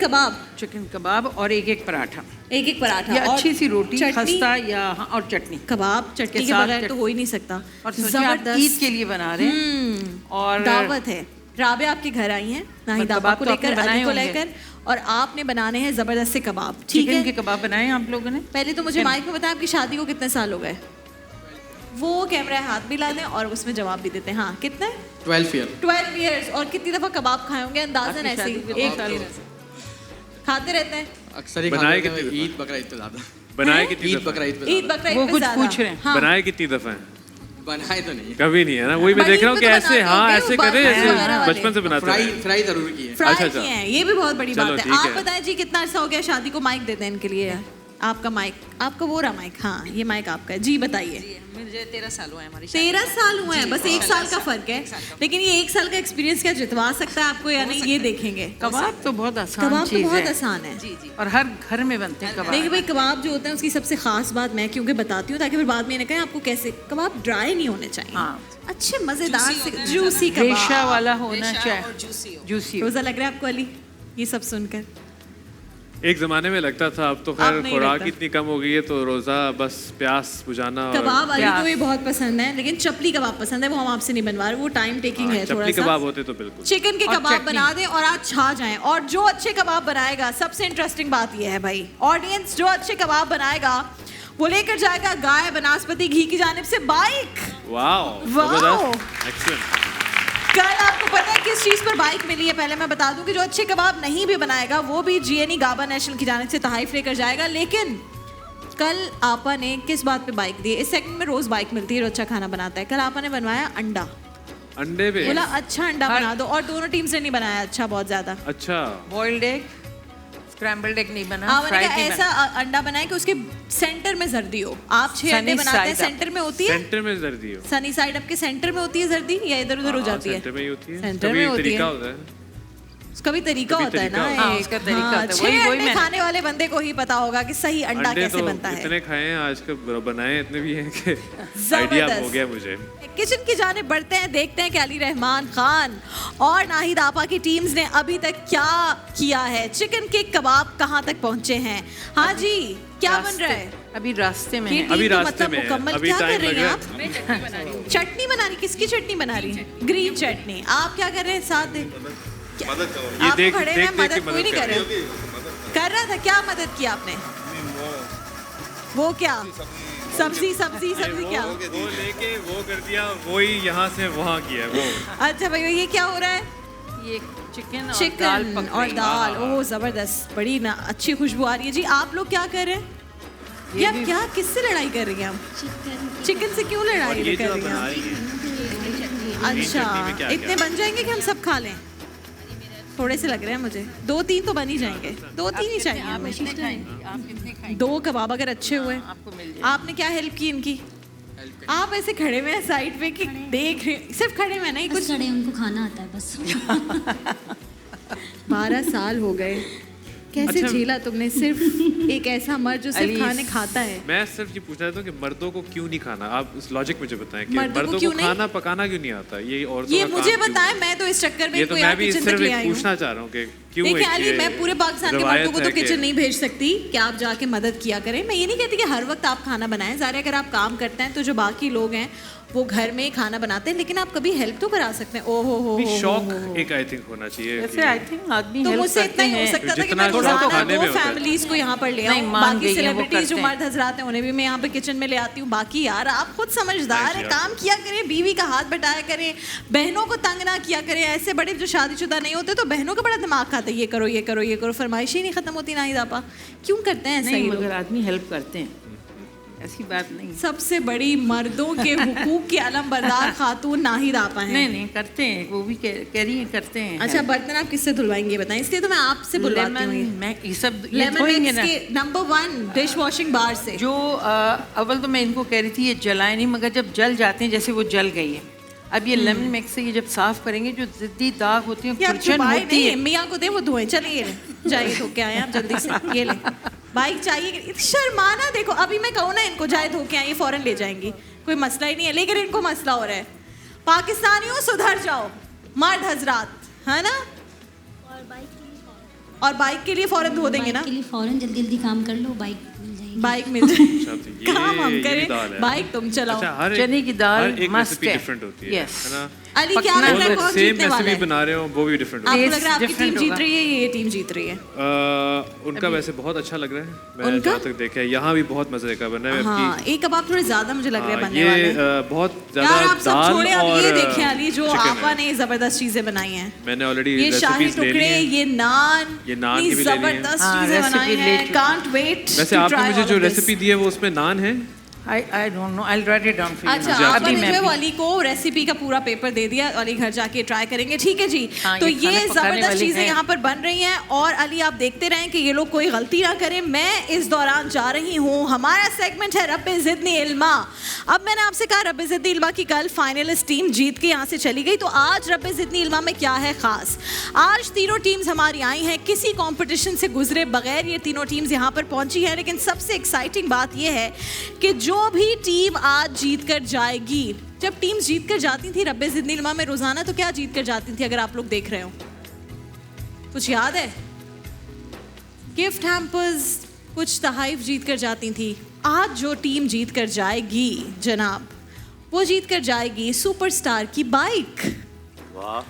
कबाब और एक पराठा। एक पराठा या अच्छी सी रोटी खस्ता या और चटनी। कबाब चटनी के बगैर तो हो ही नहीं सकता। और जबरदस्त ईद के लिए बना रहे हैं और दावत है। राबे आपके घर आई हैं नाहिदा को लेकर, अली को लेकर, और आपने बनाने हैं जबरदस्त से कबाब। ठीक है, चिकन के कबाब बनाए आप लोगों ने। पहले तो मुझे माइक में बताएं, आपकी शादी को कितने साल हो गए? वो कैमरा हाथ भी ला दें और उसमें जवाब भी देते हैं। हाँ, कितने? 12 ईयर्स। और कितनी दफा कबाब खाए होंगे अंदाजन? ऐसे ही 1 साल खाते रहते हैं अक्सर ही। बनाए कितनी? ईद बकरा ईद पे ज्यादा बनाए कितनी? ईद बकरा ईद पे ईद बकरा ईद पे कुछ पूछ रहे हैं। बनाए कितनी दफा है? बनाए तो नहीं, कभी नहीं है ना। वही मैं देख रहा हूँ कि ऐसे ऐसे करे, ऐसे बचपन से बनाते हैं। फ्राई जरूर की है। फ्राई किए हैं, ये भी बहुत बड़ी बात है। आप बताएं जी कितना अर्सा हो गया शादी को? माइक देते हैं इनके लिए। आपका माइक, आपका वो रहा माइक। हाँ, ये माइक आपका है जी। बताइए। मुझे 13 साल हुआ है हमारी। 13 साल हुए हैं, बस 1 साल का फर्क है। लेकिन ये 1 साल का एक्सपीरियंस क्या जितवा सकता है आपको या नहीं, ये देखेंगे। कबाब तो बहुत आसान कबाब चीज़ तो बहुत है। आसान है और हर घर में बनते हैं कबाब। देखिए भाई, कबाब जो होता है उसकी सबसे खास बात मैं क्योंकि बताती हूँ, ताकि फिर बाद में इन्हें कहें आपको कैसे। कबाब ड्राई नहीं होने चाहिए, अच्छे मजेदार से जूसी कबाब, रेशा वाला होना चाहिए, जूसी। रोजा लग रहा है आपको अली ये सब सुनकर? एक जमाने में लगता था, अब तो खैर खुराक इतनी कम हो गई है तो रोजा बस प्यास बुझाना। कबाब अली को भी बहुत पसंद है, लेकिन चपली कबाब पसंद है, वो हम आपसे नहीं बनवा रहे, वो टाइम टेकिंग है थोड़ा सा। चपली कबाब होते तो बिल्कुल। चिकन के कबाब बना दें और आज छा जाएं। और जो अच्छे कबाब बनाएगा, सबसे इंटरेस्टिंग बात ये है भाई, ऑडियंस जो अच्छे कबाब बनाएगा वो लेकर जाएगा गाय बनास्पति घी की जानिब से बाइक। वाओ, जबरदस्त, एक्सीलेंट। कल आपको पता है किस चीज़ पर बाइक मिली है? पहले मैं बता दूं कि जो अच्छे कबाब नहीं भी बनाएगा वो भी GNE गाबा नेशनल की जानिब से तोहफा लेकर जाएगा। लेकिन कल आपा ने किस बात पे बाइक दी? इस सेगमेंट में रोज़ बाइक मिलती है जो अच्छा खाना बनाता है। कल आपा ने बनवाया अंडा। अंडे पे बोला अच्छा अंडा बना दो, और दोनों टीम्स ने नहीं बनाया अच्छा बहुत ज्यादा। अच्छा बॉइल्ड एग, स्क्रैम्बल्ड एग नहीं बना, मैंने फ्राइड कहा नहीं ऐसा बना। अंडा बनाए कि उसके सेंटर में जर्दी हो। आप 6 अंडे Sunny बनाते हैं, side up. सेंटर में होती है, सेंटर में जर्दी हो। सनी साइड अप के सेंटर में होती है जर्दी, या इधर उधर हो जाती है? सेंटर में ही होती है। सेंटर कभी में होती तरीका है। होता है। उसका भी तरीका कभी होता है ना, तरीका हाँ, उसका तरीका होता है। 6 वही अंडे मैंने- खाने वाले बंदे को ही पता होगा कि सही अंडा अंडे कैसे तो बनता है। इतने खाए हैं आजकल, बनाए इतने भी हैं कि जबरदस्त। आइडिया हो गया मुझे। किचन की जाने बढ़ते हैं, देखते हैं कि अली रहमान खान और नाहिद आपा की टीम्स ने अभी तक क्या किया है। चिकन के कबाब कहाँ तक पहुँचे हैं? हाँ जी, क्या बन रहा है? अभी रास्ते में ये है। टीम अभी तो रास्ते मतलब में है, मुकम्मल अभी क्या कर टाइम रही लग हैं रहा आप? चटनी बना रही, किसकी चटनी बना रही है? ग्रीन चटनी। आप क्या कर रहे हैं साथ में? ये आप देख खड़े देख हैं, देख के मदद कोई नहीं कर रहे। कर रहा था, क्या मदद की आपने? वो क्या सब्जी क्या? वो लेके वो कर दिया, वही यहाँ से वहाँ किया वो। अच्छा भैया, ये क्या हो रहा है? ये चिकन और दाल चिकन पक और रही है। दाल, ओह जबरदस्त, बड़ी ना अच्छी खुशबू आ रही है जी। आप लोग क्या कर रहे हैं? ये आप क्या, किससे लड़ाई कर रही हैं आप? चिकन से क्यों और लड़ाई ये कर जो रही बना हैं? रही है, अच्छा, चटनी में क्या इतने बन जाएंगे कि हम सब खा लें? थोड़े से लग रहे हैं मुझे, 2-3 तो बन ही जाएंगे, 2-3 ही चाहिए आप हमें। कितने खाएंगे? आप कितने खाएंगे? 2 कबाब अगर अच्छे हुए। आपको मिल जाए। आपने क्या हेल्प की इनकी? आप ऐसे खड़े हुए हैं साइड पे कि देख रहे, सिर्फ खड़े हुए नहीं, कुछ खड़े, उनको खाना आता है बस। 12 साल हो गए, कैसे अच्छा। झेला तुमने? सिर्फ एक ऐसा मर्द जो सिर्फ अली, खाने खाता है। मैं सिर्फ ये पूछना चाहता हूँ कि मर्दों को क्यों नहीं खाना? आप उस लॉजिक मुझे बताएं कि मर्दों को मर्दों क्यों को नहीं? खाना पकाना क्यों नहीं आता? ये औरतों ये का मुझे काम क्यों बताएं, है? मैं तो इस चक्कर में ये इनको तो यहाँ मैं भी किचन तक सिर्फ ले एक आई हूँ। पूछना चाह रहा हूँ कि क्यों देखिए एक अली, ये मैं पूरे पाकिस्तान के रवायत मर्दों को तो है कि- किचन नहीं भेज सकती कि आप जाके मदद किया करें। मैं ये नहीं कहती कि हर वक्त आप खाना बनाएं, ज़ाहिर है अगर आप काम करते हैं तो जो बाकी लोग हैं वो घर में खाना बनाते हैं, लेकिन आप कभी हेल्प तो करा सकते हैं। ओहो हो भी शौक एक आई थिंक होना चाहिए वैसे कि- आई थिंक आदमी तो हेल्प मुझसे करते इतना ही हो हैं। सकता था कि जितना मैं शौक रोजाना खाने 2 में होता है। फैमिलीज को यहाँ पर ले नहीं, आऊँ, मान बाकी गई हैं, वो सेलिब्रिटीज जो करते हैं। मर्द हजरात हैं उन्हें भी मैं यहाँ पे किचन में ले आती हूँ। बाकी यार आप खुद समझदार है, काम किया करें, बीवी का हाथ बटाया करें, बहनों को तंग ना किया करें। ऐसे बड़े जो शादीशुदा नहीं होते तो बहनों का बड़ा दिमाग खाता है, ये करो ये करो ये करो, फरमाइश ही नहीं खत्म होती। नाहिद आपा क्यों करते हैं ऐसा? नहीं, ये लोग? मगर आदमी हेल्प करते हैं, ऐसी बात नहीं। सबसे बड़ी मर्दों के हुकूक की अलमबरदार खातून नाहिद आपा हैं। नहीं नहीं करते हैं, वो भी कह रही हैं करते हैं। अच्छा, बर्तन आप किससे धुलवाएंगे बताएं, इसलिए तो मैं आपसे बुलवाती हूँ। मैं ये सब ये लेमन धोएंगे मिक्स ना। के नंबर 1 डिश वॉशिंग बार से। जो अव्वल तो मैं इनको कह रही थी ये जलाए नहीं, मगर जब जल जाते हैं, जैसे वो जल गई है, अब ये लेमन मिक्स से ये जब साफ करेंगे, जो जिद्दी दाग होती है, ये आप खुरचन छुपाए होती नहीं, है। मियाँ को दे वो धोएं। चलिए ये ले, जाइए धो के आए आप जल्दी से। ये ले बाइक चाहिए, शर्माना देखो। अभी मैं कहूँ ना इनको जाए धो के आए, ये फौरन ले जाएंगी, कोई मसला ही नहीं है। लेकिन इनको मसला हो रहा है। पाकिस्तानियों सुधर जाओ, मर्द हजरात, है ना? और बाइक के लिए फौरन धो देंगे ना? के लिए फौरन जल्दी जल्दी काम कर लो, बाइक मिल जाएगी। बाइक मिल जाएगी, अच्छा, तो ये- काम हम ये भी करें, दाल है। बाइक तुम चलाओ। अच्छा, हर चने की दाल हर एक मस्त रेसिपी है। डिफरेंट होती है Yes. है ना? अली क्या लग रहा है कौन सेम जीतने वाला रेसिपी है? बना रहे हो वो भी डिफरेंट आपको होती लग रहा है आपकी टीम different जीत होगा। रही है, ये टीम जीत रही है? है। उनका वैसे बहुत अच्छा लग रहा है, मैं उनका? जहाँ तक देखा है यहाँ भी बहुत मजे का बना है। हाँ, एक कबाब थोड़े ज्यादा मुझे लग रहा है बनने ये वाले हैं। बहुत यार ज्यादा आप सब दाल छोड़े, अब और ये देखें अली जो चिकन आपा है। ने जबरदस्त चीजें बनाई हैं। मैंने ऑलरेडी ये शाही रेसिपीज ले ली टुकड़े, हैं। ये नान, ये नान की भी ले ली हैं। जबरदस्त हाँ, चीजें recipe बनाई ले हैं। चुकी। Can't wait. वैसे आपने मुझे जो रेसिपी दी है वो उसमें नान है। I don't know. I'll write it down for you. अच्छा, मुझे आपने अभी जो मैं है वो भी- अली को रेसिपी का पूरा पेपर दे दिया, अली घर जाके ट्राई करेंगे। ठीक है जी। हाँ, तो ये खाने ये पकाने जबरदस्त वाली चीजें हैं। यहाँ पर बन रही हैं और अली आप देखते रहें कि ये लोग कोई गलती ना करें। मैं इस दौरान जा रही हूँ, हमारा सेगमेंट है रब्बे ज़िदनी इल्मा। अब मैंने आपसे कहा रब्बे ज़िदनी इल्मा की कल फाइनलिस्ट टीम जीत के यहाँ से चली गई, तो आज रब्बे ज़िदनी इल्मा में क्या है खास? आज तीनों टीम्स हमारी आई हैं, किसी कॉम्पिटिशन से गुजरे बगैर ये तीनों टीम्स यहाँ पर पहुंची हैं। लेकिन सबसे एक्साइटिंग बात यह है कि जो भी टीम आज जीत कर जाएगी, जब टीम्स जीत कर जाती थी रब्बे ज़िदनी इल्मा में रोजाना, तो क्या जीत कर जाती थी? अगर आप लोग देख रहे हो कुछ याद है? गिफ्ट हैम्पर्स, कुछ तहाइफ जीत कर जाती थी। आज जो टीम जीत कर जाएगी जनाब, वो जीत कर जाएगी सुपरस्टार की बाइक। वाह,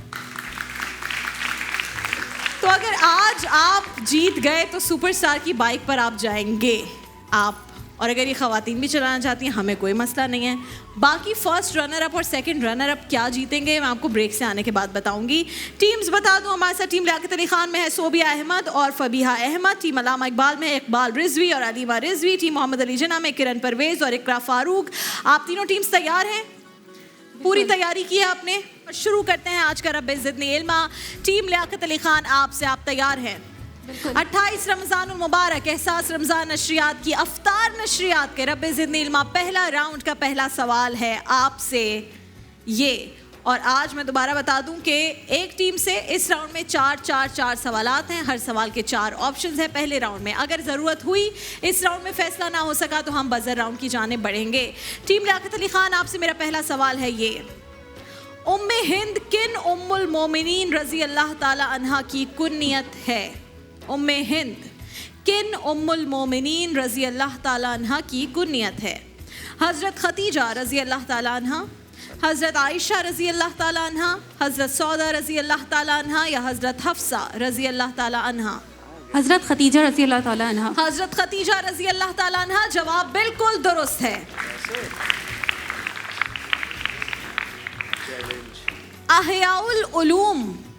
तो अगर आज आप जीत गए तो सुपरस्टार की बाइक पर आप जाएंगे आप, और अगर ये खवातीन भी चलाना चाहती हैं हमें कोई मसला नहीं है। बाकी फर्स्ट रनर अप और सेकंड रनर अप क्या जीतेंगे मैं आपको ब्रेक से आने के बाद बताऊंगी। टीम्स बता दूं, हमारे साथ टीम लियाकत अली खान में है सोबिया अहमद और फबीहा अहमद। टीम अलामा इकबाल में इकबाल रिजवी और अलीमा रिजवी। टीम मोहम्मद अली जना में किरण परवेज और इकरा फारूक। आप तीनों टीम्स तैयार हैं? पूरी तैयारी की है आपने? शुरू करते हैं आज का रब्बे ज़िदनी इल्मा। टीम लियाकत अली खान आपसे, आप तैयार हैं? 28 रमज़ानुल मुबारक एहसास रमज़ान नशरियात की अफ्तार नशरियात के रब्बे ज़िदनी इल्मा पहला राउंड का पहला सवाल है आपसे ये। और आज मैं दोबारा बता दूं कि एक टीम से इस राउंड में 4 सवालात हैं, हर सवाल के 4 ऑप्शंस हैं पहले राउंड में। अगर ज़रूरत हुई इस राउंड में फैसला ना हो सका तो हम बजर राउंड की जाने बढ़ेंगे। टीम लियाकत अली खान आपसे मेरा पहला सवाल है ये, उम्मे हिंद किन उम्मुल मोमिनीन रज़ी अल्लाह ताला अन्हा की कुन्नियत है? उम्मे हिंद किन उम्मुल मोमिनीन रज़ी अल्लाह ताला अन्हा की कुन्नियत है? हज़रत खतीजा रज़ी अल्लाह ताला अन्हा, हज़रत आयशा रज़ी अल्लाह ताला अन्हा, हज़रत सौदा रज़ी अल्लाह ताला अन्हा या हज़रत हफ्सा रज़ी अल्लाह ताला अन्हा? हज़रत खतीजा रज़ी अल्लाह ताला अन्हा। हज़रत खतीजा रज़ी अल्लाह ताला अन्हा जवाब बिल्कुल दुरुस्त है।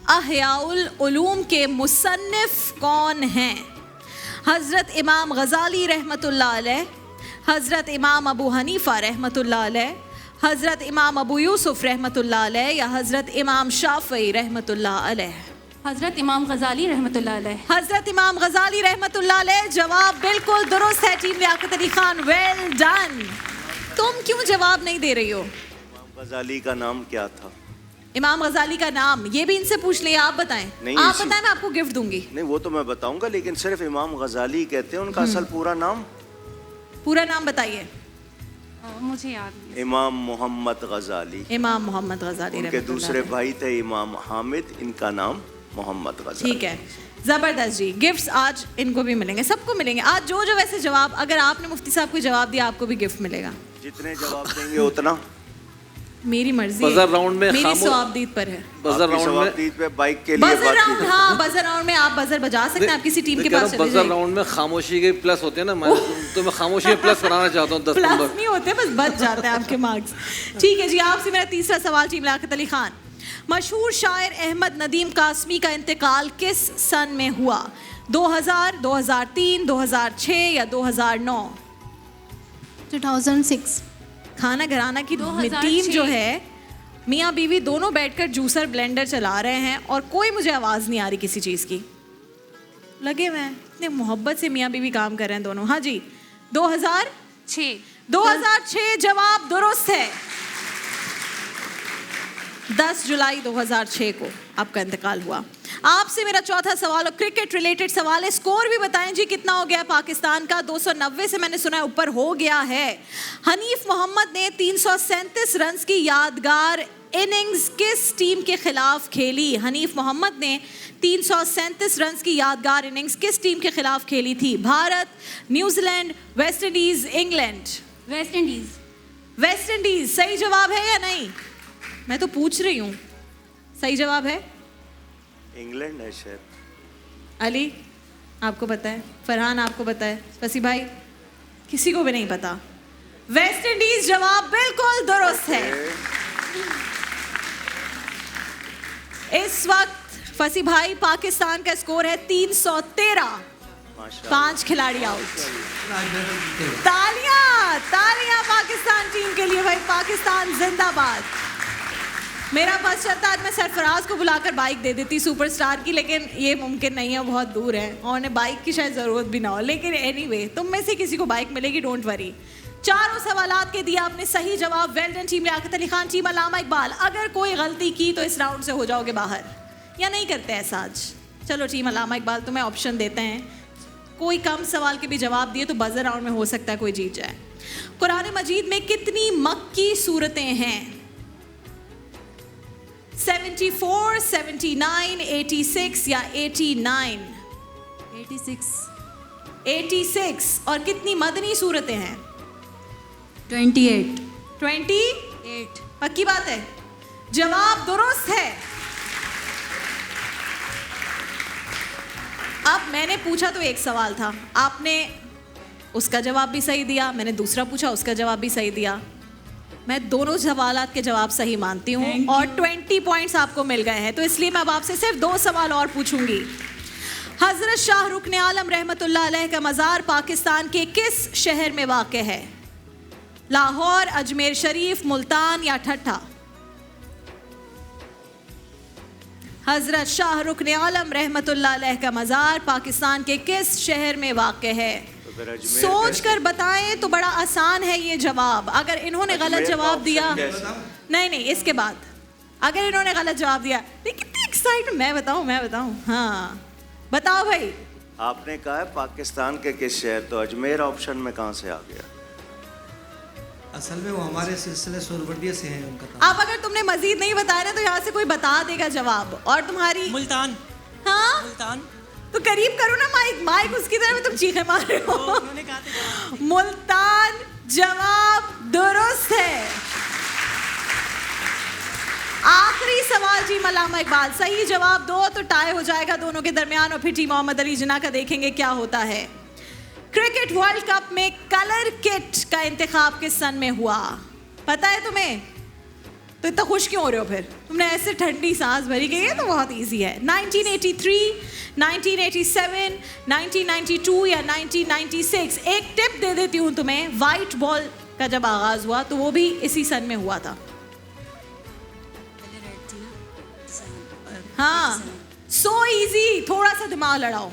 अहयाउल उलूम के मुसन्निफ कौन हैं? हज़रत इमाम गज़ाली रहमतुल्लाह अलैह, हज़रत इमाम अबू हनीफ़ा रहमतुल्लाह अलैह, हज़रत इमाम अबू यूसुफ रहमतुल्लाह अलैह या हज़रत इमाम शाफ़ई रहमतुल्लाह अलैह? हज़रत इमाम गज़ाली रहमतुल्लाह अलैह। हज़रत इमाम गज़ाली रहमतुल्लाह अलैह जवाब बिल्कुल दुरुस्त है। Team Liaquat Ali Khan well done. तुम क्यों जवाब नहीं दे रही हो? इमाम गज़ाली का नाम क्या था? इमाम गज़ाली का नाम ये भी इनसे पूछ लिया, आप बताएं। आप बताएं, मैं आपको गिफ्ट दूंगी। नहीं वो तो मैं बताऊंगा, लेकिन सिर्फ इमाम गज़ाली कहते हैं, उनका असल पूरा नाम? पूरा नाम बताइए। मुझे याद नहीं। इमाम मोहम्मद गज़ाली। इमाम मोहम्मद गज़ाली। उनके दूसरे भाई थे इमाम हामिद, इनका नाम मोहम्मद गज़ाली। ठीक है, ज़बरदस्त जी। गिफ्ट्स आज इनको भी मिलेंगे, सबको मिलेंगे आज। जो जो वैसे जवाब, अगर आपने मुफ्ती साहब को जवाब दिया आपको भी गिफ्ट मिलेगा। जितने जवाब देंगे उतना। मेरी मर्जी बजर राउंड में मेरी सवाबदीद पर है। बजर राउंड में पे बाइक के लिए बजर राउंड, हाँ बजर राउंड में आप बजर बजा सकते हैं, आप किसी टीम के पास चले जाइए। बजर राउंड में खामोशी के प्लस होते हैं ना, मैं तो मैं खामोशी में प्लस बनाना चाहता हूँ। 10 नंबर प्लस नहीं होते, बस बच जाते हैं आपके मार्क्स। ठीक है जी, आपसे मेरा तीसरा सवाल टीम लियाकत अली खान। मशहूर शायर अहमद नदीम कासमी का इंतकाल किस सन में हुआ? 2000, 2003, 2006 या 2009? 2006। खाना घराना की टीम जो है, मियाँ बीवी दोनों बैठकर जूसर ब्लेंडर चला रहे हैं और कोई मुझे आवाज़ नहीं आ रही किसी चीज़ की। लगे हुए हैं, इतने मोहब्बत से मियाँ बीवी काम कर रहे हैं दोनों। हाँ जी, 2006। 2006 जवाब दुरुस्त है। 10 जुलाई 2006 को आपका इंतकाल हुआ। आपसे मेरा चौथा सवाल और क्रिकेट रिलेटेड सवाल है। स्कोर भी बताएं जी कितना हो गया पाकिस्तान का? 290 से मैंने सुना है ऊपर हो गया है। हनीफ मोहम्मद ने 337 रन की यादगार इनिंग्स किस टीम के खिलाफ खेली? हनीफ मोहम्मद ने 337 रन की यादगार इनिंग्स किस टीम के खिलाफ खेली थी? Bharat, New Zealand, West Indies, England? West Indies. West Indies सही जवाब है या नहीं? मैं तो पूछ रही हूँ, सही जवाब है? इंग्लैंड है शायद। अली आपको पता है? फरहान आपको पता है? फसी भाई किसी को भी नहीं पता। वेस्ट इंडीज जवाब बिल्कुल दुरुस्त है। इस वक्त फसी भाई पाकिस्तान का स्कोर है 313। 5 खिलाड़ी आउट। तालियां तालियां पाकिस्तान टीम के लिए भाई, पाकिस्तान जिंदाबाद। मेरा बस चलता आज मैं सरफराज को बुलाकर बाइक दे देती सुपरस्टार की, लेकिन ये मुमकिन नहीं है, बहुत दूर है और उन्हें बाइक की शायद ज़रूरत भी ना हो। लेकिन एनीवे तुम में से किसी को बाइक मिलेगी, डोंट वरी। चारों सवालात के दिया आपने सही जवाब। Well done team Liaquat Ali Khan, team Allama Iqbal. अगर कोई गलती की तो इस राउंड से हो जाओगे बाहर, या नहीं करते ऐसा आज? चलो टीम अल्लामा इकबाल तुम्हें ऑप्शन देते हैं, कोई कम सवाल के भी जवाब दिए तो बजर राउंड में हो सकता है कोई जीत जाए। कुरान मजीद में कितनी मक्की सूरतें हैं? 74, 79, 86 या 89? 86। और कितनी मदनी सूरतें हैं? 28। 28 पक्की बात है? जवाब दुरुस्त है। अब मैंने पूछा तो एक सवाल था, आपने उसका जवाब भी सही दिया, मैंने दूसरा पूछा उसका जवाब भी सही दिया। मैं दोनों सवालात के जवाब सही मानती हूँ और 20 पॉइंट्स आपको मिल गए हैं। तो इसलिए मैं अब आपसे सिर्फ 2 सवाल और पूछूंगी। हजरत शाह रुकन आलम रहमतुल्लाह अलैह का मज़ार पाकिस्तान के किस शहर में वाक़ है? लाहौर, अजमेर शरीफ, मुल्तान या ठट्ठा? हजरत शाह रुकन आलम रहमतुल्लाह अलैह का मज़ार पाकिस्तान के किस शहर में वाक़ है? सोच कर बताएं तो बड़ा आसान है ये जवाब। अगर इन्होंने गलत जवाब दिया, नहीं इसके बाद अगर इन्होंने गलत जवाब दिया, कितनी एक्साइटमेंट, मैं बताऊं, हाँ बताओ भाई। आपने कहा है पाकिस्तान के किस शहर, तो अजमेर ऑप्शन में कहाँ से आ गया? असल में वो हमारे सिलसिले सोरबर्डिया से हैं उनका। अब अगर तुमने मजीद नहीं बताया ना तो यहाँ से कोई बता देगा जवाब। और तुम्हारी मुल्तान। हाँ मुल्तान तो करीब करो ना माइक उसकी तरफ, तुम चीखे मार रहे हो। मुल्तान जवाब दुरुस्त है। आखिरी सवाल जी मलामा इकबाल, सही जवाब दो तो टाई हो जाएगा दोनों के दरमियान और फिर टीम मोहम्मद अली जिन्ना का देखेंगे क्या होता है। क्रिकेट वर्ल्ड कप में कलर किट का इंतखाब किस सन में हुआ? पता है तुम्हें? तो इतना खुश क्यों हो रहे हो फिर? तुमने ऐसे ठंडी सांस भरी गई है तो बहुत इजी है। 1983, 1987, 1992 या 1996? एक टिप दे देती हूँ तुम्हें, वाइट बॉल का जब आगाज हुआ तो वो भी इसी सन में हुआ था। हाँ सो इजी, थोड़ा सा दिमाग लड़ाओ।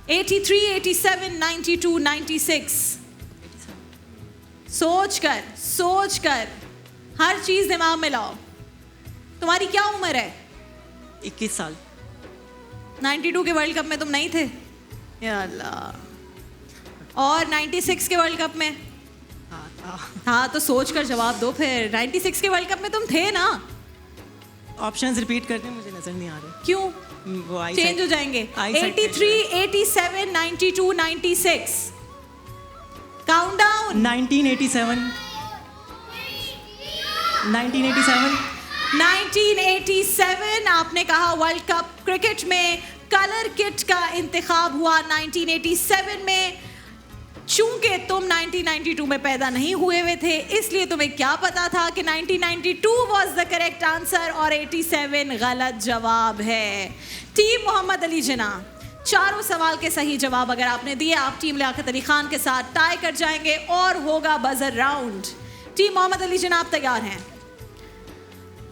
83, 87, 92, 96? सोच कर हर चीज दिमाग में लाओ। तुम्हारी क्या उम्र है? 21 साल। 92 के वर्ल्ड कप में तुम नहीं थे? या अल्लाह। और 96 के वर्ल्ड कप में? हाँ तो सोच कर जवाब दो फिर। 96 के वर्ल्ड कप में तुम थे ना? ऑप्शंस रिपीट करते हैं, मुझे नजर नहीं आ रहे। क्यों? वो चेंज हो जाएंगे। 83, 87, 92, 96? Count down. 1987। 1987 आपने कहा वर्ल्ड कप क्रिकेट में कलर किट का इंतखाब हुआ 1987 में। चूंकि तुम 1992 में पैदा नहीं हुए हुए थे इसलिए तुम्हें क्या पता था कि 1992 वाज द करेक्ट आंसर और 87 गलत जवाब है। टीम मोहम्मद अली जिन्ना, चारों सवाल के सही जवाब अगर आपने दिए आप टीम लियाकत अली खान के साथ टाई कर जाएंगे और होगा buzzer round. Team Mohammad Ali Jinnah आप तैयार हैं?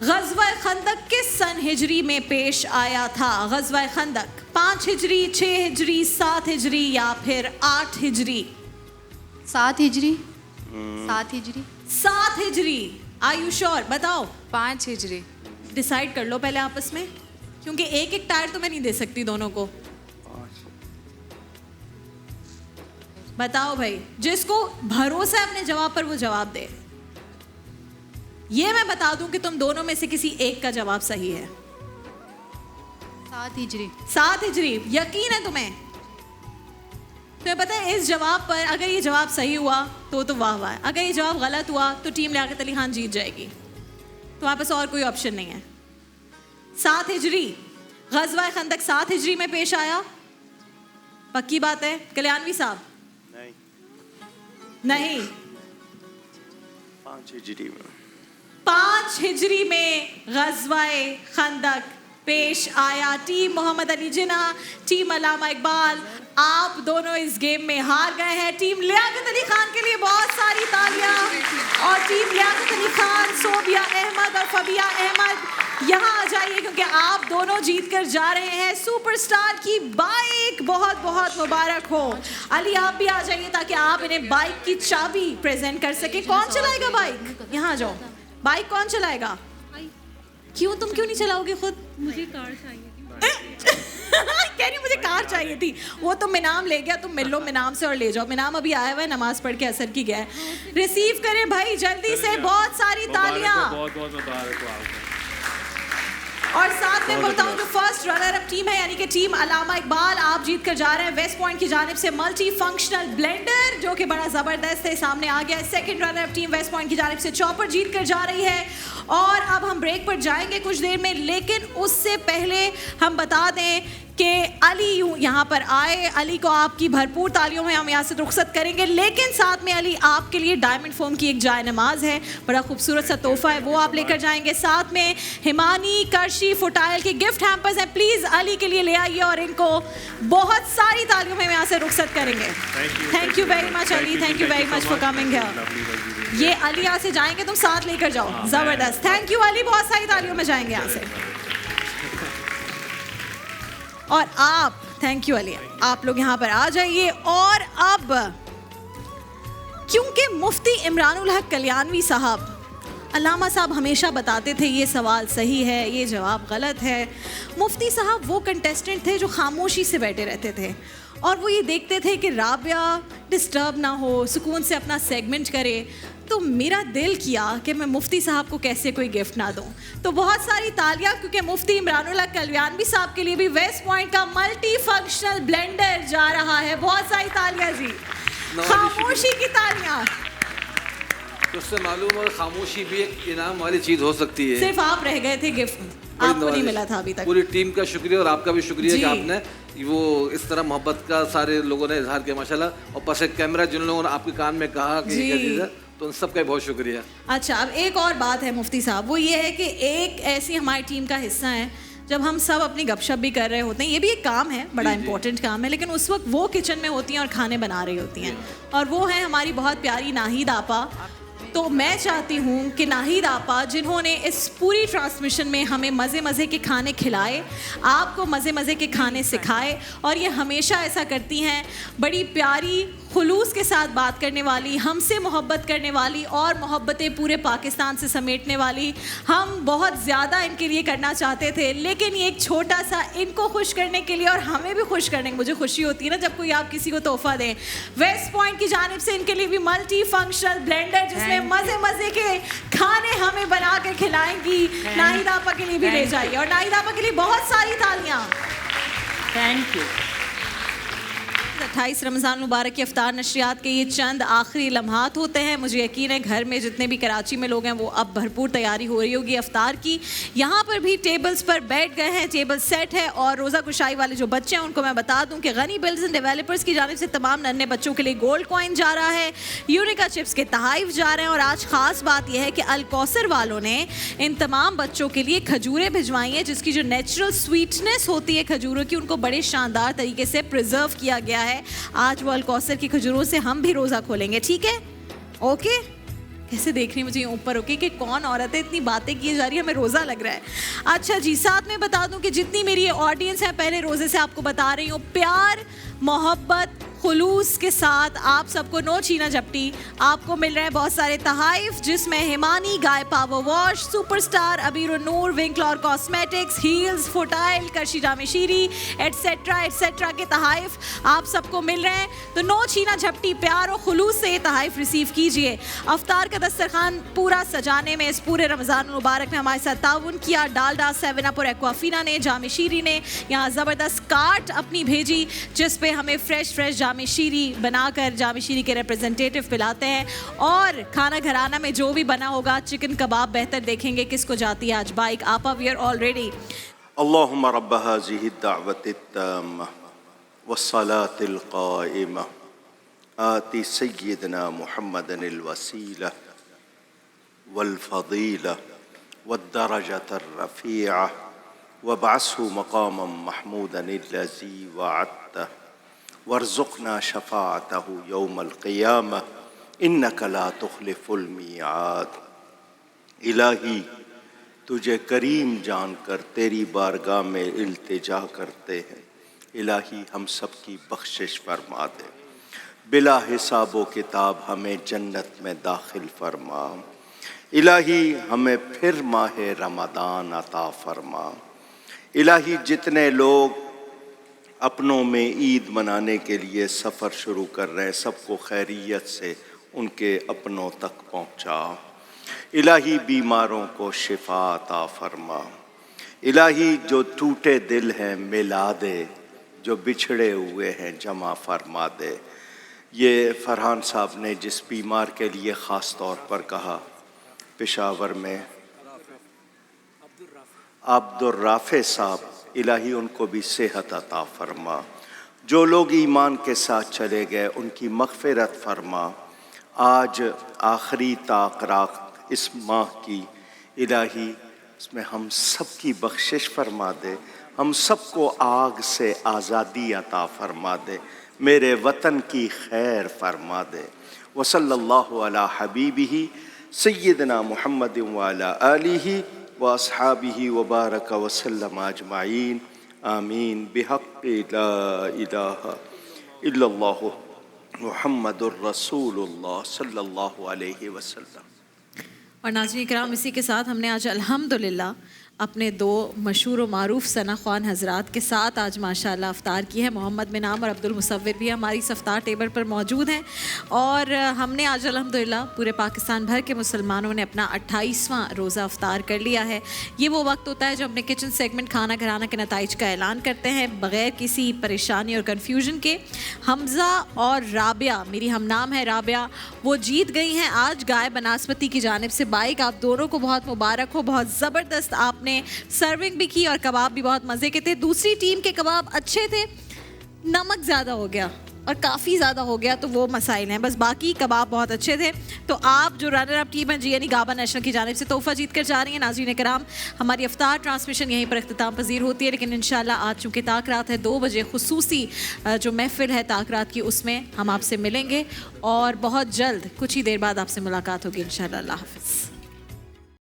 ग़ज़वा खंदक किस सन हिजरी में पेश आया था? ग़ज़वा खंदक 5 हिजरी, 6 हिजरी, 7 हिजरी या फिर 8 हिजरी? 7 हिजरी। 7 हिजरी। 7 हिजरी। Are you sure? बताओ। 5 हिजरी। डिसाइड कर लो पहले आपस में, क्योंकि एक एक टायर तो मैं नहीं दे सकती दोनों को। बताओ भाई, जिसको भरोसा है अपने जवाब पर वो जवाब दे। ये मैं बता दूं कि तुम दोनों में से किसी एक का जवाब सही है। 7 हिजरी। 7 हिजरी यकीन है तुम्हें? तुम्हें पता है इस जवाब पर अगर ये जवाब सही हुआ तो वाह वाह, अगर ये जवाब गलत हुआ तो टीम लियाकत अली खान जीत जाएगी। तुम्हारे पास और कोई ऑप्शन नहीं है। 7 हिजरी ग़ज़वा खंदक 7 हिजरी में पेश आया, पक्की बात है? कल्याणवी साहब? नहीं। 5 हिजरी में। 5 हिजरी में ग़ज़वा खंदक पेश आया। टीम मोहम्मद अली जिन्ना, टीम अलामा इकबाल, आप दोनों इस गेम में हार गए हैं। टीम लियाकत अली खान के लिए बहुत सारी तालियां। और टीम लियाकत अली खान, सोबिया अहमद और फबिया अहमद यहाँ आ जाइए क्योंकि आप दोनों जीत कर जा रहे हैं सुपरस्टार की बाइक। बहुत बहुत मुबारक हो। अली आप भी आ जाइए ताकि आप इन्हें बाइक की चाबी प्रेजेंट कर सके। कौन चलाएगा बाइक? यहाँ आ जाओ। बाइक कौन चलाएगा? क्यों, तुम क्यों नहीं चलाओगे खुद? मुझे कार चाहिए थी। कह रही मुझे कार चाहिए थी। वो तो मिनाम ले गया, तुम मिल लो मिनाम से और ले जाओ। मिनाम अभी आया हुआ है, नमाज पढ़ के असर की गया है। रिसीव करें भाई जल्दी से, बहुत सारी तालियां। बहुत बहुत मुबारक हो आपको। और साथ में बताऊं जो फर्स्ट रनर अप टीम है यानी कि टीम अलामा इकबाल, आप जीत कर जा रहे हैं वेस्ट पॉइंट की जानिब से मल्टी फंक्शनल ब्लेंडर जो कि बड़ा ज़बरदस्त है, सामने आ गया है। Second runner up team West Point की जानिब से चॉपर जीत कर जा रही है। और अब हम ब्रेक पर जाएंगे कुछ देर में, लेकिन उससे पहले हम बता दें कि अली यहाँ पर आए। अली को आपकी भरपूर तालियों में हम यहाँ से रुखसत करेंगे, लेकिन साथ में अली आपके लिए डायमंड फोम की एक जाय नमाज है, बड़ा खूबसूरत सा तोहफा है, वो आप लेकर जाएंगे। साथ में हिमानी कर्शी फुटाइल के गिफ्ट हैम्पर्स हैं, प्लीज़ अली के लिए ले आइए और इनको बहुत सारी तालियों में यहाँ से रुखसत करेंगे। Thank you very much Ali, thank you very much for coming here. ये अली यहाँ से जाएंगे, तुम साथ लेकर जाओ, ज़बरदस्त। थैंक यू अली, बहुत सारी तालियों में जाएंगे यहाँ से। और आप, थैंक यू अलिया, आप लोग यहाँ पर आ जाइए। और अब क्योंकि मुफ्ती इमरानुल हक कल्याणवी साहब, अल्लामा साहब हमेशा बताते थे ये सवाल सही है, ये जवाब गलत है। मुफ्ती साहब वो कंटेस्टेंट थे जो खामोशी से बैठे रहते थे और वो ये देखते थे कि राबिया डिस्टर्ब ना हो, सुकून से अपना सेगमेंट करे। तो मेरा दिल किया कि मैं मुफ्ती साहब को कैसे कोई गिफ्ट ना दूं। तो बहुत सारी तालियां, क्योंकि मुफ्ती इमरानुल हक कल्याणवी साहब के लिए भी वेस्ट पॉइंट का मल्टी फंक्शनल ब्लेंडर जा रहा है। बहुत सारी तालियां जी, खामोशी की तालियां। तो उससे मालूम है खामोशी भी एक इनाम वाली चीज़ हो सकती है। सिर्फ आप रह गए थे गिफ्ट, आपको नहीं मिला था अभी तक। पूरी टीम का शुक्रिया और आपका भी शुक्रिया कि आपने वो इस तरह मोहब्बत का सारे लोगों ने इजहार किया माशाल्लाह। और पस कैमरा जिन लोगों ने आपके कान में कहा कि ये क्या चीज़ है, तो उन सबका बहुत शुक्रिया। अच्छा, अब एक और बात है मुफ्ती साहब, वो ये है कि एक ऐसी हमारी टीम का हिस्सा है जब हम सब अपनी गपशप भी कर रहे होते हैं, ये भी एक काम है, बड़ा इंपॉर्टेंट काम है, लेकिन उस वक्त वो किचन में होती हैं और खाने बना रही होती हैं, और वो है हमारी बहुत प्यारी नाहिद आपा। तो मैं चाहती हूँ कि नाहिद आपा, जिन्होंने इस पूरी ट्रांसमिशन में हमें मज़े मज़े के खाने खिलाए, आपको मज़े मज़े के खाने सिखाए, और ये हमेशा ऐसा करती हैं, बड़ी प्यारी खुलूस के साथ बात करने वाली, हमसे मोहब्बत करने वाली और मोहब्बतें पूरे पाकिस्तान से समेटने वाली। हम बहुत ज़्यादा इनके लिए करना चाहते थे, लेकिन ये एक छोटा सा इनको खुश करने के लिए और हमें भी खुश करने, मुझे खुशी होती है ना जब कोई आप किसी को तोहफा दें। वेस्ट पॉइंट की जानिब से इनके लिए भी मल्टी फंक्शनल ब्लेंडर, जिसमें मज़े मज़े के खाने हमें बना के खिलाएंगी, नाहिद आपा के लिए भी ले जाइए। और नाहिद आपा के लिए बहुत सारी तालियाँ। Thank you. 28 रमज़ान मुबारक की अफ्तार नशरियात के ये चंद आखिरी लम्हात होते हैं। मुझे यकीन है घर में जितने भी कराची में लोग हैं वो अब भरपूर तैयारी हो रही होगी अफ्तार की। यहाँ पर भी टेबल्स पर बैठ गए हैं, टेबल सेट है, और रोज़ा कुशाई वाले जो बच्चे हैं उनको मैं बता दूँ कि गनी बिल्ड्स एंड डेवलपर्स की जानिब से तमाम नन्हे बच्चों के लिए गोल्ड कॉइन जा रहा है, यूनिका चिप्स के तहाइफ जा रहे हैं, और आज ख़ास बात यह है कि अलकौसर वालों ने इन तमाम बच्चों के लिए खजूरें भिजवाई हैं, जिसकी जो नेचुरल स्वीटनेस होती है खजूरों की, उनको बड़े शानदार तरीके से प्रिजर्व किया गया है। आज वो अलकौसर की खजूरों से हम भी रोज़ा खोलेंगे, ठीक है? ओके? कैसे देख रही है मुझे ऊपर होके कि कौन औरत है, इतनी बातें की जा रही है, हमें रोज़ा लग रहा है। अच्छा जी, साथ में बता दूं कि जितनी मेरी ऑडियंस है, पहले रोज़े से आपको बता रही हूँ, प्यार मोहब्बत खुलूस के साथ आप सबको नो छीना झपटी, आपको मिल रहे हैं बहुत सारे तहाइफ, जिसमें हिमानी गाय power wash, superstar Abeer Noor, विंकलॉर कॉस्मेटिक्स, हील्स, फुटाइल, करशी जामेशीरी एटसेट्रा एटसेट्रा के तहाइफ आप सबको मिल रहे हैं। तो नो छीना झपटी, प्यार और खुलूस से ये तहाइफ रिसीव कीजिए। अफ्तार का दस्तरखान पूरा सजाने में इस पूरे रमज़ान मुबारक में हमारे साथ ताउन किया डालडा, 7 अप और एक्वाफिना ने, जामेशीरी ने यहाँ ज़बरदस्त कार्ट अपनी भेजी जिस पे हमें फ्रेश जामेशीरी बनाकर जामेशीरी के रिप्रेजेंटेटिव पिलाते हैं। और खाना घराना में जो भी बना होगा, चिकन कबाब बेहतर देखेंगे किसको जाती है आज बाइक। आपा वी आर ऑलरेडी। अल्लाहुम्मा रब्ब हाज़िहि दावति ताम्मा वस्सलातिल क़ाइमा आति सय्यिदना मुहम्मदनिल वसीला वल फ़ज़ीला वद्दरजतर रफ़ीआ वबअसहु मक़ामम महमूदनिल्लज़ी वअदतह वर्ज़ुक़ना शफ़ाअतहु यौमल क़ियामा इन्नका ला तुख़लिफ़ुल मिआद। इलाही, तुझे करीम जानकर तेरी बारगाह में इल्तिजा करते हैं, इलाही हम सब की बख्शिश फरमा दे, बिला हिसाब व किताब हमें जन्नत में दाखिल फरमा। इलाही हमें फिर माह रमज़ान अता फरमा। इलाही जितने लोग अपनों में ईद मनाने के लिए सफ़र शुरू कर रहे हैं, सबको खैरियत से उनके अपनों तक पहुँचा। इलाही बीमारों को शिफा अता फरमा। इलाही जो टूटे दिल हैं मिला दे, जो बिछड़े हुए हैं जमा फरमा दे। ये फरहान साहब ने जिस बीमार के लिए ख़ास तौर पर कहा, पेशावर में अब्दुल राफ़े साहब, इलाही उनको भी सेहत अता फरमा। जो लोग ईमान के साथ चले गए उनकी मग़फ़िरत फरमा। आज आखिरी ताक़रात इस माह की, इलाही इसमें हम सब की बख्शिश फरमा दे, हम सबको आग से आज़ादी अता फरमा दे, मेरे वतन की खैर फरमा दे। वसल्लल्लाहु अला हबीबिही सय्यदना मुहम्मद व अला आलिही व अस्हाबिही व बारक वसल्लम अजमाइन। आमीन बिहक़्क़ि ला इलाहा इल्लल्लाहु मुहम्मदुर रसूलुल्लाह सल्लल्लाहु अलैहि वसल्लम। और नाज़रीन किराम, इसी के साथ हमने आज अल्हम्दुलिल्लाह अपने दो मशहूर व मारूफ सना ख्वान हज़रात के साथ आज माशाल्लाह अफ्तार की है। मोहम्मद मिनाम और अब्दुल मुसव्विर भी हमारी इस अफ्तार टेबल पर मौजूद हैं। और हमने आज अल्हम्दुलिल्लाह पूरे पाकिस्तान भर के मुसलमानों ने अपना 28वां रोज़ा अफ्तार कर लिया है। ये वो वक्त होता है जब अपने किचन सेगमेंट खाना घराना के नताइज का ऐलान करते हैं बग़ैर किसी परेशानी और कन्फ्यूजन के। हमज़ा और राबिया, मेरी हमनाम है राबिया, वो जीत गई हैं आज गाय बनास्पति की जानिब से बाइक। आप दोनों को बहुत मुबारक हो, बहुत ज़बरदस्त आपने सर्विंग भी की और कबाब भी बहुत मज़े के थे। दूसरी टीम के कबाब अच्छे थे, नमक ज़्यादा हो गया और काफ़ी ज़्यादा हो गया, तो वो मसाइल हैं, बस बाकी कबाब बहुत अच्छे थे। तो आप जो रनर अप टीम है GNE गाबा नेशनल की जानिब से तोहफ़ा जीत कर जा रही हैं। नाज़रीन कराम, हमारी अफ्तार ट्रांसमिशन यहीं पर इख्तिताम पजीर होती है, लेकिन इंशाल्लाह आज चूँकि ताकरात है 2 बजे खुसूसी जो महफिल है ताकरात की, उसमें हम आपसे मिलेंगे और बहुत जल्द कुछ ही देर बाद आपसे मुलाकात होगी इंशाल्लाह। अल्लाह हाफ़िज़।